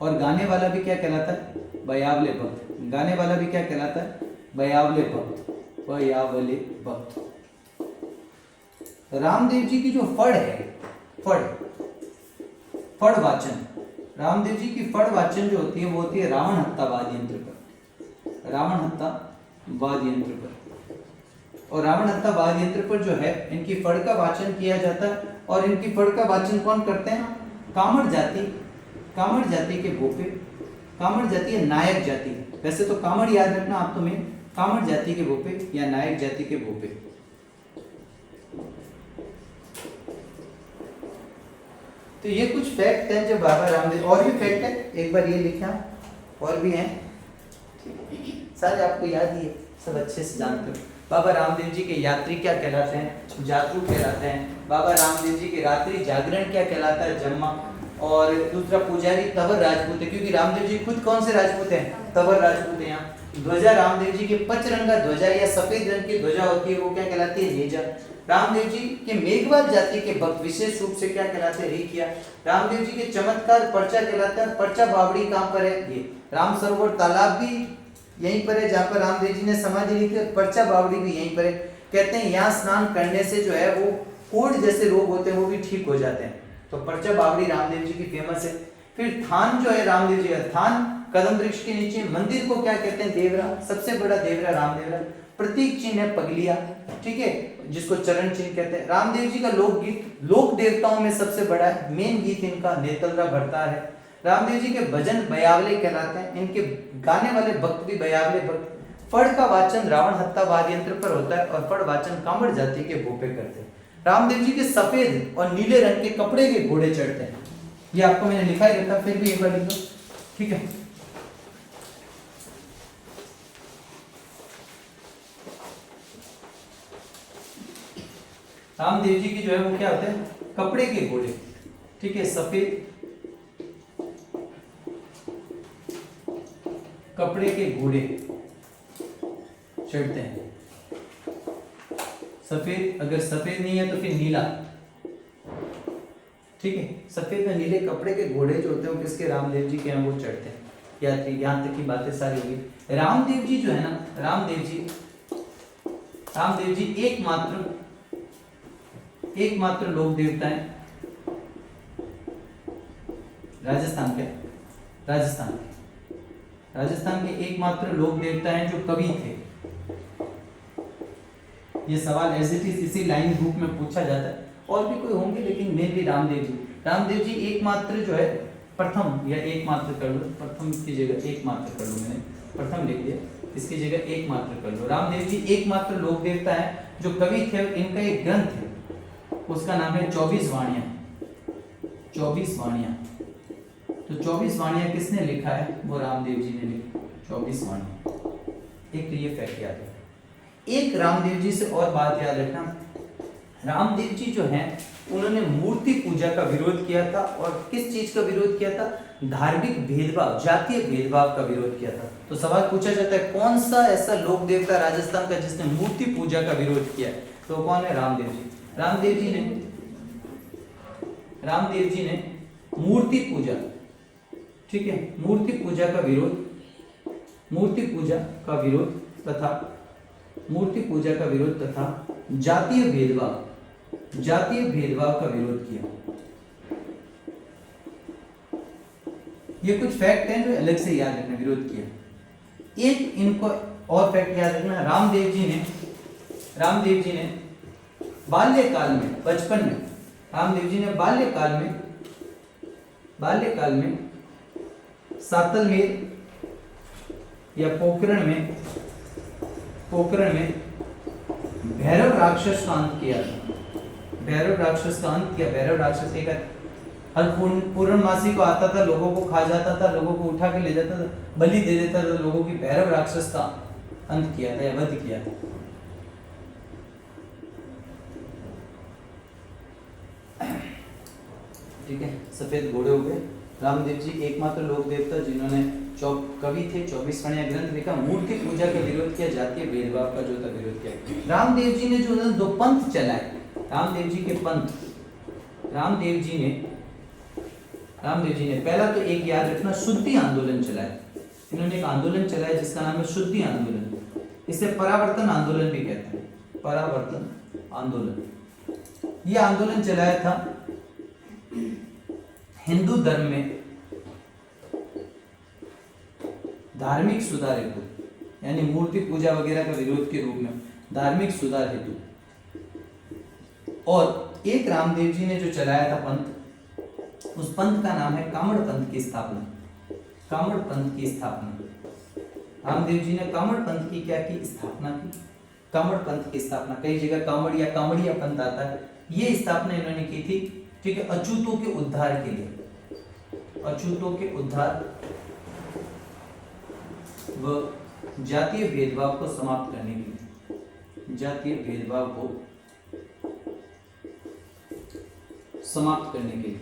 और गाने वाला भी क्या कहलाता है? बयावले भक्त। गाने वाला भी क्या कहलाता है? बयावले भक्त, बयावले भक्त। रामदेव जी की जो फड़ है, फड़ वाचन, रामदेव जी की फड़ वाचन जो होती है वो होती है रावण हत्ता वाद्य यंत्र पर, रावण हत्ता वाद्य यंत्र पर। और रावण हत्ता वाद्य यंत्र पर जो है इनकी फड़ का वाचन किया जाता है। और इनकी फड़ का वाचन कौन करते हैं? कामड़ जाति, कामड़ जाति के भोपे। कामड़ जाति है नायक जाति, वैसे तो कामड़ याद रखना आप तुम्हें, कामड़ जाति के भोपे या नायक जाति के भोपे। तो ये कुछ फैक्ट हैं जो बाबा रामदेव, और भी फैक्ट है, एक बार ये लिखा, और भी हैं सारे आपको याद ही है, सब अच्छे से जानते हो। बाबा रामदेव जी के यात्री क्या कहलाते हैं? जातरू कहलाते हैं। बाबा रामदेव जी के रात्रि जागरण क्या कहलाता है? जम्मा। और दूसरा पुजारी तंवर राजपूत है, क्योंकि रामदेव जी खुद कौन से राजपूत हैं? तंवर राजपूत है। यहाँ ध्वजा रामदेव जी के पचरंगा ध्वजा या सफेद रंग की ध्वजा होती है, वो क्या कहलाती है? नेजा। रामदेव जी के मेघवाल जाति के भक्त विशेष रूप से क्या कहलाते हैं? रेखिया। रामदेव जी के चमत्कार पर्चा कहलाता है। पर्चा बावड़ी कहाँ पर है? ये राम सरोवर तालाब भी यहीं पर है, जहाँ पर रामदेव जी ने समाधि ली थी। पर्चा बावड़ी भी यहीं पर है। कहते हैं यहाँ स्नान करने से जो है वो कोढ़ जैसे रोग होते हैं वो भी ठीक हो जाते हैं। तो पर्चा बावड़ी रामदेव जी की फेमस है। फिर थान जो है रामदेव जी का, थान कदम वृक्ष के नीचे। मंदिर को क्या कहते हैं? देवरा। सबसे बड़ा देवरा रामदेवरा। प्रतीक चिन्ह है पगलिया, ठीक है, जिसको चरण चिन्ह कहते हैं। रामदेव जी का लोकगीत लोक देवताओं में सबसे बड़ा है। मेन गीत इनका नेतलरा भरतार है। रामदेव जी के भजन बयावले कहलाते हैं। इनके गाने वाले भक्त भी बयावले भक्त। फड़ का वाचन रावण हत्ता वाद्य यंत्र पर होता है और फड़ वाचन कांवड़ जाति के भोपे करते हैं। रामदेव जी के सफेद और नीले रंग के कपड़े के घोड़े चढ़ते हैं। ये आपको मैंने लिखा ही रहता, फिर भी एक बार लिख दो, ठीक है। रामदेव जी की जो है वो क्या होते हैं? कपड़े के घोड़े, ठीक है, सफेद कपड़े के घोड़े चढ़ते हैं। सफेद, अगर सफेद नहीं है तो फिर नीला, ठीक है। सफेद और नीले कपड़े के घोड़े जो होते हैं वो किसके? रामदेव जी के हैं, वो चढ़ते हैं। यहाँ तक की बातें सारी होगी। रामदेव जी जो है ना, रामदेव जी एकमात्र लोक देवता है राजस्थान के एकमात्र लोक देवता हैं जो कवि थे। ये सवाल एज इट इज इसी लाइन ग्रुप में पूछा जाता है, और भी कोई होंगे लेकिन मेनली रामदेव जी एकमात्र जो है, प्रथम या एकमात्र कर लो, प्रथम की जगह एकमात्र कर लो, मैंने प्रथम लिख दिया, इसकी जगह एकमात्र कर लो। रामदेव जी एकमात्र लोक देवता है जो कवि थे। इनका एक ग्रंथ है, उसका नाम है 24 वाणियां। 24 वाणियां, तो 24 वाणियां किसने लिखा है? वो रामदेव जी ने लिखी 24 वाणियां। एक तो ये फैक्ट याद है। एक रामदेव जी से और बात याद रखना, रामदेव जी जो हैं उन्होंने मूर्ति पूजा का विरोध किया था। और किस चीज का विरोध किया था? धार्मिक भेदभाव, जातीय भेदभाव का विरोध किया था। तो सवाल पूछा जाता है कौन सा ऐसा लोक देवता राजस्थान का जिसने मूर्ति पूजा का विरोध किया? तो कौन है? रामदेव जी। रामदेव जी ने मूर्ति पूजा, ठीक है, मूर्ति पूजा का विरोध तथा जातीय भेदभाव का विरोध किया। ये कुछ फैक्ट हैं जो अलग से याद रखना, विरोध किया। एक इनको और फैक्ट याद रखना, रामदेव जी ने बाल्यकाल में, बचपन में, रामदेव जी ने बाल्यकाल में सातलमेर या पोखरण में भैरव राक्षस का अंत किया था। भैरव राक्षस एक हर पूर्णमासी को आता था, लोगों को खा जाता था, लोगों को उठा के ले जाता था, बलि दे देता था लोगों की। भैरव राक्षस का अंत किया था या वध किया था। ठीक है, सफेद घोड़े हो गए। रामदेव जी एकमात्र लोक देवता जिन्होंने कवि थे, 24 वाणियां ग्रंथ लिखा, मूर्ति पूजा का विरोध किया, जातीय भेदभाव का जो था विरोध किया। रामदेव जी ने जो दो पंथ चलाए, रामदेव जी ने पहला तो एक याद रखना, शुद्धि आंदोलन चलाया। इन्होंने एक आंदोलन चलाया जिसका नाम है शुद्धि आंदोलन। इसे परावर्तन आंदोलन भी कहते हैं, परावर्तन आंदोलन। यह आंदोलन चलाया था हिंदू धर्म में धार्मिक सुधार हेतु, यानी मूर्ति पूजा वगैरह का विरोध के रूप में धार्मिक सुधार हेतु। और एक रामदेव जी ने जो चलाया था पंथ, उस पंथ का नाम है कामड़ पंथ की स्थापना। कामड़ पंथ की स्थापना, रामदेव जी ने कामड़ पंथ की क्या की? स्थापना की। कामड़ पंथ की स्थापना, कई जगह कामड़िया कामड़िया पंथ आता है, ये स्थापना इन्होंने की थी, ठीक है, अछूतों के उद्धार के लिए, अछूतों के उद्धार व जातीय भेदभाव को समाप्त करने के लिए, जातीय भेदभाव को समाप्त करने के लिए।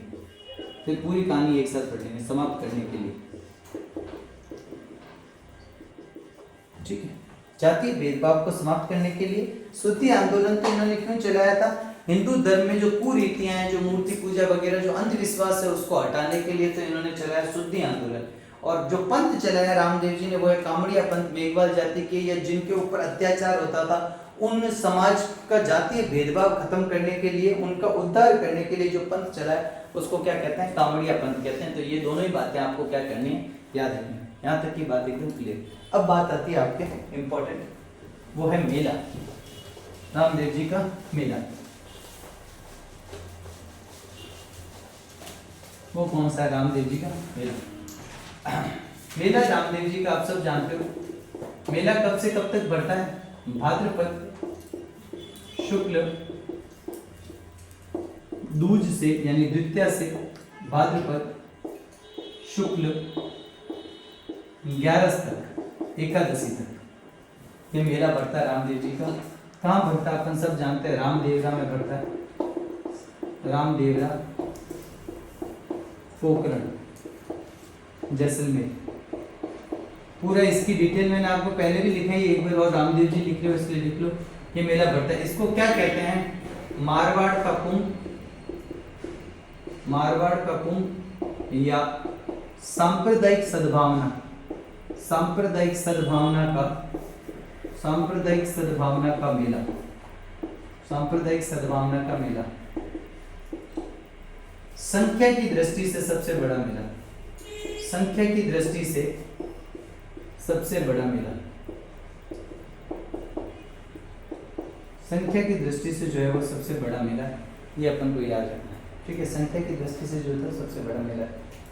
फिर पूरी कहानी एक साथ पढ़ेंगे समाप्त करने के लिए, ठीक है। जातीय भेदभाव को समाप्त करने के लिए शुद्धि आंदोलन तो इन्होंने क्यों चलाया था? हिंदू धर्म में जो कुरीतियां हैं, जो मूर्ति पूजा वगैरह, जो अंधविश्वास है, उसको हटाने के लिए तो इन्होंने चलाया शुद्धि आंदोलन। और जो पंथ चलाया रामदेव जी ने वो है कामड़िया पंथ, मेघवाल जाति के या जिनके ऊपर अत्याचार होता था उन समाज का जातीय भेदभाव खत्म करने के लिए, उनका उद्धार करने के लिए जो पंथ चलाया उसको क्या कहते हैं? कामड़िया पंथ कहते हैं। तो ये दोनों ही बातें आपको क्या करनी है? याद रखनी है। यहाँ तक की बात एकदम क्लियर। अब बात आती है आपके इंपॉर्टेंट, वो है मेला, रामदेव जी का मेला। वो कौन सा है? रामदेव जी का मेला। मेला रामदेव जी का आप सब जानते हो। मेला कब से कब तक बढ़ता है? भाद्रपद शुक्ल दूज से यानी द्वितीया से भाद्रपद शुक्ल 11 तक, एकादशी तक ये मेला बढ़ता है रामदेव जी का। कहाँ बढ़ता है? अपन सब जानते हैं रामदेवरा में बढ़ता है। रामदेवरा पोखरण जैसलमेर। पूरा इसकी डिटेल मैंने आपको पहले भी लिखा है, एक बार और रामदेव जी लिख लो, इसलिए लिख लो। ये मेला बढ़ता है। इसको क्या कहते हैं? मारवाड़ का कुंभ, मारवाड़ का कुंभ या सांप्रदायिक सद्भावना, सांप्रदायिक सद्भावना का, सांप्रदायिक सद्भावना का मेला, सांप्रदायिक सद्भावना का मेला। संख्या की दृष्टि से सबसे बड़ा मेला, संख्या की दृष्टि से सबसे बड़ा मेला, संख्या की दृष्टि से जो है वो सबसे बड़ा मेला, ये अपन को याद रखना है, ठीक है। संख्या की दृष्टि से जो था सबसे बड़ा मेला,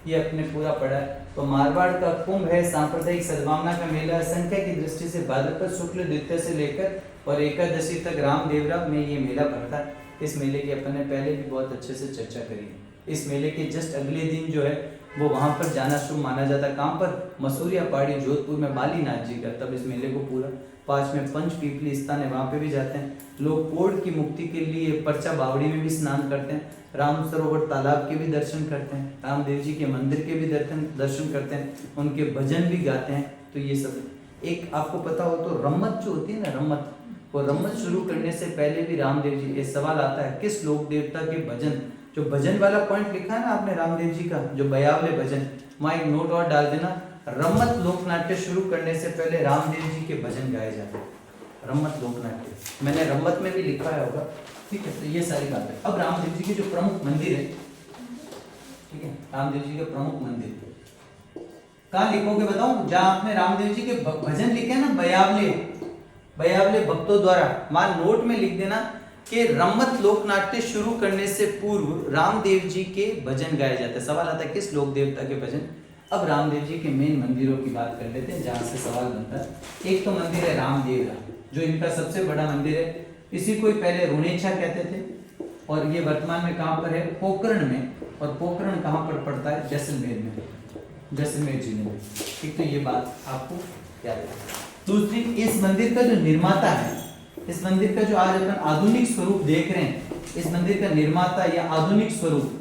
ये अपने पूरा पढ़ा है। तो मारवाड़ का कुंभ है, सांप्रदायिक सद्भावना का मेला है। संख्या की दृष्टि से भाद्रपद शुक्ल द्वितीया से लेकर और एकादशी तक रामदेवरा में ये मेला पड़ता है। इस मेले की अपन ने पहले भी बहुत अच्छे से चर्चा करी है। इस मेले के जस्ट अगले दिन जो है वो वहां पर जाना शुभ माना जाता है। कहाँ पर? मसूरिया पहाड़ी जोधपुर में बालीनाथ जी का। तब इस मेले को पूरा 5 में पंच पीपली स्थान है, वहां पे भी जाते हैं लोग। कोढ़ की मुक्ति के लिए पर्चा बावड़ी में भी स्नान करते हैं, राम सरोवर तालाब के भी दर्शन करते हैं, रामदेव जी के मंदिर के भी दर्शन करते हैं, उनके भजन भी गाते हैं। तो ये सब एक आपको पता हो तो रम्मत जो होती है ना, रम्मत, वो रम्मत शुरू करने से पहले भी रामदेव जी, ये सवाल आता है किस लोक देवता के भजन, जो भजन वाला पॉइंट लिखा है ना आपने रामदेव जी का, जो बयावले भजन, वहां एक नोट और डाल देना, रम्मत लोकनाट्य शुरू करने से पहले रामदेव जी के भजन गाए जाते हैं। रम्मत लोकनाट्य मैंने रम्मत में भी लिखा है होगा, ठीक है। तो ये सारी बात है। अब रामदेव जी के जो प्रमुख मंदिर है, ठीक है, रामदेव जी के प्रमुख मंदिर कहाँ लिखोगे बताओ? जहां आपने रामदेव जी के भजन लिखे ना, बयावले, बयावले भक्तों द्वारा, मान नोट में लिख देना कि रम्मत लोकनाट्य शुरू करने से पूर्व रामदेव जी के भजन गाए जाते हैं। सवाल आता है किस लोक देवता के भजन? अब रामदेव जी के मेन मंदिरों की बात कर लेते हैं जहां से सवाल बनता है। एक तो मंदिर है रामदेवरा, जो इनका सबसे बड़ा मंदिर है। इसी को पहले रुणेछा कहते थे और ये वर्तमान में कहां पर है? पोखरण में। और पोखरण कहां पर पड़ता है? जैसलमेर में, जैसलमेर जिले में, ठीक। तो ये बात आपको याद है। दूसरी, इस मंदिर का जो निर्माता है, इस मंदिर का जो आज अपन आधुनिक स्वरूप देख रहे हैं, इस मंदिर का निर्माता या आधुनिक स्वरूप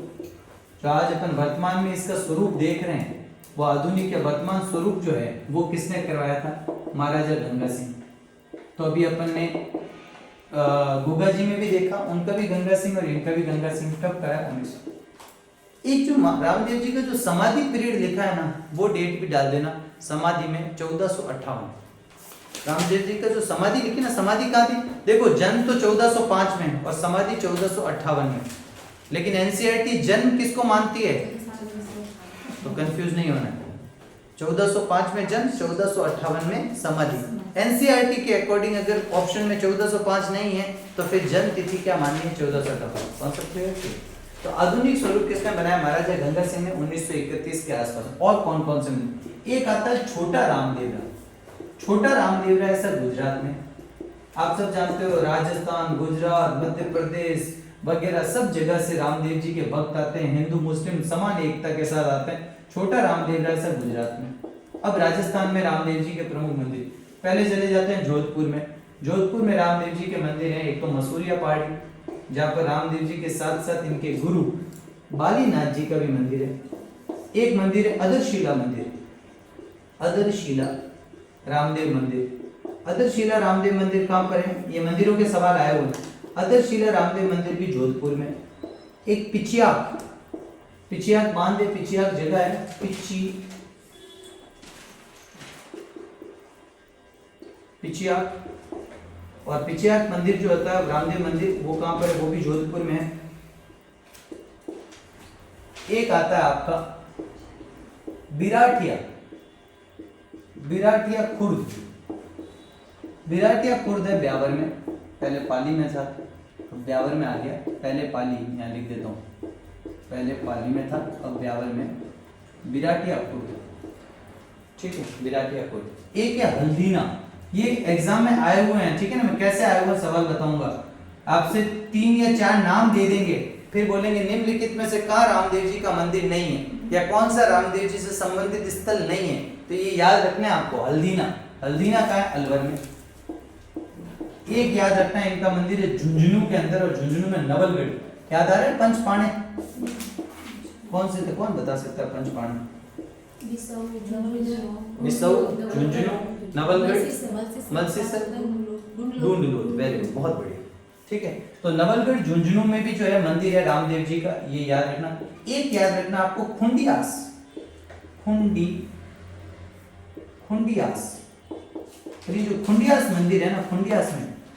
जो आज अपन वर्तमान में इसका स्वरूप देख रहे हैं, वो आधुनिक या वर्तमान स्वरूप जो है वो किसने करवाया था? महाराजा गंगा सिंह। तो अभी अपन ने गुगा जी में भी देखा, उनका भी गंगा सिंह और इनका भी गंगा सिंह। कब कराया? 1900। एक जो रामदेव जी का जो समाधि पीरियड लिखा है ना, वो डेट भी डाल देना समाधि में, 1458। रामदेव जी का जो समाधि लिखी ना, समाधि कहाँ थी? देखो जन्म तो 1405 में और समाधि 1458 में, लेकिन एनसीईआरटी जन्म किसको मानती है? तो कंफ्यूज नहीं होना है। 1405 में जन्म, 1458 में समाधि। एनसीईआरटी के अकॉर्डिंग अगर ऑप्शन में 1405 नहीं है तो फिर जन्म तिथि क्या माननी है? 1458। कौन सा क्लियर है? तो आधुनिक स्वरूप किसने बनाया? महाराजा गंगा सिंह ने 1931 के आसपास। और कौन कौन से? एक आता है छोटा रामदेवरा। छोटा रामदेवरा है सर गुजरात में। आप सब जानते हो राजस्थान, गुजरात, मध्य प्रदेश वगैरह सब जगह से रामदेव जी के भक्त आते हैं, हिंदू मुस्लिम समान एकता के साथ आते हैं। छोटा रामदेवरा है सर गुजरात में। अब राजस्थान में रामदेव जी के प्रमुख मंदिर, पहले चले जाते हैं जोधपुर में। जोधपुर में रामदेव जी के मंदिर हैं। एक तो मसूरिया पहाड़ी, जहाँ पर रामदेव जी के साथ साथ इनके गुरु बालीनाथ जी का भी मंदिर है। एक मंदिर है अदरशिला मंदिर, अदरशिला रामदेव मंदिर। अदरशिला रामदेव मंदिर कहाँ पर है? ये मंदिरों के सवाल आए हुए हैं। अदरशिला रामदेव मंदिर भी जोधपुर में। एक पिचियाक, पिचियाक बांध है, पिचियाक जगह है, पिचियाक। और पिचियाक मंदिर जो होता है रामदेव मंदिर, वो कहाँ पर है? वो भी जोधपुर में है। एक आता है आपका बिराटिया, बिराटिया खुर्द। बिराटिया खुर्द है ब्यावर में, पहले पाली में था, अब ब्यावर में आ गया। पहले पाली, यहाँ लिख देता हूँ, पहले पाली में था, अब ब्यावर में। बिराटिया खुर्द, ठीक है, बिराटिया खुर्द। एक है हल्दीना, ये एग्जाम में आए हुए हैं, ठीक है ना। मैं कैसे आए हुए सवाल बताऊंगा आपसे। 3 या 4 नाम दे देंगे, फिर बोलेंगे निम्नलिखित में से कहाँ रामदेव जी का मंदिर नहीं है, या कौन सा रामदेव जी से संबंधित स्थल नहीं है। तो ये याद रखना है आपको। हल्दीना, हल्दीना का है अलवर में। एक याद रखना है, इनका मंदिर है झुंझुनू के अंदर, और झुंझुनू में नवलगढ़। याद आ रहा है? पंचपाणे कौन से थे? कौन बता सकता है पंचपाणे? बिसौ, झुंझुनू, नवलगढ़, मलसीसर, ढूंढलूत। वेरी गुड, बहुत बढ़िया, ठीक है। तो नवलगढ़ झुंझुनू में भी जो है मंदिर है रामदेव जी का, ये याद रखना। एक याद रखना आपको खुंडियास, खुंडियास। ये जो खुंडियास मंदिर है ना,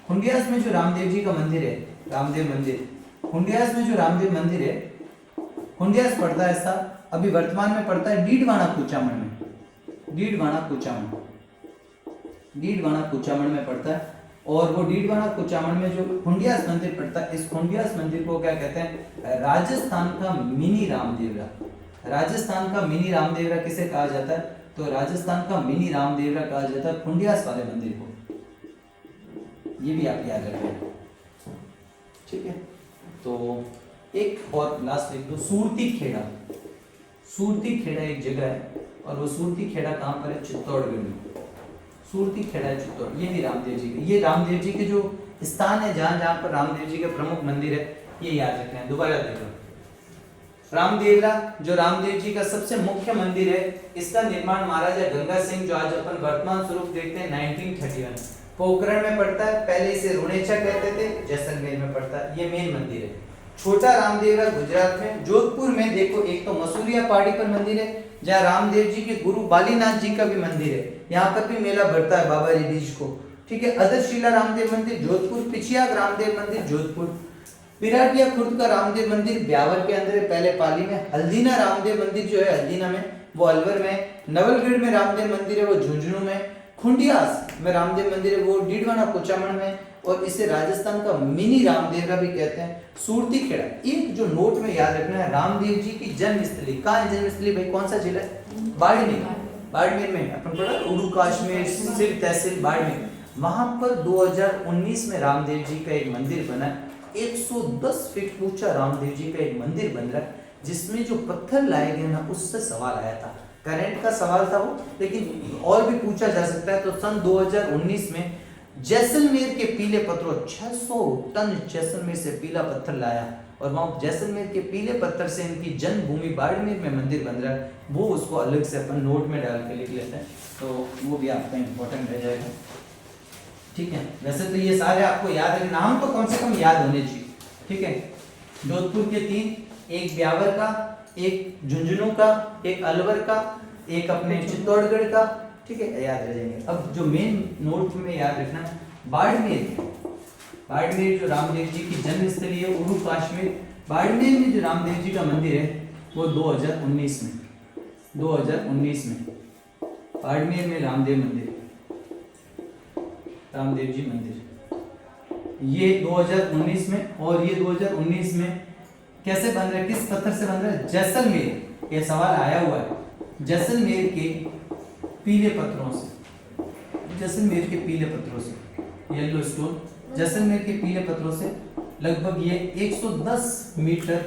खुंडियास में जो रामदेव जी का मंदिर है, रामदेव मंदिर, खुंडियास में जो रामदेव मंदिर है, खुंडियास पड़ता है ऐसा, अभी वर्तमान में पड़ता है डीडवाना कुचामन में, डीडवाना कुचामन, डीडवाना कुचामन में पड़ता है। और वो डीडवाना कुचामन में जो खुंडियास मंदिर पड़ता है, इस खुंडियास मंदिर को क्या कहते हैं? राजस्थान का मिनी रामदेवरा। राजस्थान का मिनी रामदेवरा किसे कहा जाता है? तो राजस्थान का मिनी रामदेवरा कहा जाता है खुंडियास वाले मंदिर को। ये भी आप याद रखें, ठीक है। तो एक और लास्ट लिख दो, सूरती खेड़ा। सूरती खेड़ा एक जगह है, और वो सूरती खेड़ा कहाँ पर है? चित्तौड़गढ़ में। सूरती खेड़ा है चित्तौड़, ये भी रामदेव जी के, ये रामदेव जी के जो स्थान है जहां जहां पर रामदेव जी के प्रमुख मंदिर है, ये याद रखना है। दोबारा देखो, रामदेवरा जो रामदेव जी का सबसे मुख्य मंदिर है, इसका निर्माण महाराजा गंगा सिंह, जो आज अपन वर्तमान स्वरूप देखते हैं, 1931 पोखरण में पड़ता है। पहले इसे रुणेचा कहते थे, जैसलमेर में पड़ता है। ये मेन मंदिर है। छोटा रामदेवरा गुजरात में, जोधपुर में देखो, एक तो मसूरिया पहाड़ी पर मंदिर है, जहाँ रामदेव जी के गुरु बालीनाथ जी का भी मंदिर है। यहाँ पर भी मेला भरता है बाबारी बीज को, ठीक है। अदरशिला रामदेव मंदिर जोधपुर, पिचियाक रामदेव मंदिर जोधपुर, बिराटिया खुर्द का रामदेव मंदिर ब्यावर के अंदर है, पहले पाली में। हल्दीना रामदेव मंदिर जो है हल्दीना में, वो अलवर में। नवलगढ़ में रामदेव मंदिर है, वो झुंझुनू में। खुंडियास में रामदेव मंदिर है, वो डीडवाना कुचामन में, और इसे राजस्थान का मिनी रामदेवरा भी कहते हैं। सूरती खेड़ा, एक जो नोट में याद रखना है, रामदेव जी की जन्मस्थली। कहाँ है जन्मस्थली भाई? कौन सा जिला है? बाड़मेर, बाड़मेर में अपन पढ़ा, उड़ू काश्मीर, सिर तहसील बाड़मेर। वहां पर 2019 में रामदेव जी का एक मंदिर बना, 110 फीट ऊंचा रामदेव जी का एक मंदिर बन रहा है, जिसमें जो पत्थर लाए गए ना, उससे सवाल आया था। करंट का सवाल था वो, लेकिन और भी पूछा जा सकता है। तो सन 2019 में जैसलमेर के पीले पत्थरों, 600 टन जैसलमेर से पीला पत्थर लाया, और वहां जैसलमेर के पीले पत्थर से इनकी जन्मभूमि बाड़मेर में मंदिर बन रहा है। वो उसको अलग से अपन नोट में डाल के लिख लेते हैं, तो वो भी आपका इंपॉर्टेंट रह जाएगा, ठीक है। वैसे तो ये सारे आपको याद है, नाम तो कम से कम याद होने चाहिए, ठीक है। जोधपुर के 3, एक ब्यावर का, एक झुंझुनू का, एक अलवर का, एक अपने चित्तौड़गढ़ का, ठीक है, याद रह जाएंगे। अब जो मेन नोट में याद रखना है, बाड़मेर, बाड़मेर जो रामदेव जी की जन्मस्थली है, उड़ू काश्मीर, बाड़मेर में जो रामदेव जी का मंदिर है, वो 2019 में, 2019 में बाड़मेर में रामदेव मंदिर, रामदेव जी मंदिर, ये 2019 में। और ये 2019 में कैसे बन रहा है, किस पत्थर से बन रहा है? जैसलमेर, ये सवाल आया हुआ है, जैसलमेर के पीले पत्थरों से, जैसलमेर के पीले पत्थरों से, येलो स्टोन, जैसलमेर के पीले पत्थरों से लगभग ये 110 मीटर,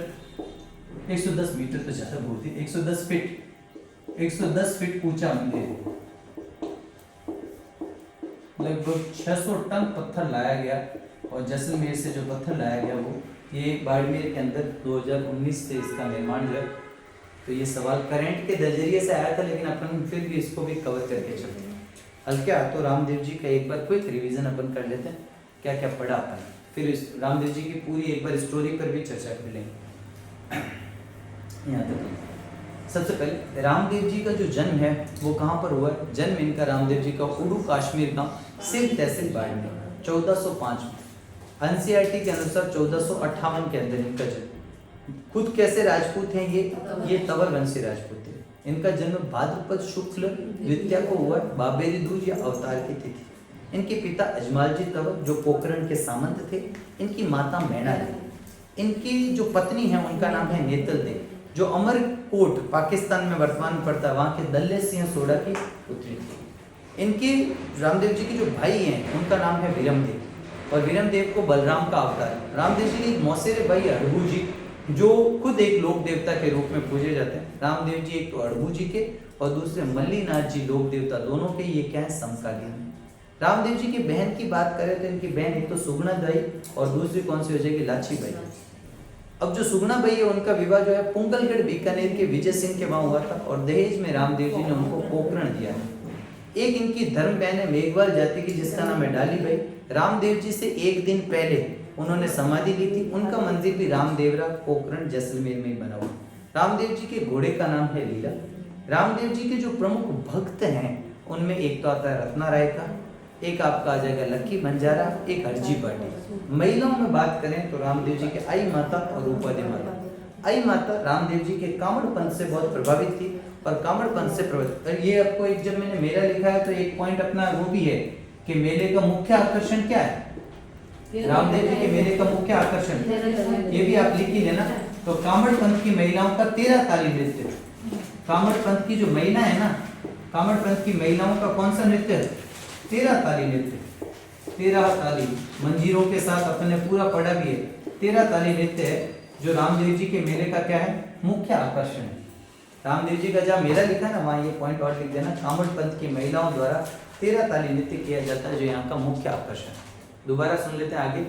110 मीटर तो ज्यादा बोलती है, 110 फीट, 110 फीट ऊंचा मंदिर है। लगभग 600 टन पत्थर लाया गया, और जैसलमेर से जो पत्थर लाया गया वो ये बाड़मेर के अंदर 2019 से इसका निर्माण जो है। तो ये सवाल करंट के नजरिए से आया था, लेकिन अपन फिर भी इसको भी कवर करके चलते हैं। हल्के हाथों रामदेव जी का एक बार क्विक रिवीजन अपन कर लेते हैं, क्या क्या पढ़ा अपन, फिर इस रामदेव जी की पूरी एक बार स्टोरी पर भी चर्चा कर लेंगे। यहाँ तक सबसे पहले रामदेव जी का जो जन्म है वो कहाँ पर हुआ है? जन्म इनका रामदेव जी का उड़ू कश्मीर गांव सिंध तहसील बाड़मेर 1405 में। एनसीईआरटी के अनुसार 1458 के अंदर इनका जन्म। खुद कैसे राजपूत हैं ये तंवर वंशी राजपूत थे। इनका जन्म भाद्रपद शुक्ल द्वितीया को हुआ, बाबेरी दूज या अवतार की तिथि। इनके पिता अजमाल जी तंवर जो पोखरण के सामंत थे। इनकी माता मैना देवी। इनकी जो पत्नी है उनका नाम है नेतल देव, जो अमरकोट पाकिस्तान में वर्तमान में पड़ता है वहाँ के दल्ले सिंह सोडा की पुत्री थी। इनके रामदेव जी के जो भाई हैं उनका नाम है वीरमदेव, और वीरमदेव को बलराम का अवतार है। रामदेव जी के एक मौसेरे भाई अड़भू जी जो खुद एक लोक देवता के रूप में पूजे जाते हैं। रामदेव जी एक तो अड़भू जी के और दूसरे मल्लीनाथ जी लोक देवता, दोनों के ये क्या है समकालीन है। रामदेव जी की बहन की बात करें तो इनकी बहन एक तो सुगना बाई और दूसरी कौन सी हो जाएगी लाची बाई। अब जो सुगना बाई है उनका विवाह जो है पुंगलगढ़ बीकानेर के विजय सिंह के वहां हुआ था, और दहेज में रामदेव जी ने उनको पोकरण दिया है। एक इनकी धर्म बहन है मेघवाल जाति की जिसका नाम है डाली बाई। रामदेव जी से एक दिन पहले उन्होंने समाधि ली थी। उनका मंदिर भी रामदेवरा पोखरण जैसलमेर में ही बना हुआ। रामदेव जी के घोड़े का नाम है लीला। रामदेव जी के जो प्रमुख भक्त हैं उनमें एक तो आता है रत्ना राय का, एक आपका आ जाएगा लक्की बंजारा, एक हरजी पाटिल। महिलाओं में बात करें तो रामदेव जी के आई माता और रूपादे माता। आई माता रामदेव जी के कामड़ पंथ से बहुत प्रभावित थी और कामड़ पंथ से प्रभावित। और ये आपको एक जब मैंने मेला लिखा है तो एक पॉइंट अपना वो भी है कि मेले का मुख्य आकर्षण क्या है? रामदेव जी के मेले का मुख्य आकर्षण ये भी आप लिख ही लेना। तो कामड़ पंथ की महिलाओं का 13 ताली नृत्य। कामड़ पंथ की जो महिला है ना, कामड़ पंथ की महिलाओं का कौन सा नृत्य? 13 ताली नृत्य। 13 ताली मंजीरों के साथ अपने पूरा पढ़ा भी है। 13 ताली नृत्य है जो रामदेव जी के मेले का क्या है? मुख्य आकर्षण है। रामदेव जी का जहाँ मेला लिखा ना वहाँ ये पॉइंट और लिख देना, कामड़ पंथ की महिलाओं द्वारा 13 ताली नृत्य किया जाता है जो यहाँ का मुख्य आकर्षण है। दोबारा सुन लेते हैं आगे।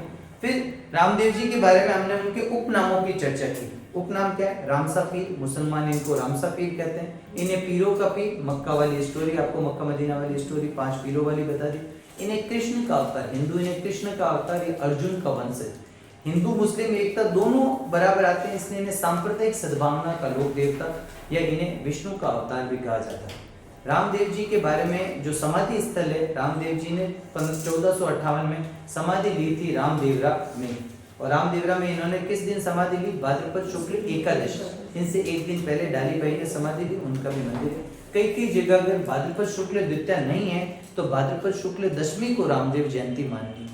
फिर रामदेव जी के बारे में हमने उनके उपनामों की चर्चा की। उपनाम क्या है? रामसा पीर, मुसलमान इनको रामसा पीर कहते हैं। इन्हें पीरों का पीर, मक्का वाली स्टोरी आपको मक्का मदीना वाली स्टोरी 5 पीरों वाली बता दी। इन्हें कृष्ण का अवतार, हिंदू इन्हें कृष्ण का अवतार, ये अर्जुन का वंश है। हिंदू मुस्लिम एकता दोनों बराबर आते हैं, इसलिए इन्हें सांप्रदायिक सद्भावना का लोक देवता या इन्हें विष्णु का अवतार भी कहा जाता है। रामदेव जी के बारे में जो समाधि स्थल है, रामदेव जी ने 1458 में समाधि ली थी रामदेवरा में। और रामदेवरा में इन्होंने किस दिन समाधि ली? भाद्रपद शुक्ल एकादश। इनसे एक दिन पहले डाली बाई ने समाधि ली, उनका भी मंदिर है। कई जगह अगर भाद्रपद शुक्ल द्वितीया नहीं है तो भाद्रपद शुक्ल दशमी को रामदेव जयंती माननी।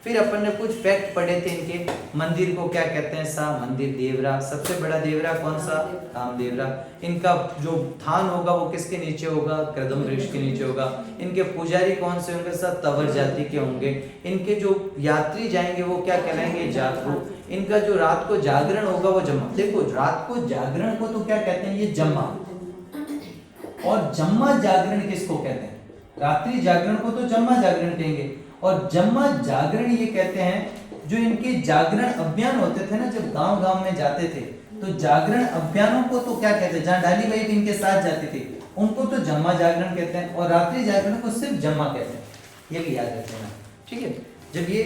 फिर अपन ने कुछ फैक्ट पढ़े थे इनके मंदिर को क्या कहते हैं? सा मंदिर देवरा। सबसे बड़ा देवरा कौन सा? रामदेवरा। इनका जो थान होगा वो किसके नीचे होगा? कदम वृक्ष के नीचे होगा। इनके पुजारी कौन से होंगे? सब तंवर जाति के होंगे। इनके जो यात्री जाएंगे वो क्या कहलाएंगे? जागरूक। इनका जो रात को जागरण होगा वो जम्मा। देखो रात को जागरण को तो क्या कहते हैं? ये जम्मा। और जम्मा जागरण किसको कहते हैं? रात्रि जागरण को तो जम्मा जागरण कहेंगे, और जम्मा जागरण ये कहते हैं जो इनके जागरण अभियान होते थे ना, जब गांव-गांव में जाते थे तो जागरण अभियानों को तो क्या कहते हैं? जहाँ डाली बाई भी इनके साथ जाती थी उनको तो जम्मा जागरण कहते हैं, और रात्रि जागरण को सिर्फ जम्मा कहते हैं। ये भी याद रखना, ठीक है। जब ये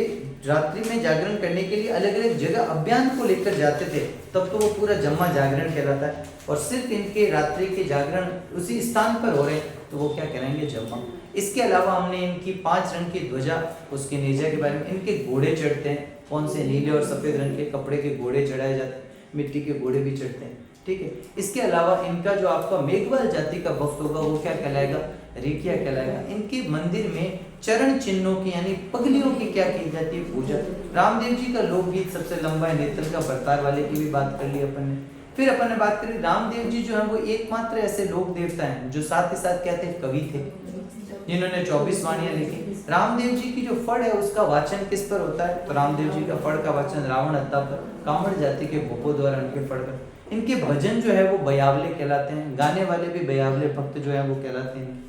रात्रि में जागरण करने के लिए अलग अलग जगह अभियान को लेकर जाते थे तब तो वो पूरा जम्मा जागरण कहलाता है, और सिर्फ इनके रात्रि के जागरण उसी स्थान पर हो रहे तो वो क्या कहलाएंगे? जम्मा। इसके अलावा हमने इनकी 5 रंग की ध्वजा, उसके नेजा के बारे में, इनके घोड़े चढ़ते हैं। कौन से? नीले और सफेद रंग के कपड़े के घोड़े चढ़ाए जाते हैं, मिट्टी के घोड़े भी चढ़ते हैं, ठीक है। इसके अलावा इनका जो आपका मेघवाल जाति का भक्त होगा वो क्या कहलाएगा? रेखिया कहलाएगा। इनके मंदिर में चरण चिन्हों की यानी पगलियों की क्या की जाती है? पूजा। रामदेव जी का लोकगीत सबसे लंबा है, नेतल का बरतार वाले की भी बात कर ली अपन ने। फिर अपन ने बात करी रामदेव जी जो है वो एकमात्र ऐसे लोक देवता हैं जो साथ ही साथ क्या थे? कवि थे, जिन्होंने 24 वाणियां लिखी। रामदेव जी की जो फड़ है उसका वाचन किस पर होता है? तो रामदेव जी का फड़ का वाचन रावण हत्या पर कामड़ जाति के भोपों द्वारा उनके फड़ पर। इनके भजन जो है वो बयावले कहलाते हैं, गाने वाले भी बयावले भक्त जो है वो कहलाते हैं।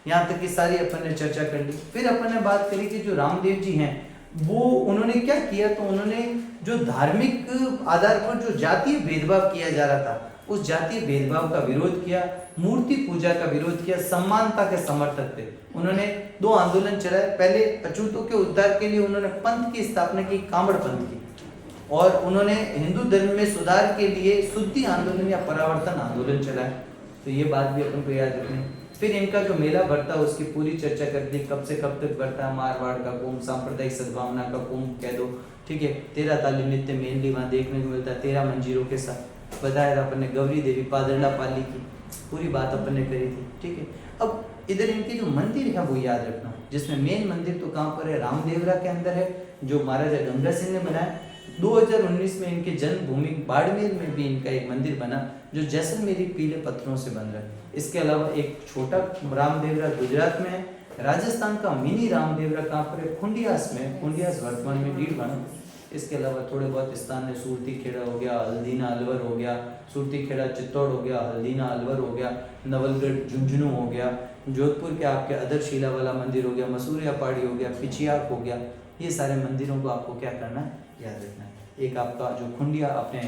यहाँ तक की सारी अपन ने चर्चा कर ली। फिर अपन ने बात करी कि जो रामदेव जी हैं वो उन्होंने क्या किया, तो उन्होंने जो धार्मिक आधार पर जो जातीय भेदभाव किया जा रहा था, उस जातीय भेदभाव का विरोध किया, मूर्ति पूजा का विरोध किया, समानता के समर्थक थे। उन्होंने 2 आंदोलन चलाए। पहले अछूतों के उद्धार के लिए उन्होंने पंथ की स्थापना की, कांवड़ पंथ की, और उन्होंने हिंदू धर्म में सुधार के लिए शुद्धि आंदोलन या परावर्तन आंदोलन चलाया। तो ये बात भी अपन को याद रखनी। फिर इनका जो मेला बढ़ता है उसकी पूरी चर्चा कर दी, कब से कब तक बढ़ता है। मारवाड़ का कुंभ, सांप्रदायिक सद्भावना का कुंभ कह दो, ठीक है। 13 ताली नृत्य मेनली वहाँ देखने को मिलता है, 13 मंजीरों के साथ बताया था अपन ने। गौरी देवी पादरला पाली की पूरी बात अपन ने करी थी, ठीक है। अब इधर इनके जो मंदिर है वो याद रखना, जिसमें मेन मंदिर तो कहाँ पर है, रामदेवरा के अंदर है, जो महाराजा गंगा सिंह ने बनाया। 2019 में इनके जन्मभूमि बाड़मेर में भी इनका एक मंदिर बना, जो जैसलमेरी पीले पत्थरों से बन रहा है। इसके अलावा एक छोटा रामदेवरा गुजरात में है। राजस्थान का मिनी रामदेवरा कहाँ पर है, खुंडियास में। खुंडियास वर्तमान में डीडवाना। इसके अलावा थोड़े बहुत स्थान है, सूरती खेड़ा हो गया, हल्दीना अलवर हो गया, सूरती खेड़ा चित्तौड़ हो गया, हल्दीना अलवर हो गया, नवलगढ़ झुंझुनू हो गया, जोधपुर के आपके अदरशिला वाला मंदिर हो गया, मसूरिया पहाड़ी हो गया, पिचियाक हो गया। ये सारे मंदिरों को आपको क्या करना है, याद रखना है। एक आपका जो खुंडिया अपने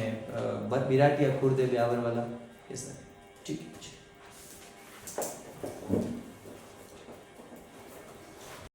बिराटिया खुर्द ब्यावर वाला, ये सर, ठीक है।